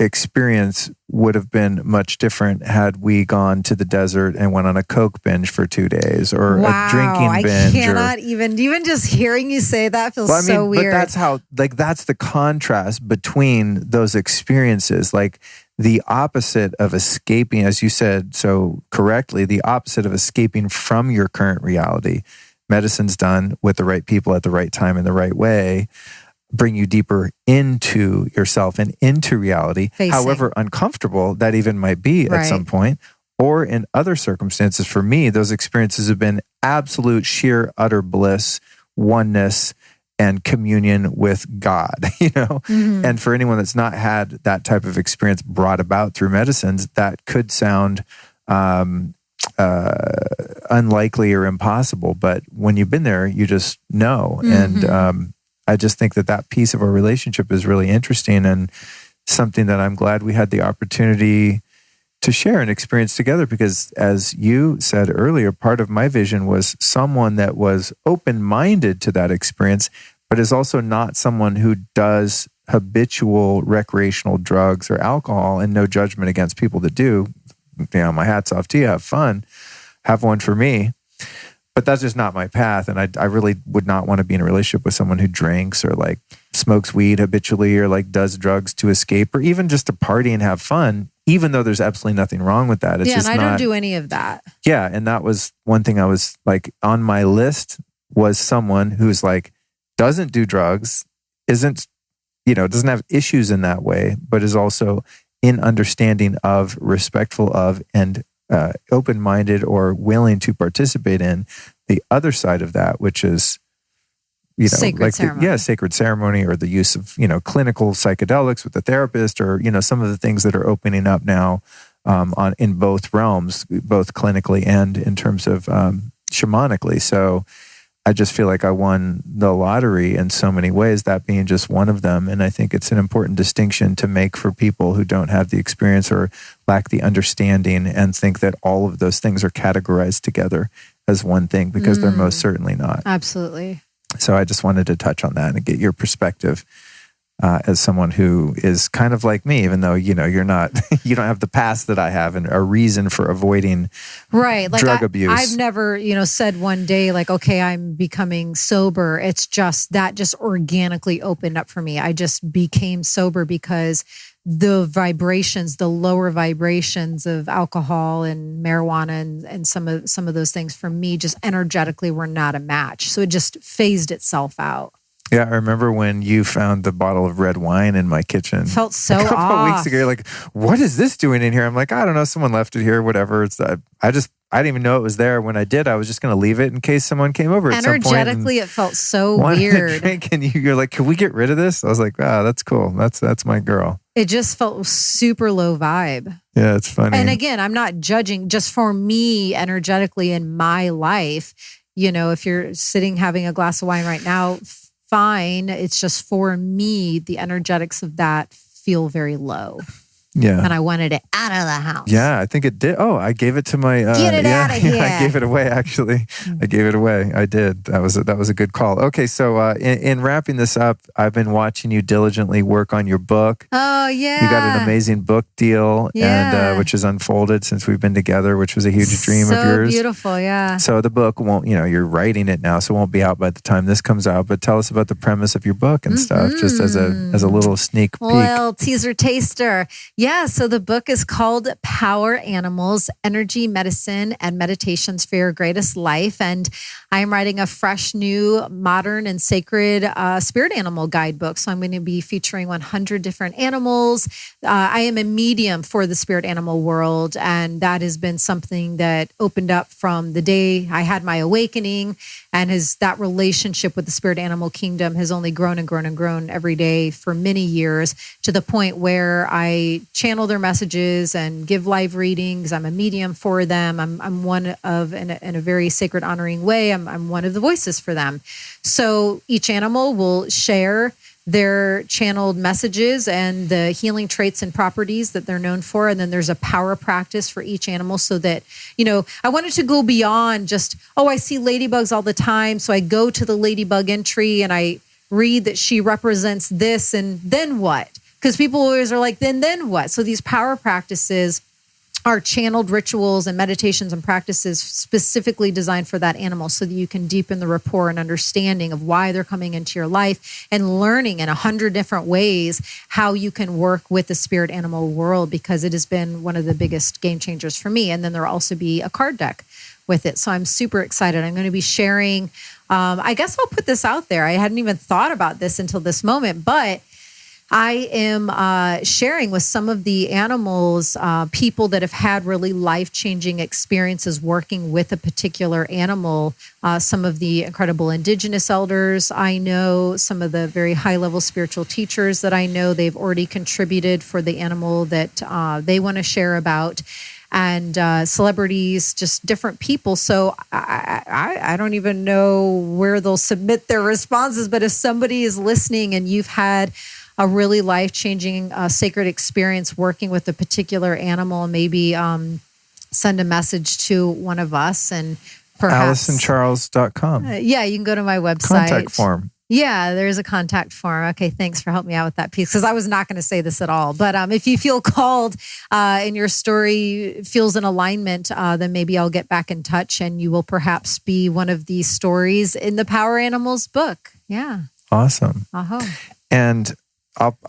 experience would have been much different had we gone to the desert and went on a Coke binge for 2 days, or a drinking binge. I cannot even just hearing you say that feels so weird. But that's how, that's the contrast between those experiences. Like, the opposite of escaping, as you said so correctly, the opposite of escaping from your current reality. Medicine's done with the right people at the right time in the right way, bring you deeper into yourself and into reality, however uncomfortable that even might be at some point. Or in other circumstances, for me, those experiences have been absolute, sheer, utter bliss, oneness, and communion with God, And for anyone that's not had that type of experience brought about through medicines, that could sound unlikely or impossible. But when you've been there, you just know. And I just think that piece of our relationship is really interesting and something that I'm glad we had the opportunity to share and experience together, because as you said earlier, part of my vision was someone that was open-minded to that experience, but is also not someone who does habitual recreational drugs or alcohol, and no judgment against people that do. My hat's off to you. Have fun. Have one for me. But that's just not my path. And I really would not want to be in a relationship with someone who drinks or like smokes weed habitually or like does drugs to escape or even just to party and have fun, even though there's absolutely nothing wrong with that. It's just and I don't do any of that. Yeah. And that was one thing I was like on my list, was someone who's like, doesn't do drugs, doesn't have issues in that way, but is also in understanding of, respectful of, and open-minded or willing to participate in the other side of that, which is, sacred ceremony. Sacred ceremony, or the use of, clinical psychedelics with the therapist, or, some of the things that are opening up now in both realms, both clinically and in terms of shamanically. So I just feel like I won the lottery in so many ways, that being just one of them. And I think it's an important distinction to make for people who don't have the experience or lack the understanding and think that all of those things are categorized together as one thing, because they're most certainly not. Absolutely. So I just wanted to touch on that and get your perspective as someone who is kind of like me, even though, you're not, you don't have the past that I have and a reason for avoiding drug abuse. I've never, said one day like, okay, I'm becoming sober. It's just that just organically opened up for me. I just became sober because the lower vibrations of alcohol and marijuana and some of those things for me just energetically were not a match. So it just phased itself out. Yeah, I remember when you found the bottle of red wine in my kitchen. Felt so a couple off. of weeks ago. You're like, what is this doing in here? I'm like, I don't know. Someone left it here, whatever. I didn't even know it was there. When I did, I was just going to leave it in case someone came over at some point. Energetically, it felt so weird. Drink, and you're like, can we get rid of this? I was like, wow, that's cool. That's my girl. It just felt super low vibe. Yeah, it's funny. And again, I'm not judging, just for me energetically in my life. If you're sitting having a glass of wine right now, fine. It's just for me, the energetics of that feel very low. Yeah. And I wanted it out of the house. Yeah, I think it did. Oh, I gave it to my... Get it out of here. Yeah, I gave it away, actually. I gave it away. I did. That was a good call. Okay, so in wrapping this up, I've been watching you diligently work on your book. Oh, yeah. You got an amazing book deal, and which has unfolded since we've been together, which was a huge dream of yours. So beautiful, yeah. So the book won't, you're writing it now, so it won't be out by the time this comes out, but tell us about the premise of your book and stuff, just as a little sneak peek. Well, teaser taster. Yeah, so the book is called Power Animals, Energy, Medicine, and Meditations for Your Greatest Life. And I am writing a fresh, new, modern, and sacred spirit animal guidebook. So I'm going to be featuring 100 different animals. I am a medium for the spirit animal world. And that has been something that opened up from the day I had my awakening. And that relationship with the spirit animal kingdom has only grown and grown and grown every day for many years, to the point where I channel their messages and give live readings. I'm a medium for them. I'm one of, in a very sacred, honoring way, I'm one of the voices for them. So each animal will share their channeled messages and the healing traits and properties that they're known for. And then there's a power practice for each animal, so that, I wanted to go beyond just, I see ladybugs all the time, so I go to the ladybug entry and I read that she represents this, and then what? Because people always are like, then what? So these power practices are channeled rituals and meditations and practices specifically designed for that animal so that you can deepen the rapport and understanding of why they're coming into your life and learning in 100 different ways how you can work with the spirit animal world, because it has been one of the biggest game changers for me. And then there'll also be a card deck with it. So I'm super excited. I'm going to be sharing, I guess I'll put this out there. I hadn't even thought about this until this moment, but I am sharing with some of the animals, people that have had really life-changing experiences working with a particular animal, some of the incredible indigenous elders I know, some of the very high-level spiritual teachers that I know, they've already contributed for the animal that they want to share about, and celebrities, just different people. So I don't even know where they'll submit their responses, but if somebody is listening and you've had a really life-changing sacred experience working with a particular animal, maybe send a message to one of us and perhaps AlysonCharles.com. Yeah, you can go to my website. Contact form. Yeah, there's a contact form. Okay, thanks for helping me out with that piece, because I was not going to say this at all. But if you feel called and your story feels in alignment, then maybe I'll get back in touch and you will perhaps be one of these stories in the Power Animals book. Yeah. Awesome. And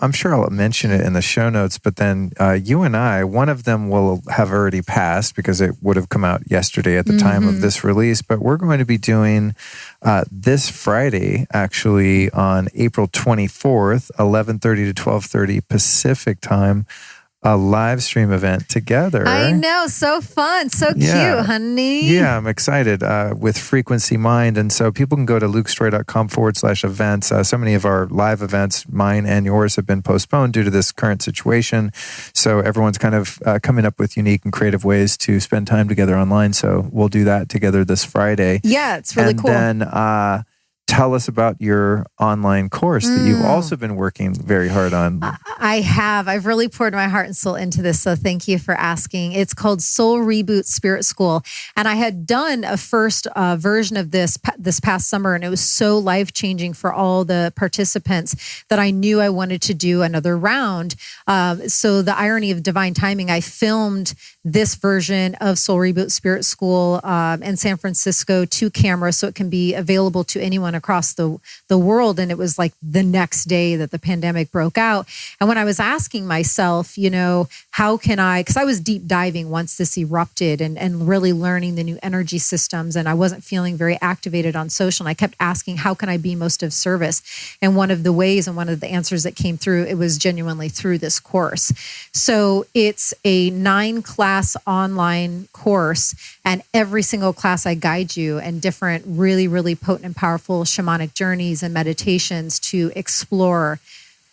I'm sure I'll mention it in the show notes, but then you and I, one of them will have already passed because it would have come out yesterday at the time of this release, but we're going to be doing this Friday, actually on April 24th, 11:30 to 12:30 Pacific time, a live stream event together. I know. So fun. So cute, honey. Yeah, I'm excited with Frequency Mind. And so people can go to lukestory.com/events. So many of our live events, mine and yours, have been postponed due to this current situation. So everyone's kind of coming up with unique and creative ways to spend time together online. So we'll do that together this Friday. Yeah, it's really cool. And then tell us about your online course that you've also been working very hard on. I have. I've really poured my heart and soul into this, so thank you for asking. It's called Soul Reboot Spirit School, and I had done a first version of this past summer, and it was so life-changing for all the participants that I knew I wanted to do another round. So the irony of divine timing, I filmed this version of Soul Reboot Spirit School in San Francisco to camera, so it can be available to anyone across the world. And it was like the next day that the pandemic broke out. And when I was asking myself, how can I, because I was deep diving once this erupted and really learning the new energy systems, and I wasn't feeling very activated on social. And I kept asking, how can I be most of service? And one of the ways and one of the answers that came through, it was genuinely through this course. So it's a 9-class online course, and every single class I guide you in different really, really potent and powerful shamanic journeys and meditations to explore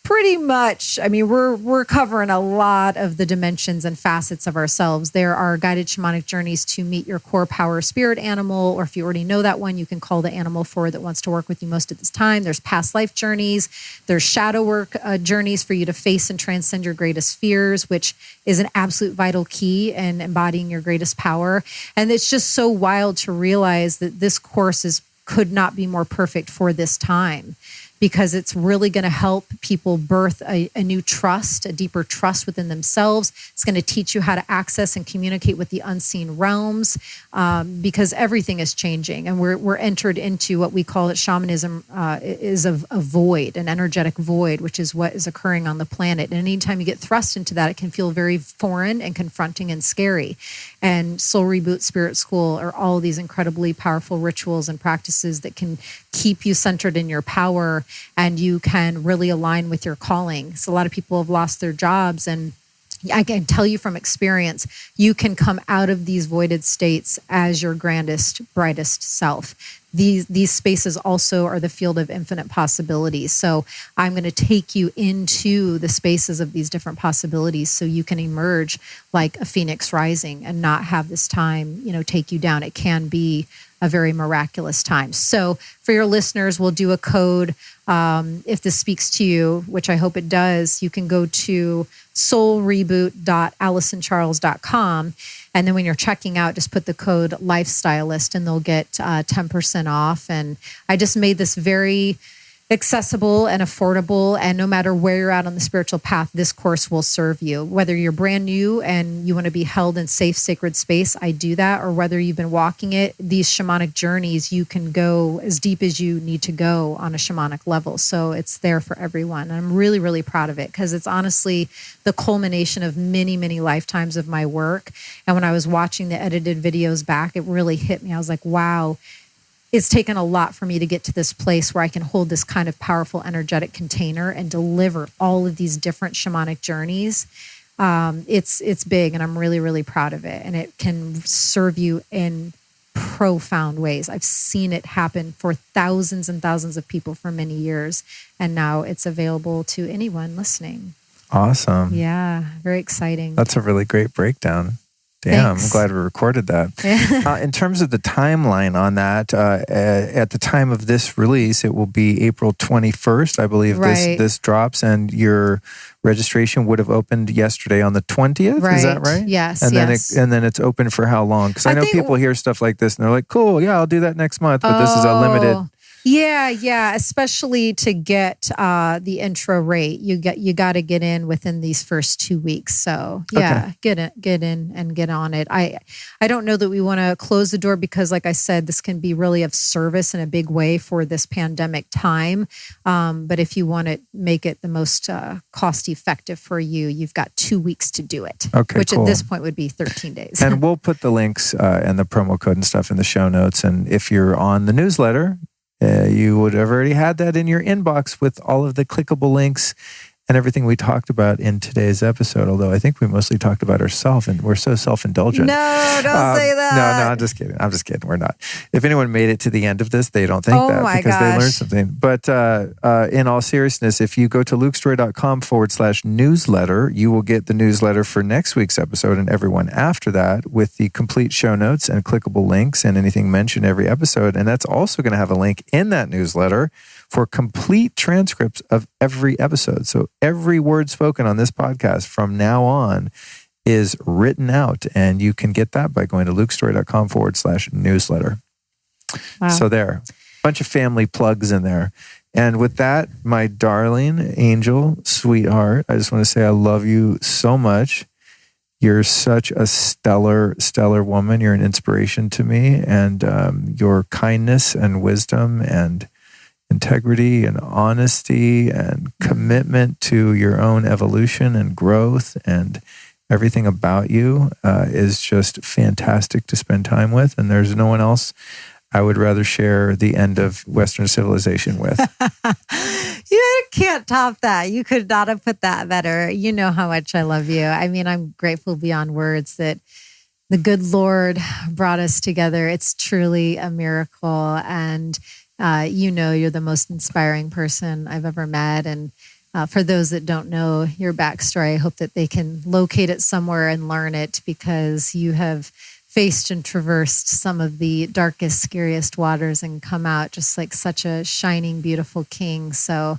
pretty much, we're covering a lot of the dimensions and facets of ourselves. There are guided shamanic journeys to meet your core power spirit animal, or if you already know that one, you can call the animal forward that wants to work with you most at this time. There's past life journeys. There's shadow work journeys for you to face and transcend your greatest fears, which is an absolute vital key in embodying your greatest power. And it's just so wild to realize that this course could not be more perfect for this time, because it's really going to help people birth a new trust, a deeper trust within themselves. It's going to teach you how to access and communicate with the unseen realms, because everything is changing. And we're entered into what we call it shamanism, is a void, an energetic void, which is what is occurring on the planet. And anytime you get thrust into that, it can feel very foreign and confronting and scary. And Soul Reboot Spirit School are all these incredibly powerful rituals and practices that can keep you centered in your power, and you can really align with your calling. So a lot of people have lost their jobs, and I can tell you from experience, you can come out of these voided states as your grandest, brightest self. These spaces also are the field of infinite possibilities. So I'm going to take you into the spaces of these different possibilities so you can emerge like a phoenix rising and not have this time, take you down. It can be a very miraculous time. So for your listeners, we'll do a code. If this speaks to you, which I hope it does, you can go to soulreboot.alysoncharles.com. And then when you're checking out, just put the code lifestylist and they'll get 10% off. And I just made this very accessible and affordable. And no matter where you're at on the spiritual path, this course will serve you. Whether you're brand new and you want to be held in safe, sacred space, I do that. Or whether you've been walking it, these shamanic journeys, you can go as deep as you need to go on a shamanic level. So it's there for everyone. And I'm really, really proud of it because it's honestly the culmination of many, many lifetimes of my work. And when I was watching the edited videos back, it really hit me. I was like, wow. It's taken a lot for me to get to this place where I can hold this kind of powerful energetic container and deliver all of these different shamanic journeys. It's big, and I'm really, really proud of it. And it can serve you in profound ways. I've seen it happen for thousands and thousands of people for many years, and now it's available to anyone listening. Awesome. Yeah, very exciting. That's a really great breakdown. Damn, Thanks. I'm glad we recorded that. In terms of the timeline on that, at the time of this release, it will be April 21st, I believe this drops, and your registration would have opened yesterday on the 20th. Right. Is that right? Yes. And yes. then it's open for how long? Because I know think people hear stuff like this and they're like, cool, yeah, I'll do that next month. But this is a limited. Yeah. Especially to get the intro rate, you got to get in within these first 2 weeks. So yeah, okay. get in and get on it. I don't know that we want to close the door because, like I said, this can be really of service in a big way for this pandemic time. But if you want to make it the most cost effective for you, you've got 2 weeks to do it. Okay, which cool. at this point would be 13 days. And we'll put the links and the promo code and stuff in the show notes. And if you're on the newsletter, you would have already had that in your inbox with all of the clickable links and everything we talked about in today's episode. Although I think we mostly talked about ourselves, and we're so self-indulgent. No, don't say that. No, I'm just kidding. We're not. If anyone made it to the end of this, they don't think that because they learned something. But in all seriousness, if you go to lukestory.com/newsletter, you will get the newsletter for next week's episode and everyone after that with the complete show notes and clickable links and anything mentioned every episode. And that's also going to have a link in that newsletter for complete transcripts of every episode. So every word spoken on this podcast from now on is written out, and you can get that by going to lukestory.com/newsletter. Wow. So there, bunch of family plugs in there. And with that, my darling angel, sweetheart, I just want to say I love you so much. You're such a stellar woman. You're an inspiration to me, and your kindness and wisdom and integrity and honesty and commitment to your own evolution and growth and everything about you is just fantastic to spend time with. And there's no one else I would rather share the end of Western civilization with. You can't top that. You could not have put that better. You know how much I love you. I mean, I'm grateful beyond words that the good Lord brought us together. It's truly a miracle. And you're the most inspiring person I've ever met. And for those that don't know your backstory, I hope that they can locate it somewhere and learn it, because you have faced and traversed some of the darkest, scariest waters and come out just like such a shining, beautiful king. So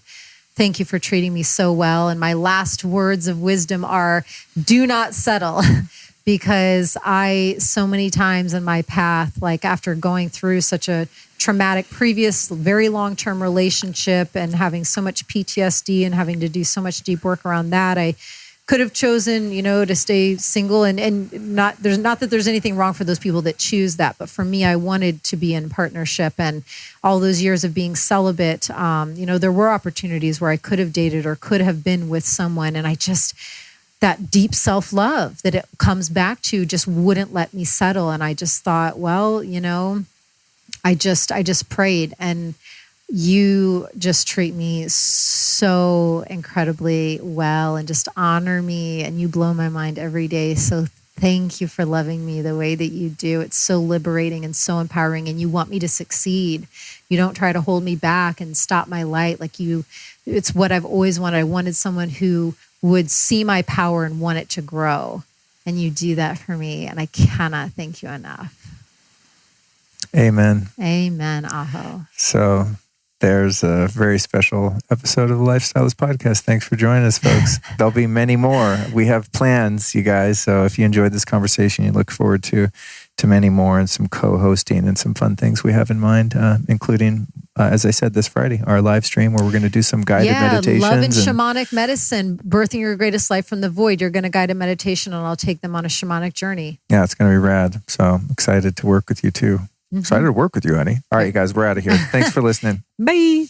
thank you for treating me so well. And my last words of wisdom are, do not settle. Because so many times in my path, like after going through such a traumatic previous, very long-term relationship and having so much PTSD and having to do so much deep work around that, I could have chosen, to stay single and not that there's anything wrong for those people that choose that. But for me, I wanted to be in partnership, and all those years of being celibate, there were opportunities where I could have dated or could have been with someone. And that deep self-love that it comes back to just wouldn't let me settle. And I just thought, well, I just prayed, and you just treat me so incredibly well and just honor me, and you blow my mind every day. So thank you for loving me the way that you do. It's so liberating and so empowering, and you want me to succeed. You don't try to hold me back and stop my light. It's what I've always wanted. I wanted someone who would see my power and want it to grow. And you do that for me. And I cannot thank you enough. Amen. Amen. Aho. So there's a very special episode of the Lifestylist Podcast. Thanks for joining us, folks. There'll be many more. We have plans, you guys. So if you enjoyed this conversation, you look forward to many more, and some co-hosting and some fun things we have in mind, including as I said, this Friday, our live stream where we're going to do some guided meditations. Love and Shamanic Medicine, birthing your greatest life from the void. You're going to guide a meditation and I'll take them on a shamanic journey. Yeah, it's going to be rad. So I'm excited to work with you too. Excited to work with you, honey. All right, you guys, we're out of here. Thanks for listening. Bye.